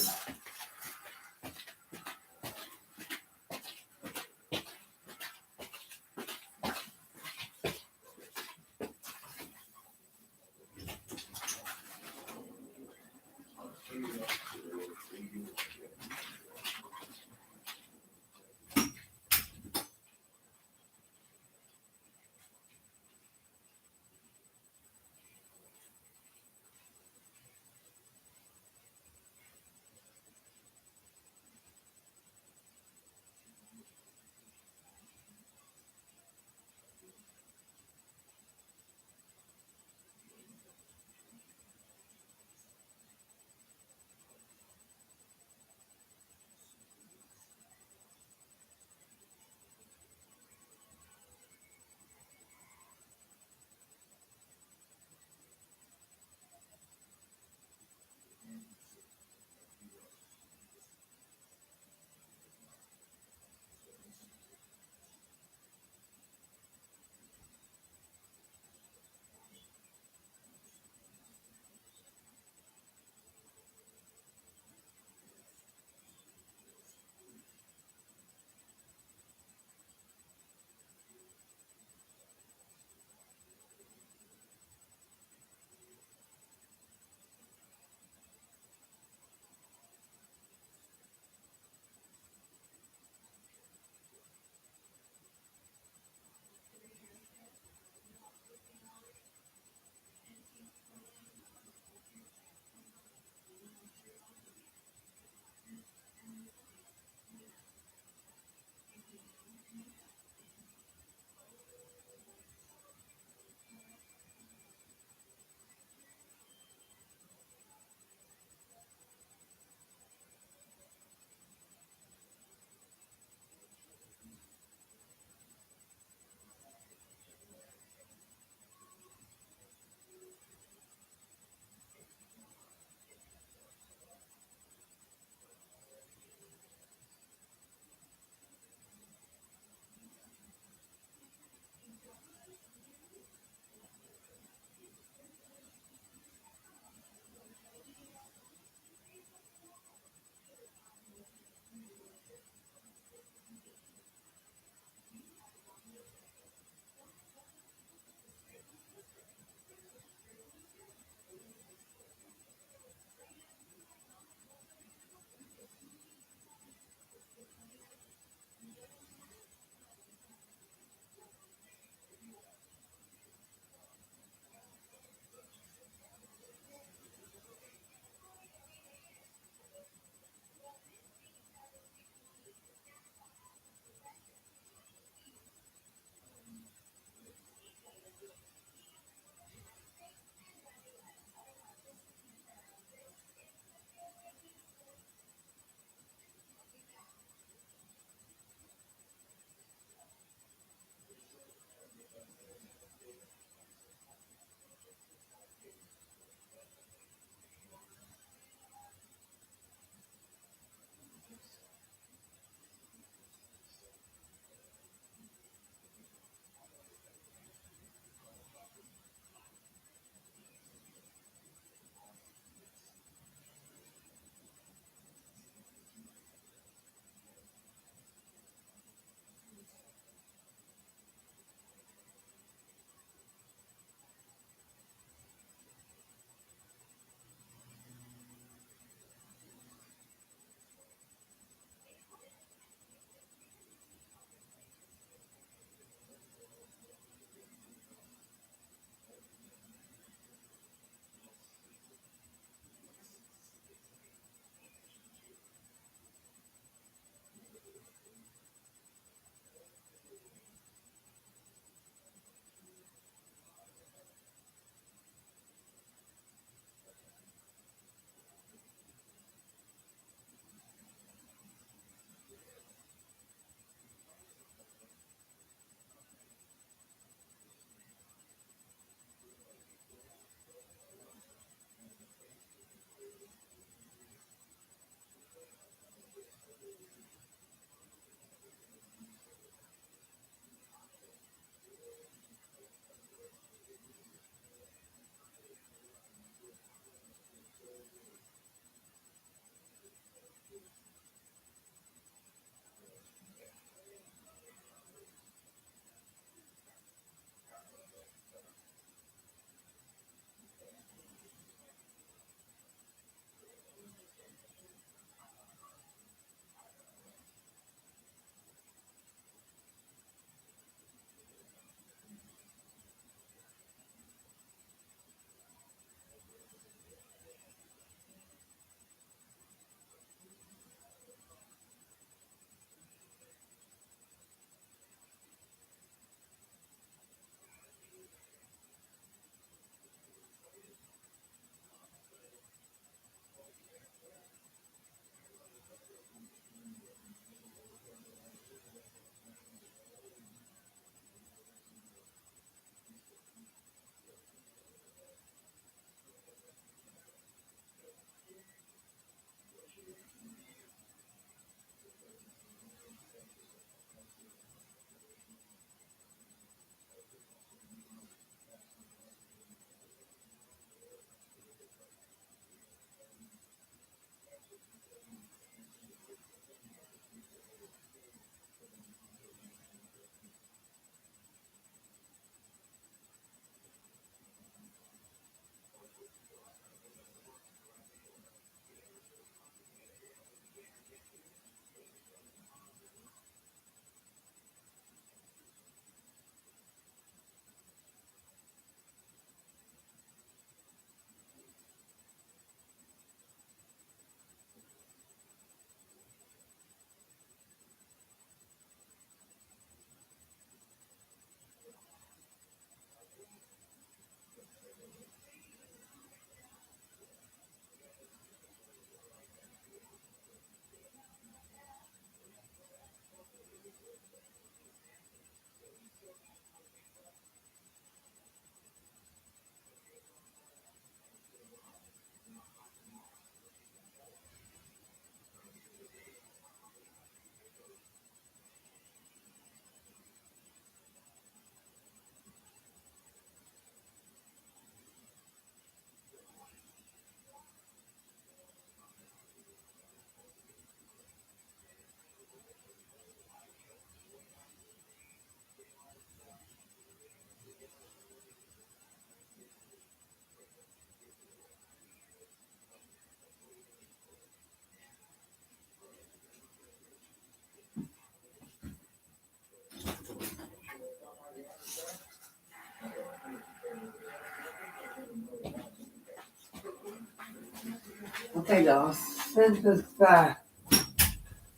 Okay, y'all. Since it's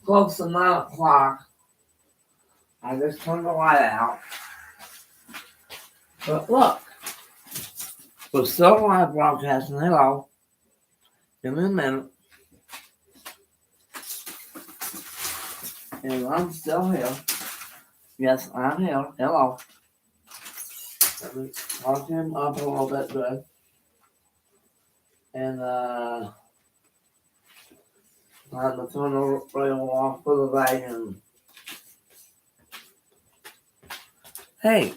close to 9 o'clock, I just turned the light out. But look, we're still live broadcasting. Hello. Give me a minute. And I'm still here. Yes, I'm here. Hello. Let me talk him up a little bit good. And I'm gonna turn the radio off for the day. And hey,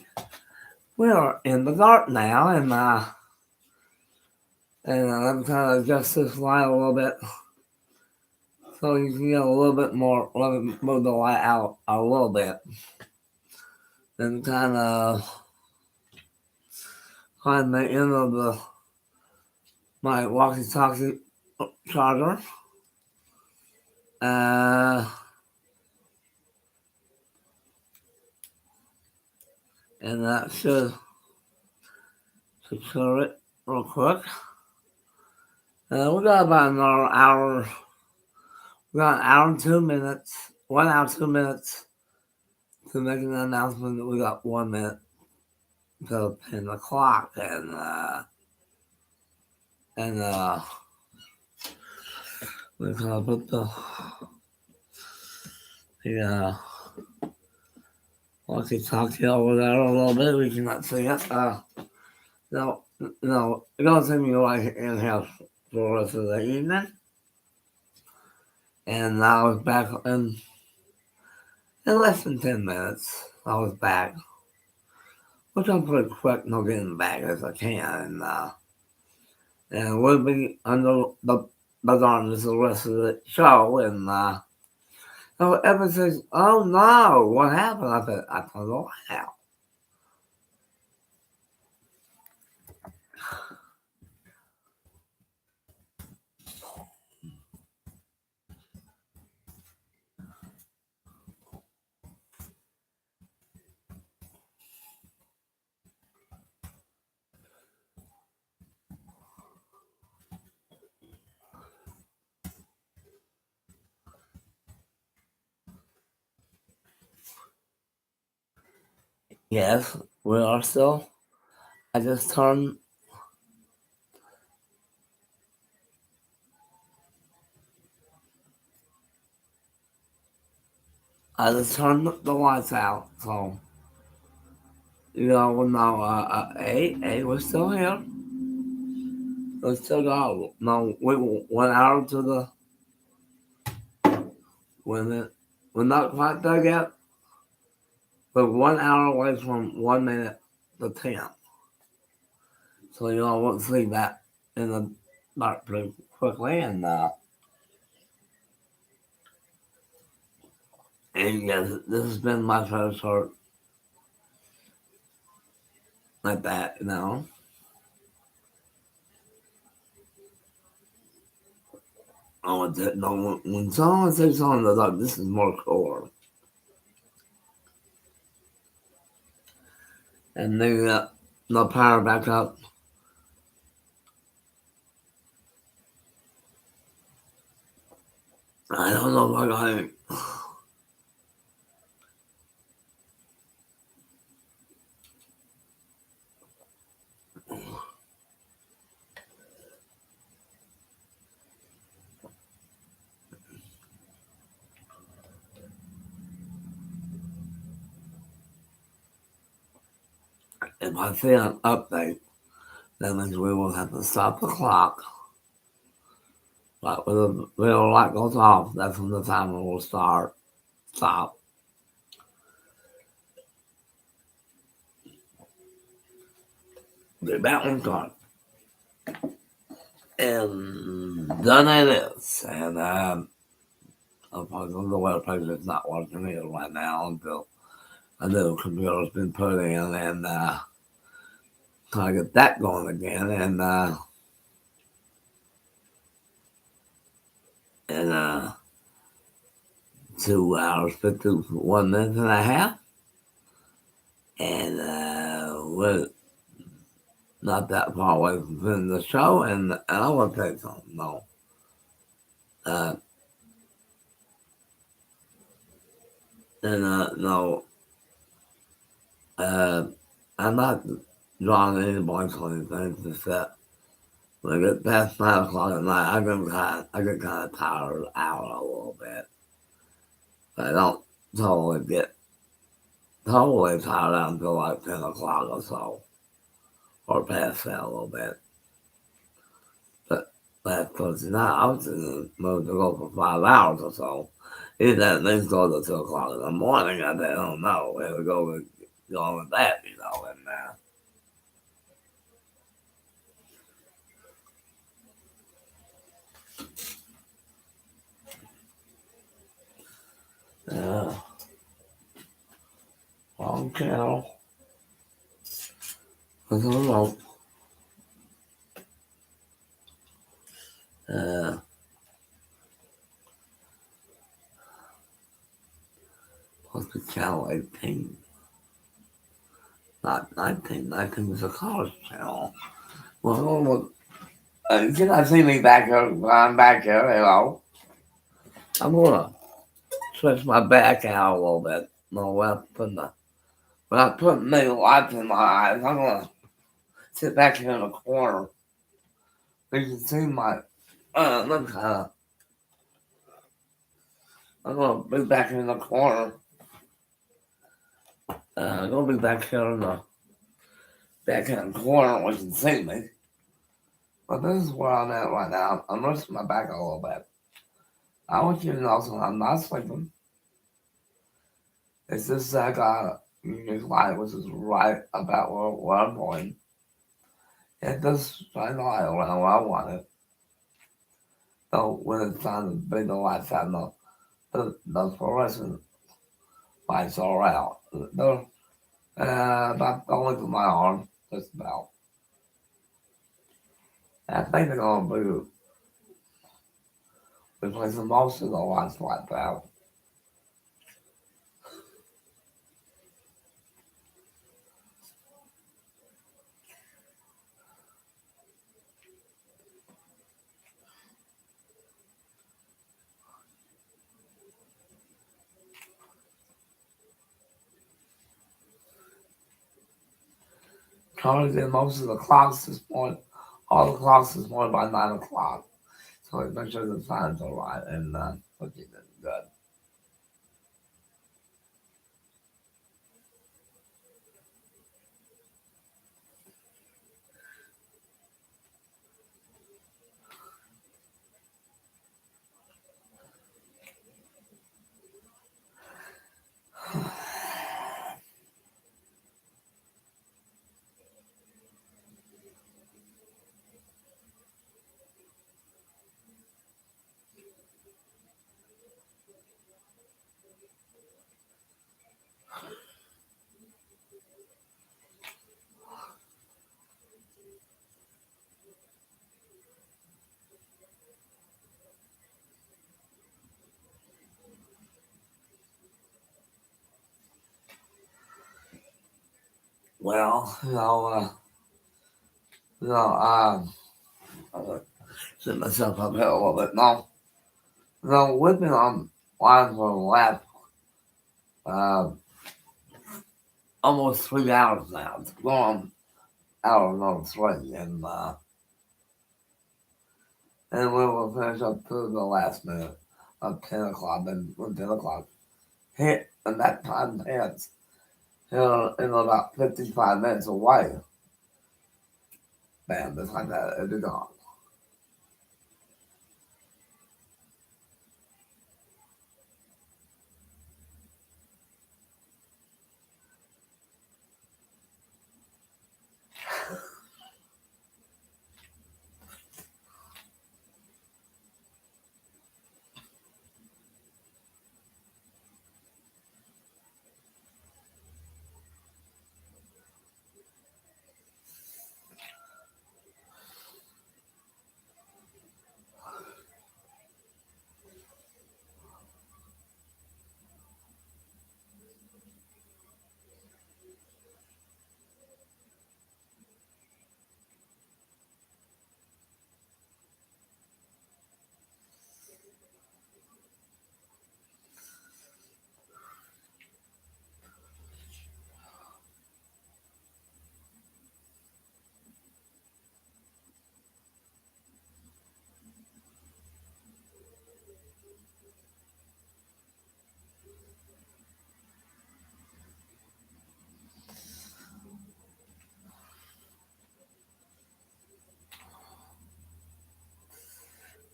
we're in the dark now, and I'm trying to adjust this light a little bit so you can get a little bit more. Let me move the light out a little bit, and kind of find the end of my walkie-talkie charger. And that should secure it real quick. We got about another hour. We got an hour and 2 minutes. 1 hour, 2 minutes to make an announcement that we got 1 minute to 10 o'clock. And we're gonna put the walkie-talkie over there a little bit. We cannot see it. No, it don't seem me like in here for the rest of the evening. And I was back in less than 10 minutes. I was back, which I'm pretty quick in getting back as I can. And we'll be under the darkness the rest of the show. And so Evan says, "Oh no, what happened?" I said, "I turned the light out." Yes, we are still. I just turned. The lights out, so we'll know. Hey, we're still here. We still got we 1 hour to the we're not quite there yet. But 1 hour away from 1 minute to 10. So won't see that in the dark pretty quickly. And yes, this has been my first short like that, when someone says something in the dark, this is more cooler. And then the power back up. I don't know if I got it. If I see an update, that means we will have to stop the clock. But when the little light goes off, that's when the timer will stop. Get that one gone. And done it is. And unfortunately, the web page is not working here right now until a new computer's been put in, and try to get that going again. And 2 hours, 51 minutes and a half. And we're not that far away from finishing the show. And I want to tell you something, no. Uh, and no, uh, I'm not drawing any blanks on anything except when I get past 9 o'clock at night, I get kind of tired out a little bit. But I don't totally get totally tired out until like 10 o'clock or so, or past that a little bit. But last Thursday night, I was in the mood to go for 5 hours or so. Either that things go to 2 o'clock in the morning. I don't know. Where we go with that, you know. And long channel. I don't know. Uh, what's the channel 18? Not 19. 19 is a college channel. Well, can I see me back here? I'm back here. Hello. I'm gonna stretch my back out a little bit. No, when I put many lights in my eyes, I'm gonna sit back here in the corner. You can see my look. I'm gonna be back in the corner. I'm gonna be back here in the corner where you can see me. But this is where I'm at right now. I'm resting my back a little bit. I want you to know something. I'm not sleeping. It's just that I got a unique light, which is right about where I'm going. It does shine the light around where I want it. So when it's time to bring the lights out, the fluorescent lights are out. They're about the length of my arm, just about. I think they're going to be replacing most of the lights like that. Charging most of the clocks this morning, all the clocks this morning by 9 o'clock. So make sure the times are right and looking good. Well, I set myself up here a little bit now. We've been on line for the last uh, almost 3 hours now. It's going hour number 3, and we will finish up to the last minute of 10 o'clock. And when 10 o'clock hit, and that time hits, in about 55 minutes away, bam, just like that, it'll be gone.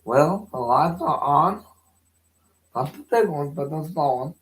Well, the lights are on. Not the big ones, but the small ones.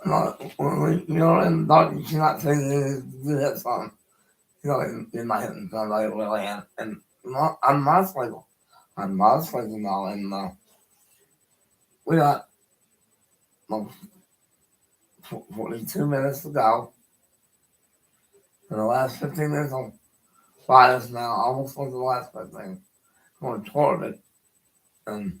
No, when you're in dark, you cannot say you do that song. In my head, and sound like really am. And I'm motorcycle. I'm motorcycle now, and we got uh, 42 minutes to go. For the last 15 minutes on fires now, almost for the last 15. Going toward it. And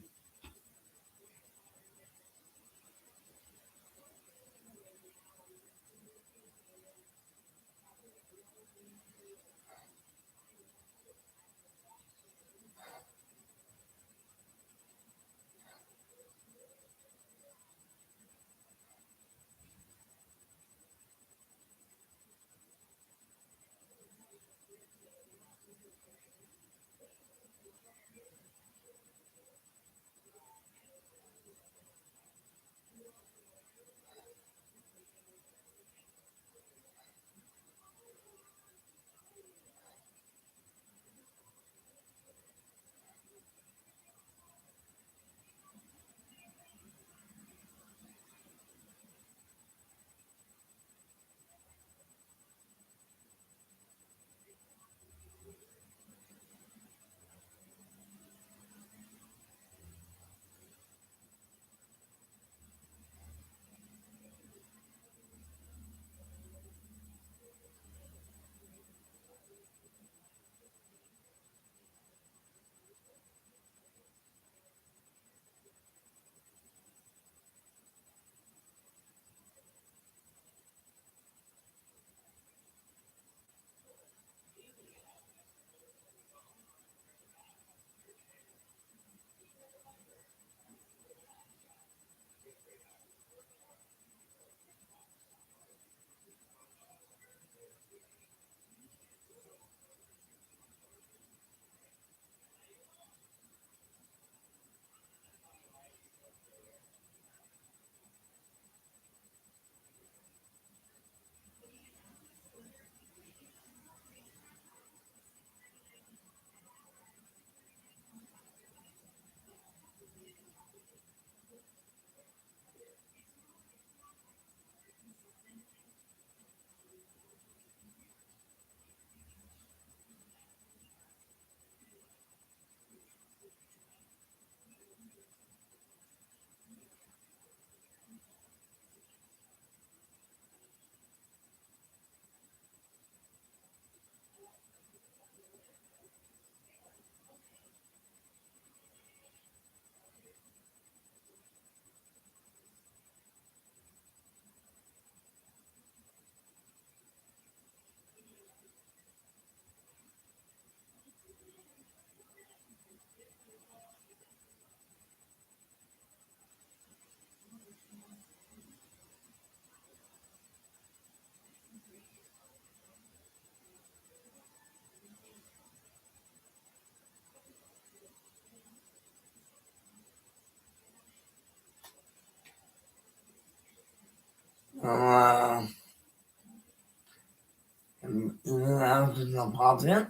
even though it's a positive,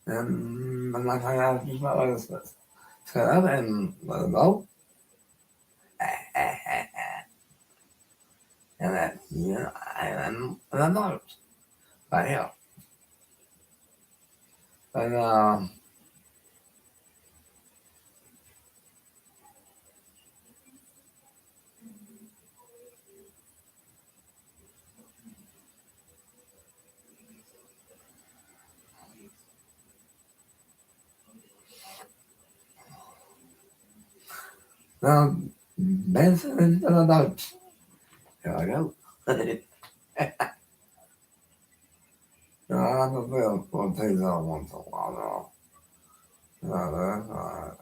and I'm not going to just what is this? Set up and let it go. And then, and I'm not. But yeah. But, basically, it's an adult. Here I go. I have a feel for things I want to while now.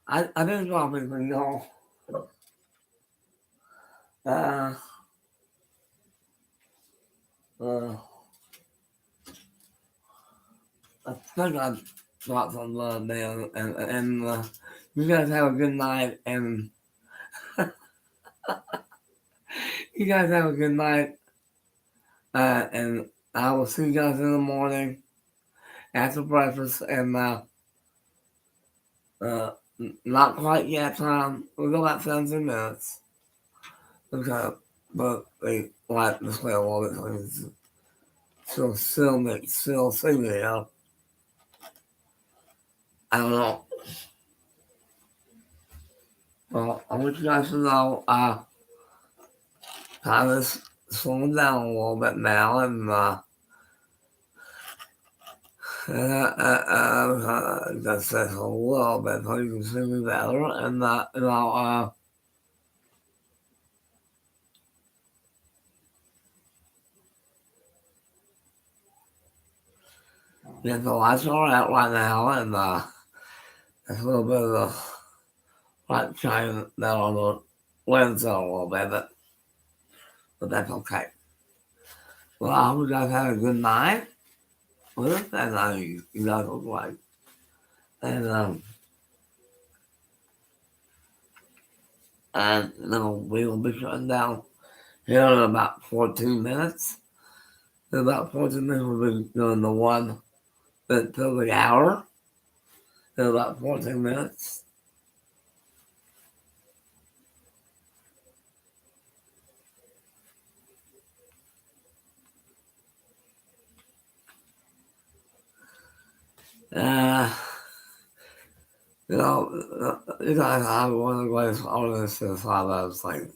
I didn't drop anything, y'all. Uh, uh, I think I dropped some love there, and you guys have a good night, and you guys have a good night, and I will see you guys in the morning after breakfast, and uh, not quite yet time. We've got about 17 minutes. Okay, but they like to play all the things. Still see me, I don't know. Well, I want you guys to know, kind of slowing down a little bit now, and just a little bit so you can see me better, and yeah, the lights are out right now, and there's a little bit of the light shining down on the lens a little bit, but that's okay. Well, I hope you guys had a good night. Well, that's how you guys look like. And we will be shutting down here in about 14 minutes. In about 14 minutes, we'll be doing the one until the hour. In about 14 minutes. Uh, you guys have one of the greatest artists in I've like,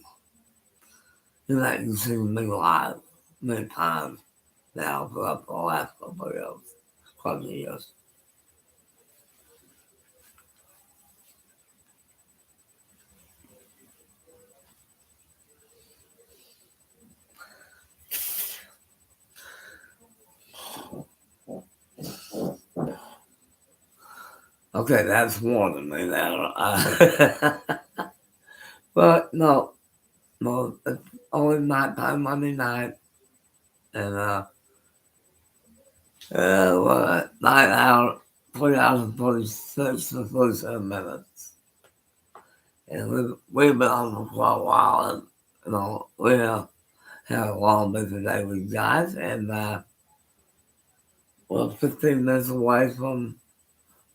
you've seen me live many times now for the last couple of years, couple of years. Okay, that's more than me now. But no, it's only nighttime Monday night, and 9 hours, 3 hours and 46 to 47 minutes. And we've been on for a while, and we had a long busy day with you guys, and we're 15 minutes away from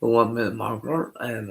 the 1 minute marker, and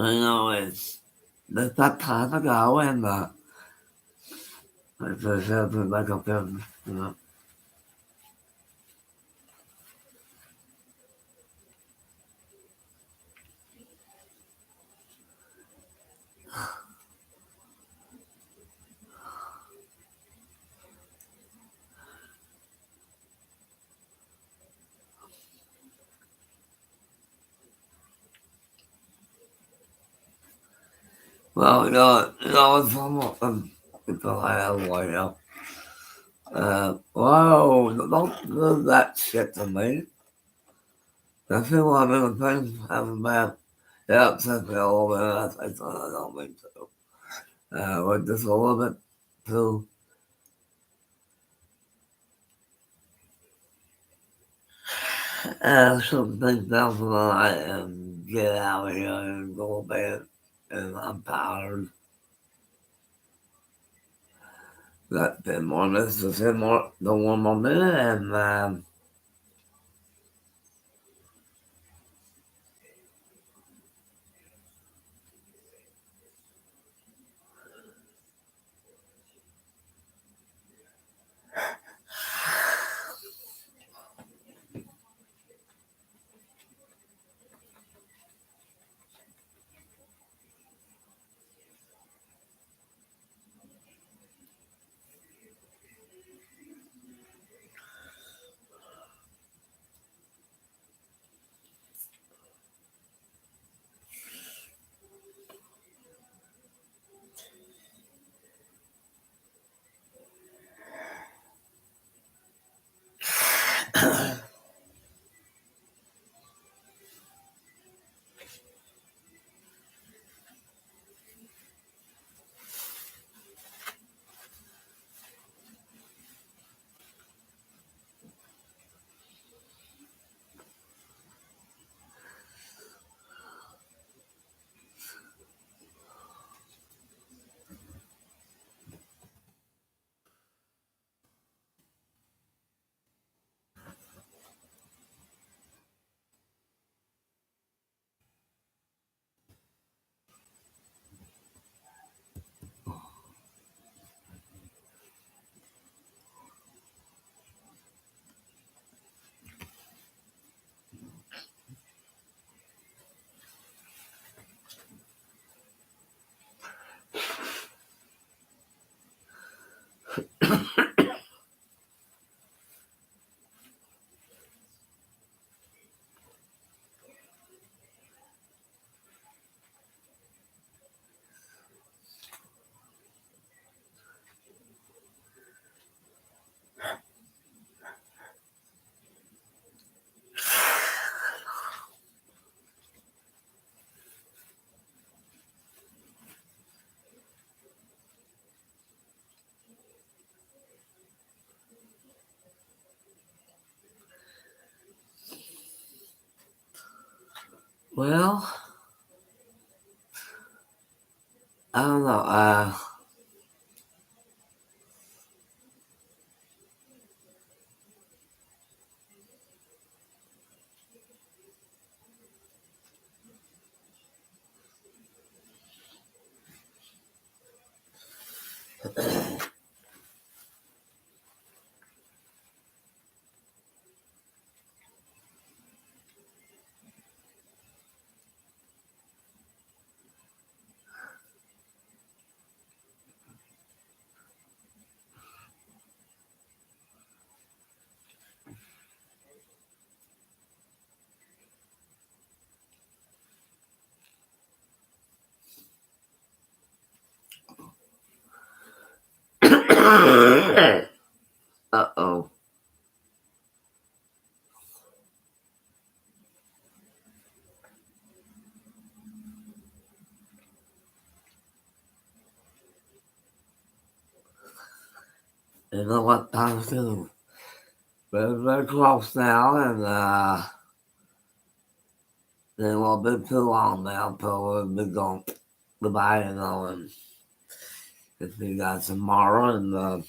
It's that time ago, and it's something like a film, Well, it's almost it's a hell way up. Whoa, don't do that shit to me. I feel like I'm things haven't been. It upsets me a little bit, and I say something I don't mean to. But just a little bit too. Some things down for the night and get out of here and go to bed. And I'm tired. Got 10 more minutes to 10 more, the one more minute, and well, I don't know. Uh-oh. You know what time to do? We're close now, and it won't be too long now till we'll be going goodbye, and if you guys tomorrow, and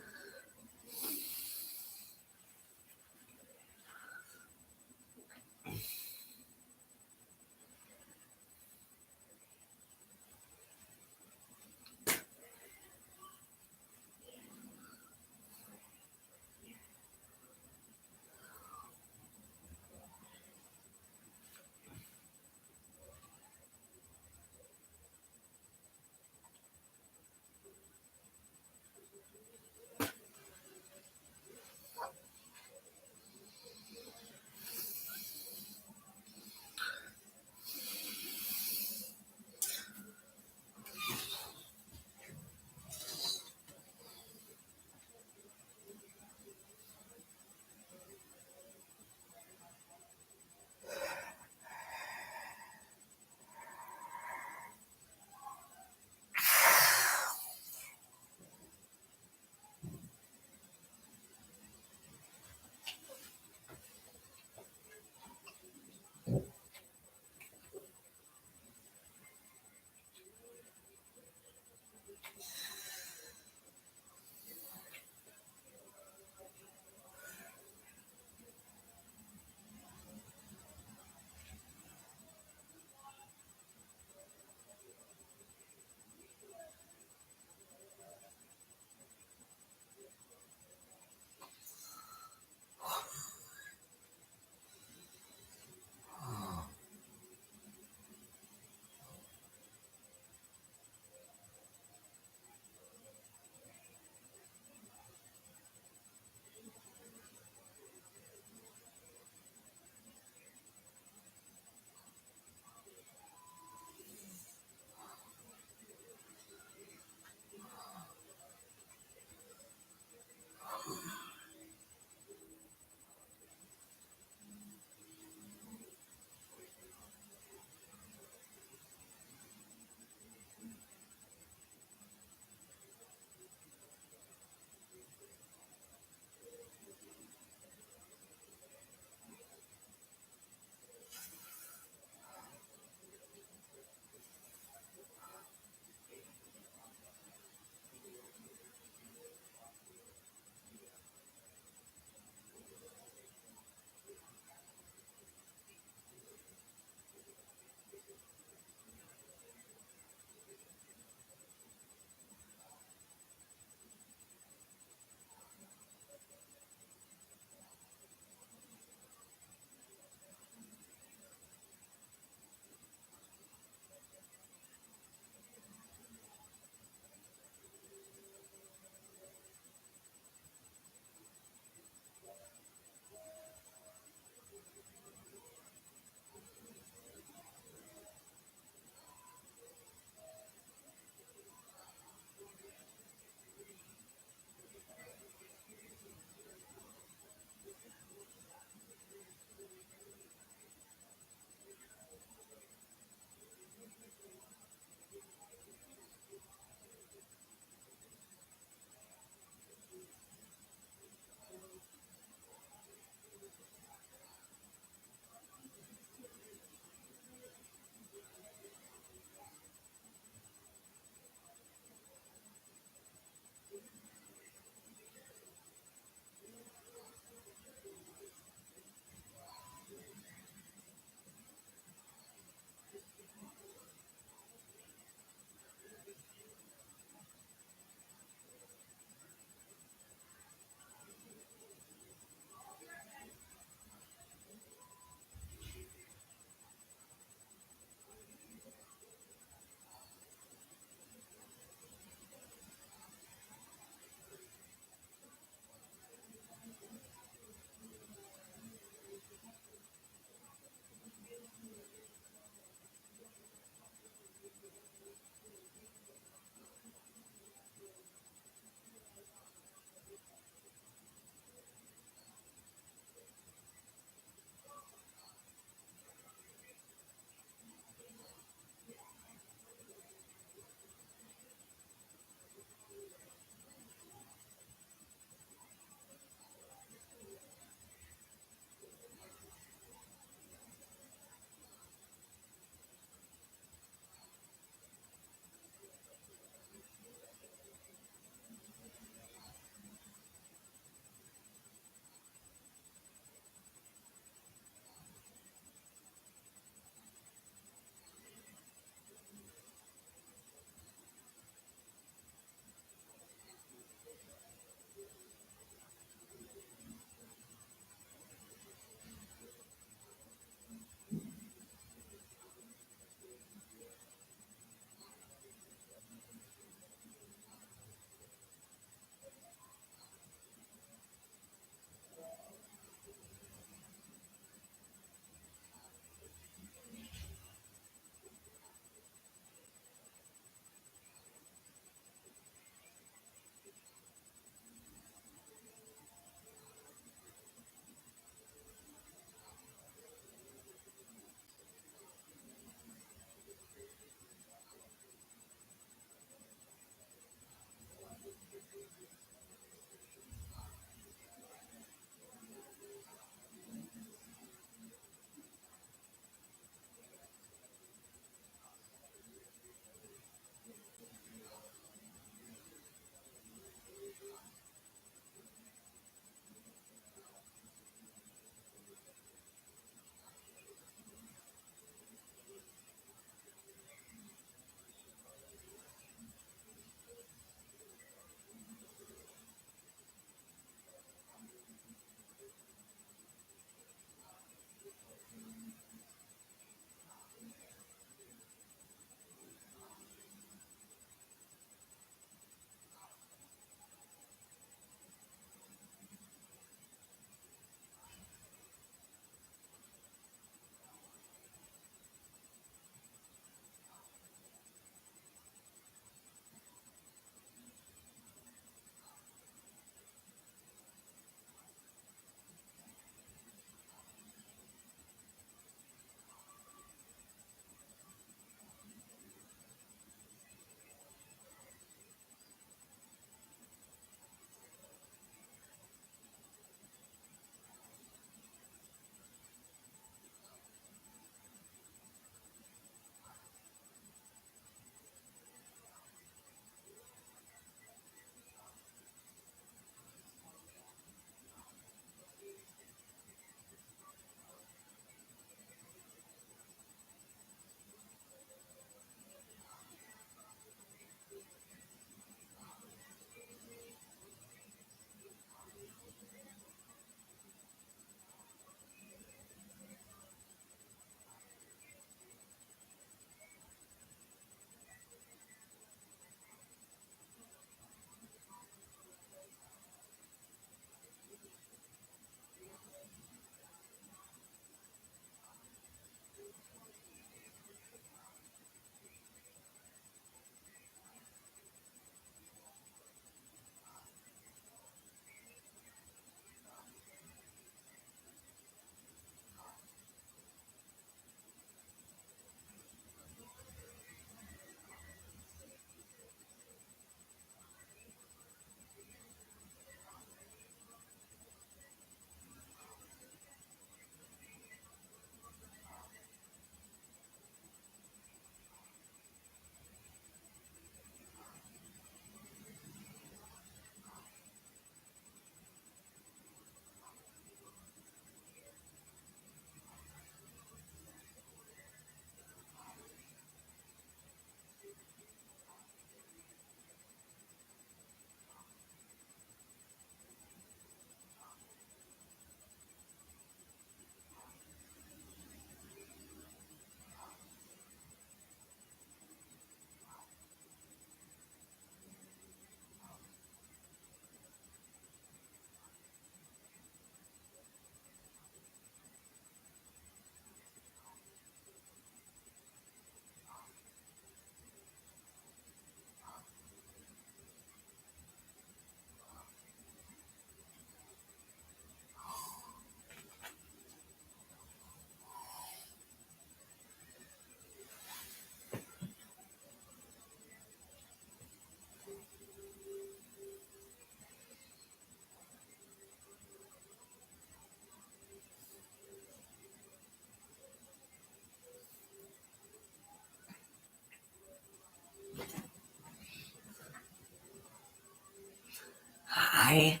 Bye.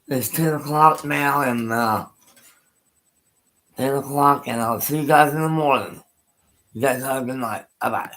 It's 10 o'clock now, and 10 o'clock, and I'll see you guys in the morning. You guys have a good night. Bye bye.